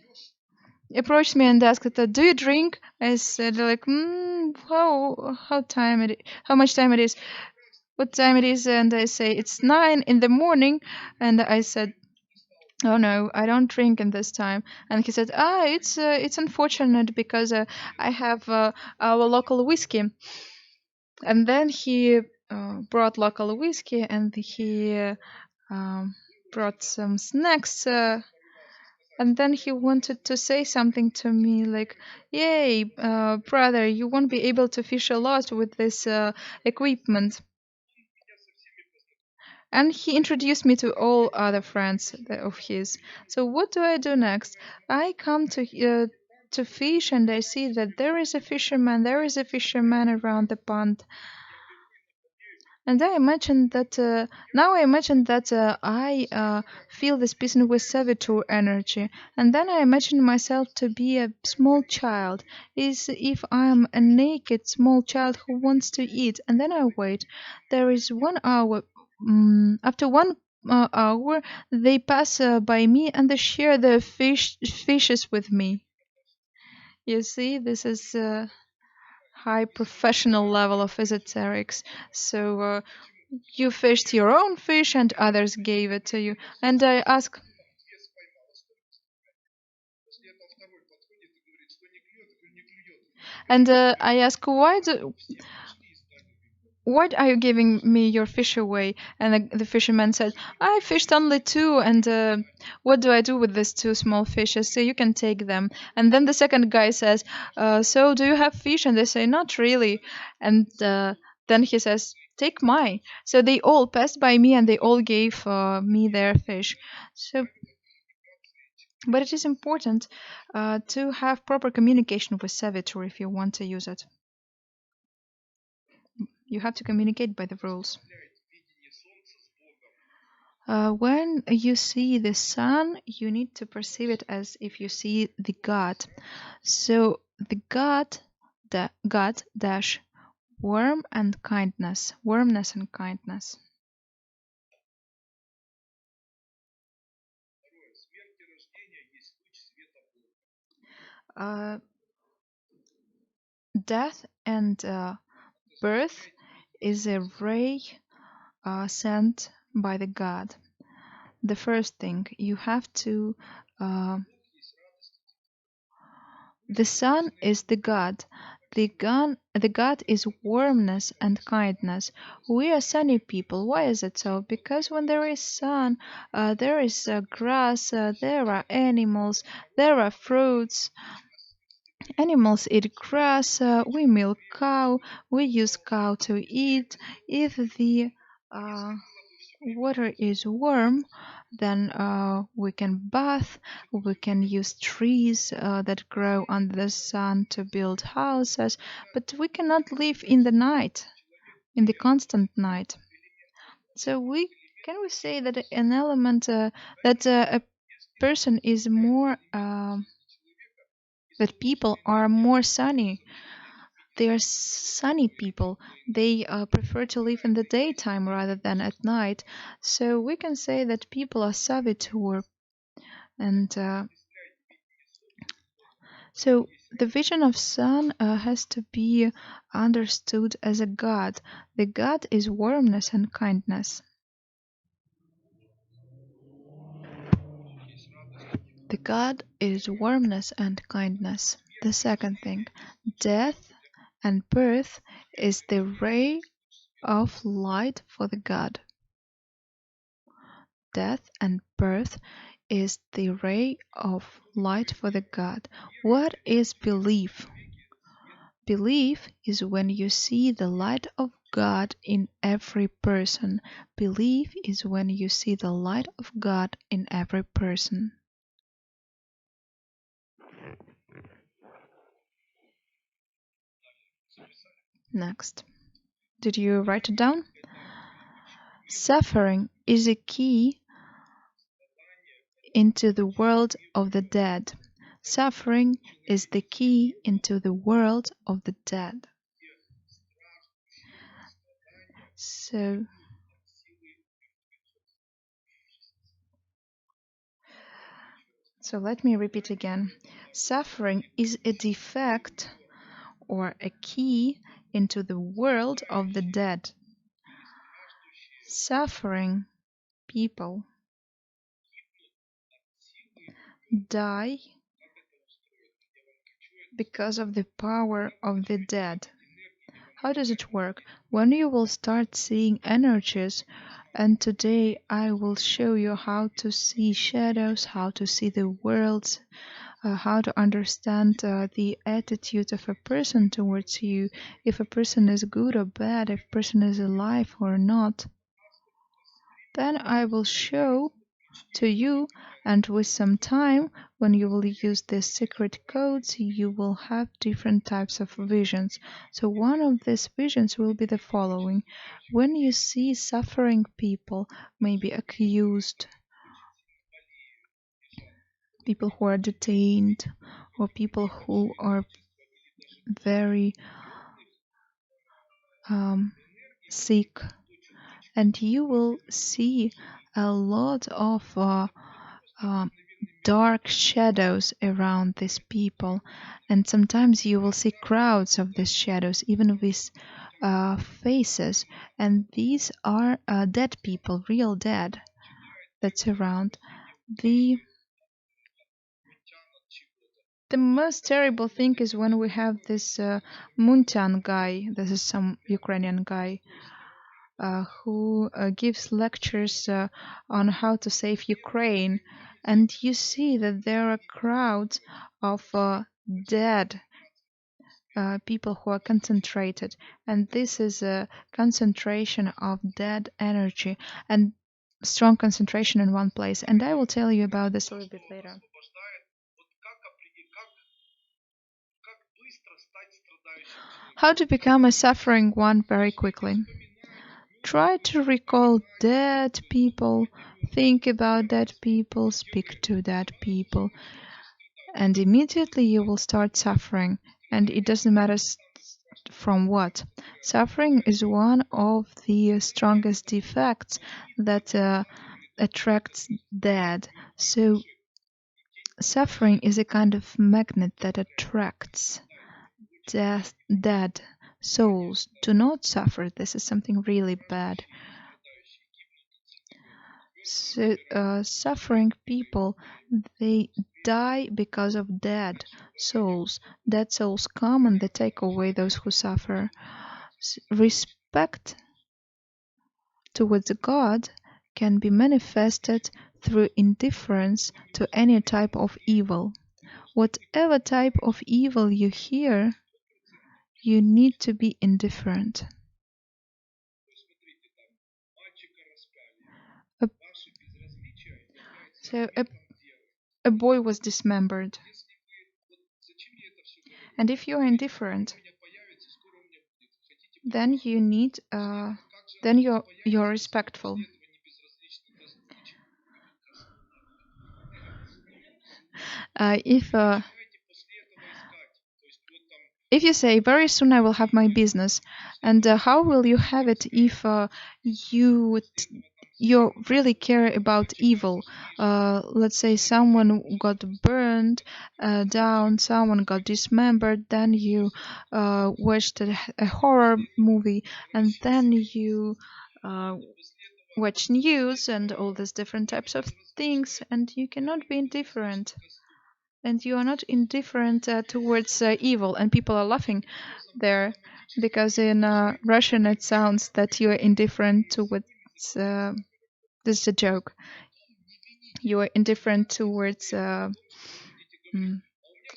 approached me and asked, "Do you drink?" I said, like, how much time it is? What time it is? And I say, it's 9 in the morning. And I said, oh no, I don't drink in this time. And he said, it's unfortunate because I have our local whiskey. And then he brought local whiskey, and he brought some snacks. And then he wanted to say something to me like, "Yay, brother, you won't be able to fish a lot with this equipment." And he introduced me to all other friends of his. So what do I do next? I come to fish, and I see that there is a fisherman. There is a fisherman around the pond. And I imagine that I feel this person with servitor energy, and then I imagine myself to be a small child, is if I'm a naked small child who wants to eat, and then I wait. There is 1 hour. After 1 hour, they pass by me and they share their fishes with me. You see, this is high professional level of esoterics. So you fished your own fish and others gave it to you. And I ask, And I ask, why are you giving me your fish away? And the fisherman said, I fished only two, and what do I do with these two small fishes? So you can take them. And then the second guy says, so do you have fish? And they say, not really. And then he says, take mine. So they all passed by me and they all gave me their fish. But it is important to have proper communication with servitor if you want to use it. You have to communicate by the rules. When you see the sun, you need to perceive it as if you see the God. So the God dash warmness and kindness. Death and birth is a ray sent by the God. The first thing you have to the sun is the God. The God is warmness and kindness. We are sunny people. Why is it so? Because when there is sun, there is grass, there are animals, there are fruits. Animals eat grass, we milk cow, we use cow to eat. If the water is warm, then we can bath, we can use trees that grow under the sun to build houses, but we cannot live in the night, in the constant night. So we say that an element that a person is more that people are more sunny. They are sunny people. They prefer to live in the daytime rather than at night. So we can say that people are savitor. And so the vision of sun has to be understood as a God. The God is warmness and kindness. The God is warmness and kindness. The second thing, death and birth is the ray of light for the God. Death and birth is the ray of light for the God. What is belief? Belief is when you see the light of God in every person. Belief is when you see the light of God in every person. Next. Did you write it down? Suffering is a key into the world of the dead. Suffering is the key into the world of the dead. So let me repeat again. Suffering is a defect or a key into the world of the dead. Suffering people die because of the power of the dead. How does it work? When you will start seeing energies, and today I will show you how to see shadows, how to see the worlds, how to understand the attitude of a person towards you, if a person is good or bad, if a person is alive or not. Then I will show to you, and with some time, when you will use the secret codes, you will have different types of visions. So one of these visions will be the following. When you see suffering people, maybe accused, people who are detained, or people who are very sick, and you will see a lot of dark shadows around these people, and sometimes you will see crowds of these shadows, even with faces, and these are dead people, real dead, that's around. The most terrible thing is when we have this Muntian guy. This is some Ukrainian guy who gives lectures on how to save Ukraine, and you see that there are crowds of dead people who are concentrated, and this is a concentration of dead energy and strong concentration in one place. And I will tell you about this a little bit later. How to become a suffering one very quickly. Try to recall dead people, think about dead people, speak to dead people, and immediately you will start suffering. And it doesn't matter from what. Suffering is one of the strongest defects that attracts dead. So suffering is a kind of magnet that attracts dead souls. Do not suffer. This is something really bad. So, suffering people, they die because of dead souls. Dead souls come and they take away those who suffer. Respect towards God can be manifested through indifference to any type of evil. Whatever type of evil you hear, you need to be indifferent. So a boy was dismembered. And if you're indifferent, then you need then you're respectful. If you say very soon I will have my business, and how will you have it if you really care about evil? Let's say someone got burned down, someone got dismembered, then you watched a horror movie, and then you watch news and all these different types of things, and you cannot be indifferent. And you are not indifferent towards evil, and people are laughing there because in Russian it sounds that you are indifferent towards. This is a joke. You are indifferent towards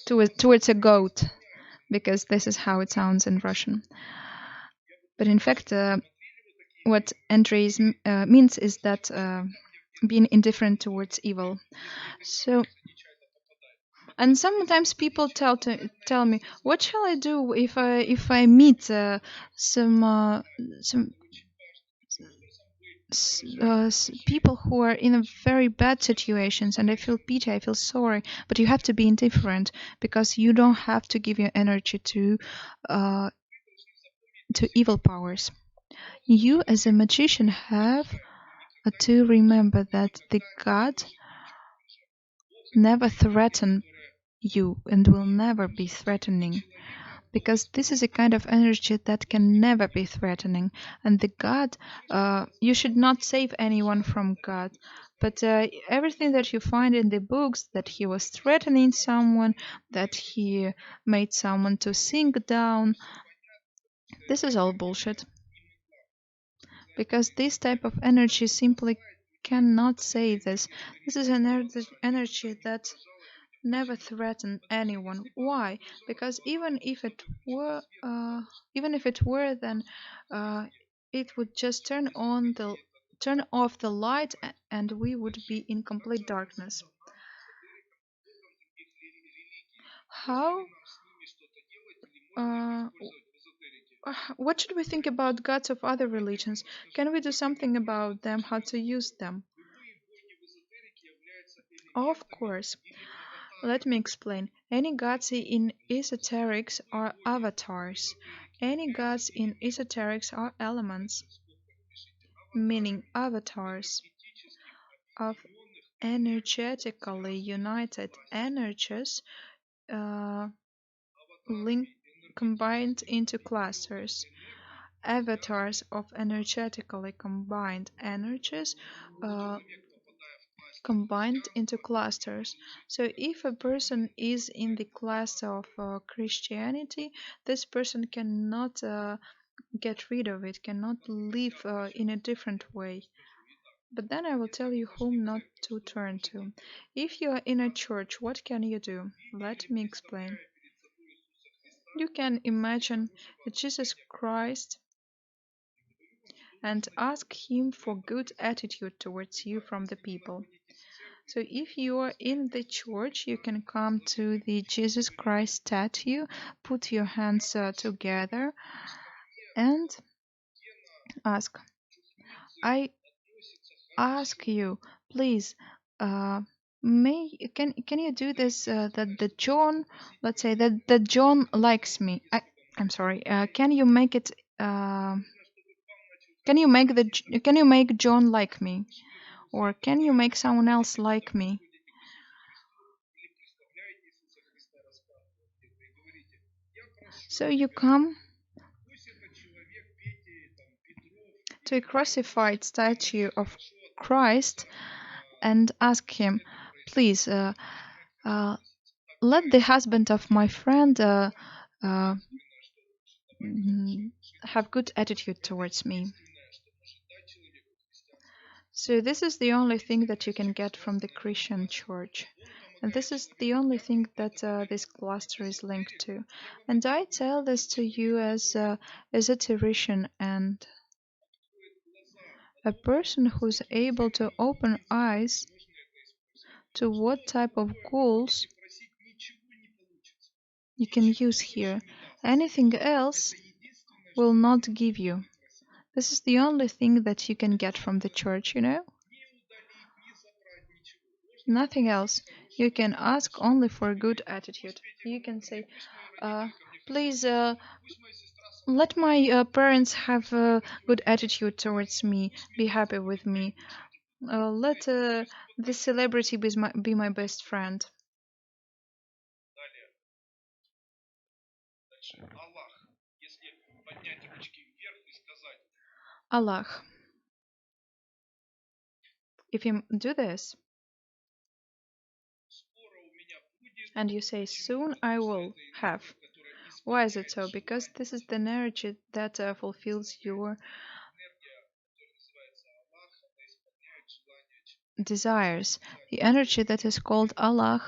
towards a goat, because this is how it sounds in Russian. But in fact, what Andrii means is that being indifferent towards evil. So. And sometimes people tell me, what shall I do if I meet some people who are in a very bad situations, and I feel pity, I feel sorry. But you have to be indifferent, because you don't have to give your energy to evil powers. You as a magician have to remember that the God never threatened you and will never be threatening, because this is a kind of energy that can never be threatening. And the God, you should not save anyone from God, but everything that you find in the books, that he was threatening someone, that he made someone to sink down, this is all bullshit, because this type of energy simply cannot say this. This is an energy that never threaten anyone. Why? Because even if it were, then it would just turn off the light, and we would be in complete darkness. How? What should we think about gods of other religions? Can we do something about them? How to use them? Of course. Let me explain. Any gods in esoterics are avatars. Any gods in esoterics are elements, meaning avatars of energetically united energies combined into clusters. Avatars of energetically combined energies combined into clusters. So if a person is in the class of Christianity, this person cannot get rid of it, cannot live in a different way. But then I will tell you whom not to turn to. If you are in a church, what can you do? Let me explain. You can imagine Jesus Christ and ask him for good attitude towards you from the people. So if you are in the church, you can come to the Jesus Christ statue, put your hands together and ask, I ask you, please, can you do this that the John, let's say that John likes me. I'm sorry. Can you make it can you make John like me? Or can you make someone else like me? So you come to a crucified statue of Christ and ask him, please, let the husband of my friend uh, have good attitude towards me. So this is the only thing that you can get from the Christian church. And this is the only thing that this cluster is linked to. And I tell this to you as a esoterician and a person who's able to open eyes to what type of goals you can use here. Anything else will not give you. This is the only thing that you can get from the church, you know? Nothing else. You can ask only for a good attitude. You can say, please let my parents have a good attitude towards me, be happy with me. Let this celebrity be my best friend. Allah. If you do this, and you say, soon I will have. Why is it so? Because this is the energy that fulfills your desires. The energy that is called Allah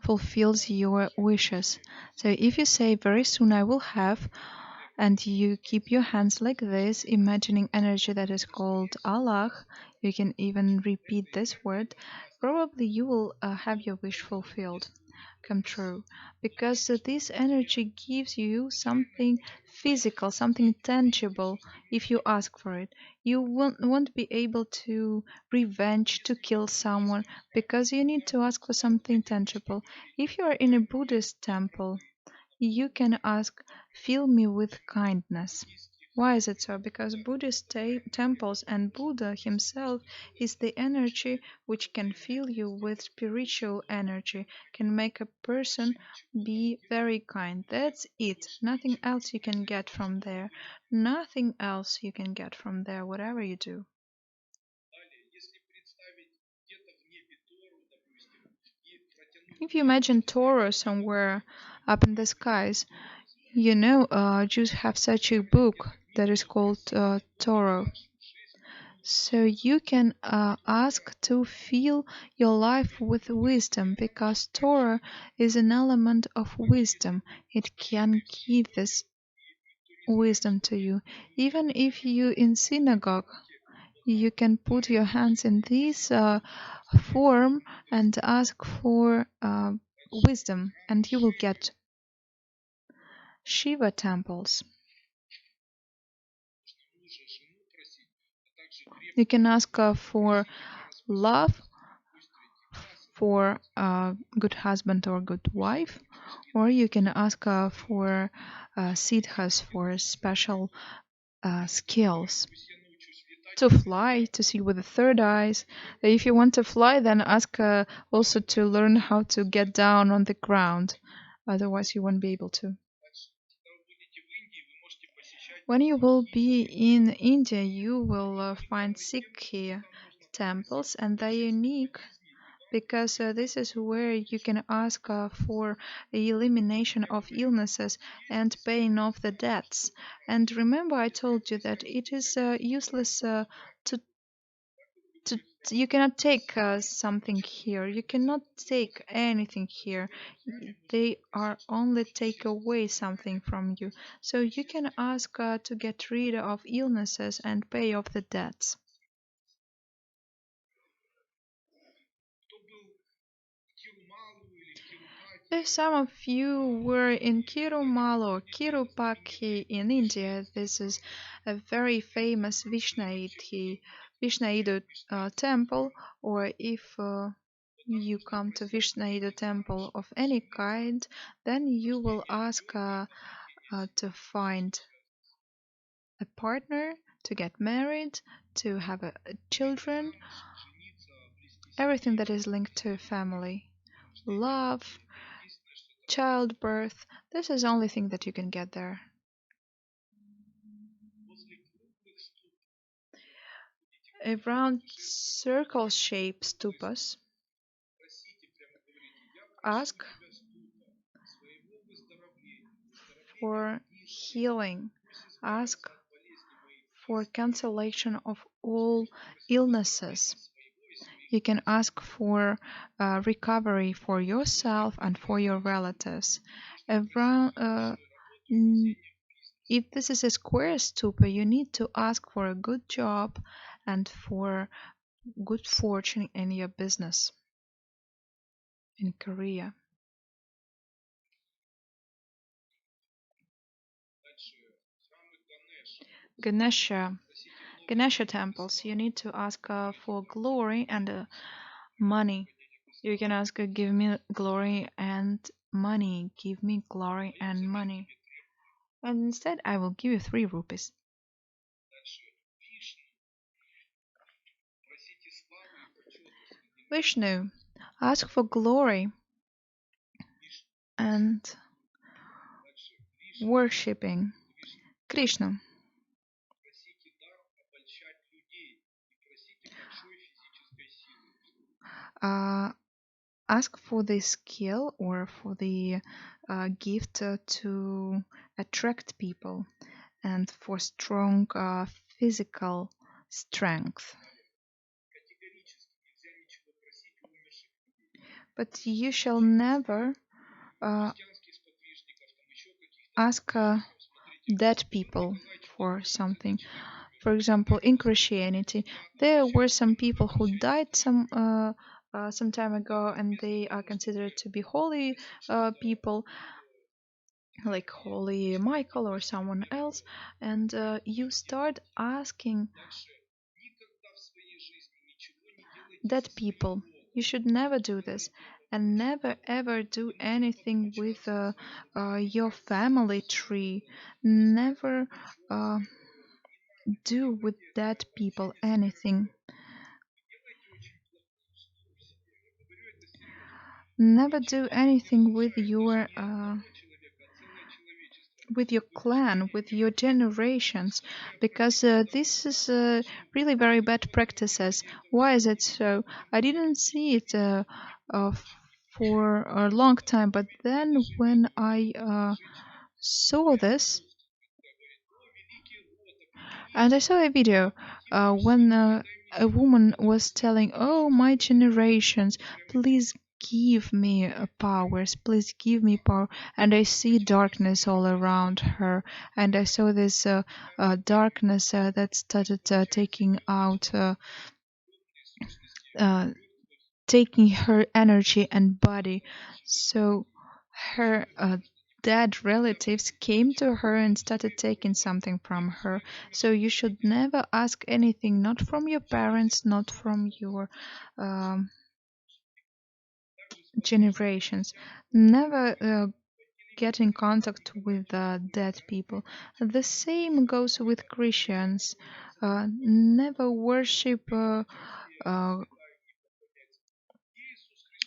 fulfills your wishes. So if you say, very soon I will have, and you keep your hands like this, imagining energy that is called Allah, you can even repeat this word, probably you will have your wish fulfilled, come true, because this energy gives you something physical, something tangible. If you ask for it, you won't be able to revenge, to kill someone, because you need to ask for something tangible. If you are in a Buddhist temple, you can ask, fill me with kindness. Why is it so? Because Buddhist temples and Buddha himself is the energy which can fill you with spiritual energy, can make a person be very kind. That's it. Nothing else you can get from there. Nothing else you can get from there, whatever you do. If you imagine Torah somewhere up in the skies, you know, Jews have such a book that is called Torah. So you can ask to fill your life with wisdom, because Torah is an element of wisdom. It can give this wisdom to you. Even if you in synagogue, you can put your hands in this form and ask for wisdom, and you will get. Shiva temples. You can ask for love, for a good husband or good wife, or you can ask for siddhas, for special skills. To fly, to see with the third eyes. If you want to fly, then ask also to learn how to get down on the ground. Otherwise, you won't be able to. When you will be in India, you will find Sikh temples, and they're unique because this is where you can ask for elimination of illnesses and paying off the debts. And remember, I told you that it is useless to you cannot take something here. You cannot take anything here. They are only take away something from you. So you can ask to get rid of illnesses and pay off the debts. If some of you were in Kirumal or Kirupaki in India, this is a very famous Vishnaidu temple, or if you come to Vishnaidu temple of any kind, then you will ask to find a partner, to get married, to have children, everything that is linked to family, love, childbirth. This is the only thing that you can get there. Around circle-shaped stupas, ask for healing, ask for cancellation of all illnesses. You can ask for recovery for yourself and for your relatives. If this is a square stupa, you need to ask for a good job and for good fortune in your business in Korea. Ganesha temples, you need to ask for glory and money. You can ask, give me glory and money. Give me glory and money. And instead, I will give you 3 rupees. Vishnu, ask for glory and worshipping Krishna. Ask for the skill or for the gift to attract people and for strong physical strength. But you shall never ask dead people for something. For example, in Christianity, there were some people who died some time ago, and they are considered to be holy people, like Holy Michael or someone else. And you start asking dead people. You should never do this. And never ever do anything with your family tree. Never do with dead people anything. Never do anything with your clan, with your generations, because this is really very bad practices. Why is it so? I didn't see it for a long time, but then when I saw this, and I saw a video when a woman was telling, "Oh, my generations, please give me powers, please give me power." And I see darkness all around her, and I saw this darkness that started taking out, taking her energy and body. So her dead relatives came to her and started taking something from her. So you should never ask anything, not from your parents, not from your generations. Never get in contact with dead people. The same goes with Christians. Never worship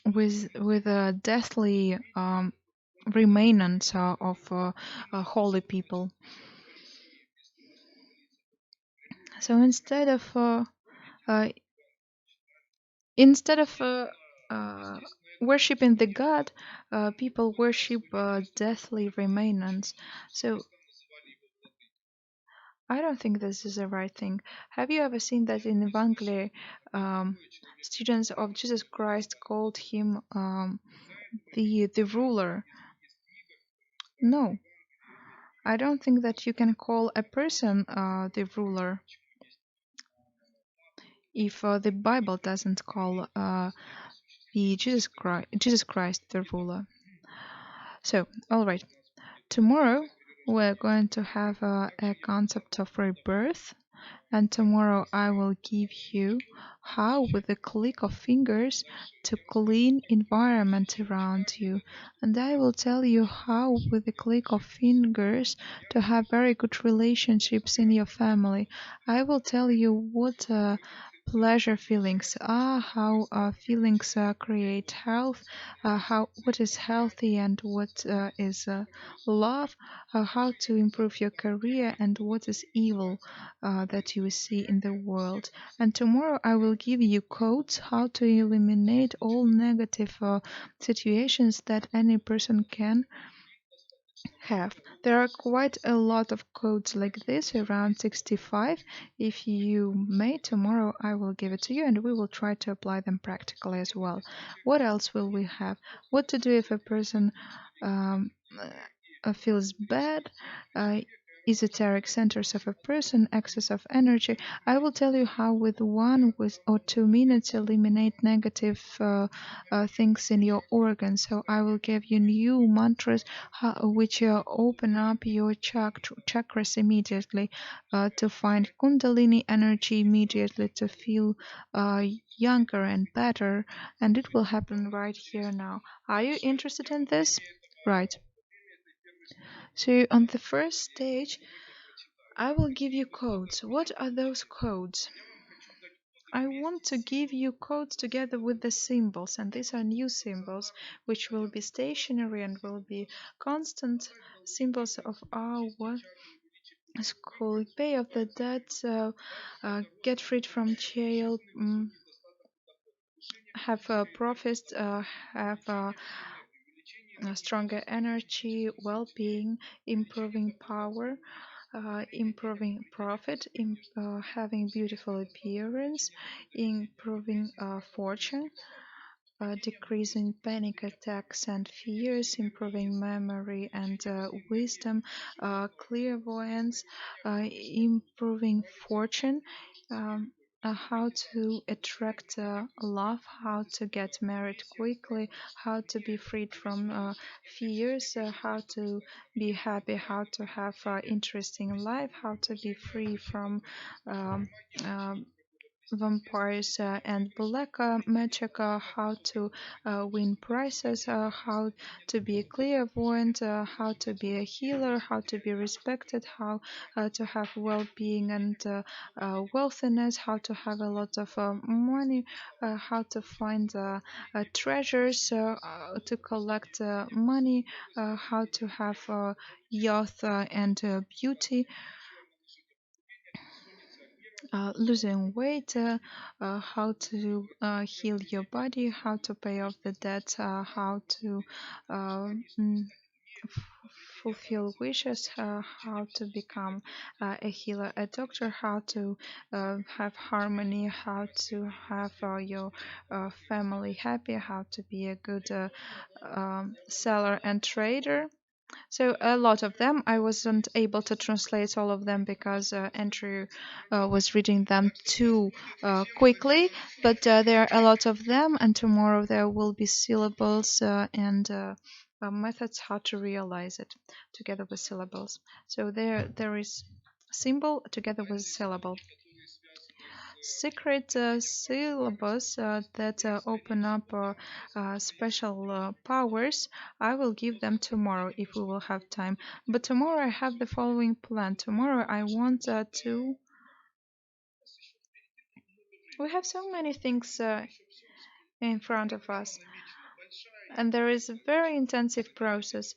with deathly remains of holy people. So instead of Instead of worshipping the god, people worship deathly remains. So I don't think this is the right thing. Have you ever seen that in Evangeli, students of Jesus Christ called him the ruler? No, I don't think that you can call a person the ruler if the Bible doesn't call the Jesus Christ the ruler. So, all right. Tomorrow we're going to have a concept of rebirth, and tomorrow I will give you how with a click of fingers to clean environment around you, and I will tell you how with a click of fingers to have very good relationships in your family. I will tell you what pleasure feelings are, how feelings create health, how what is healthy and what is love, how to improve your career and what is evil that you see in the world. And tomorrow I will give you codes how to eliminate all negative situations that any person can have. There are quite a lot of codes like this, around 65. If you may, tomorrow I will give it to you and we will try to apply them practically as well. What else will we have? What to do if a person um, feels bad? Esoteric centers of a person, excess of energy. I will tell you how with 1 or 2 minutes eliminate negative things in your organs. So I will give you new mantras which open up your chakras immediately, to find kundalini energy immediately, to feel younger and better, and it will happen right here now. Are you interested in this? Right. So on the first stage, I will give you codes. What are those codes? I want to give you codes together with the symbols, and these are new symbols which will be stationary and will be constant symbols of our school. Pay off the debts, get rid from jail, have profits, have stronger energy, well-being, improving power, improving profit, having beautiful appearance, improving fortune, decreasing panic attacks and fears, improving memory and wisdom, clairvoyance, improving fortune. How to attract love, how to get married quickly, how to be freed from fears, how to be happy, how to have interesting life, how to be free from um, um, vampires and black magic, how to win prizes, how to be a clairvoyant, how to be a healer, how to be respected, how to have well-being and wealthiness, how to have a lot of money, how to find treasures, to collect money, how to have youth and beauty, losing weight, how to heal your body, how to pay off the debt, how to uh, mm, fulfill wishes, how to become a healer, a doctor, how to have harmony, how to have your family happy, how to be a good seller and trader. So a lot of them. I wasn't able to translate all of them because Andrew was reading them too quickly. But there are a lot of them, and tomorrow there will be syllables and methods how to realize it together with syllables. So there is symbol together with syllable. Secret syllabus that open up special powers. I will give them tomorrow if we will have time. But tomorrow I have the following plan. Tomorrow I want to. We have so many things in front of us, and there is a very intensive process.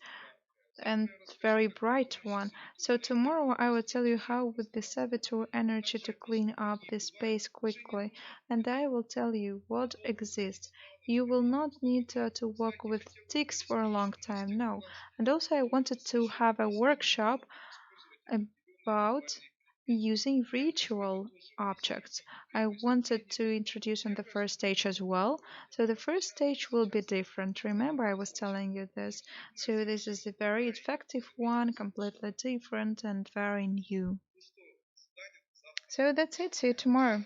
and very bright one. So tomorrow I will tell you how with the saboteur energy to clean up this space quickly, and I will tell you what exists. You will not need to work with ticks for a long time, no. And also I wanted to have a workshop about using ritual objects. I wanted to introduce on the first stage as well. So the first stage will be different. Remember, I was telling you this. So this is a very effective one, completely different and very new. So that's it. See you tomorrow.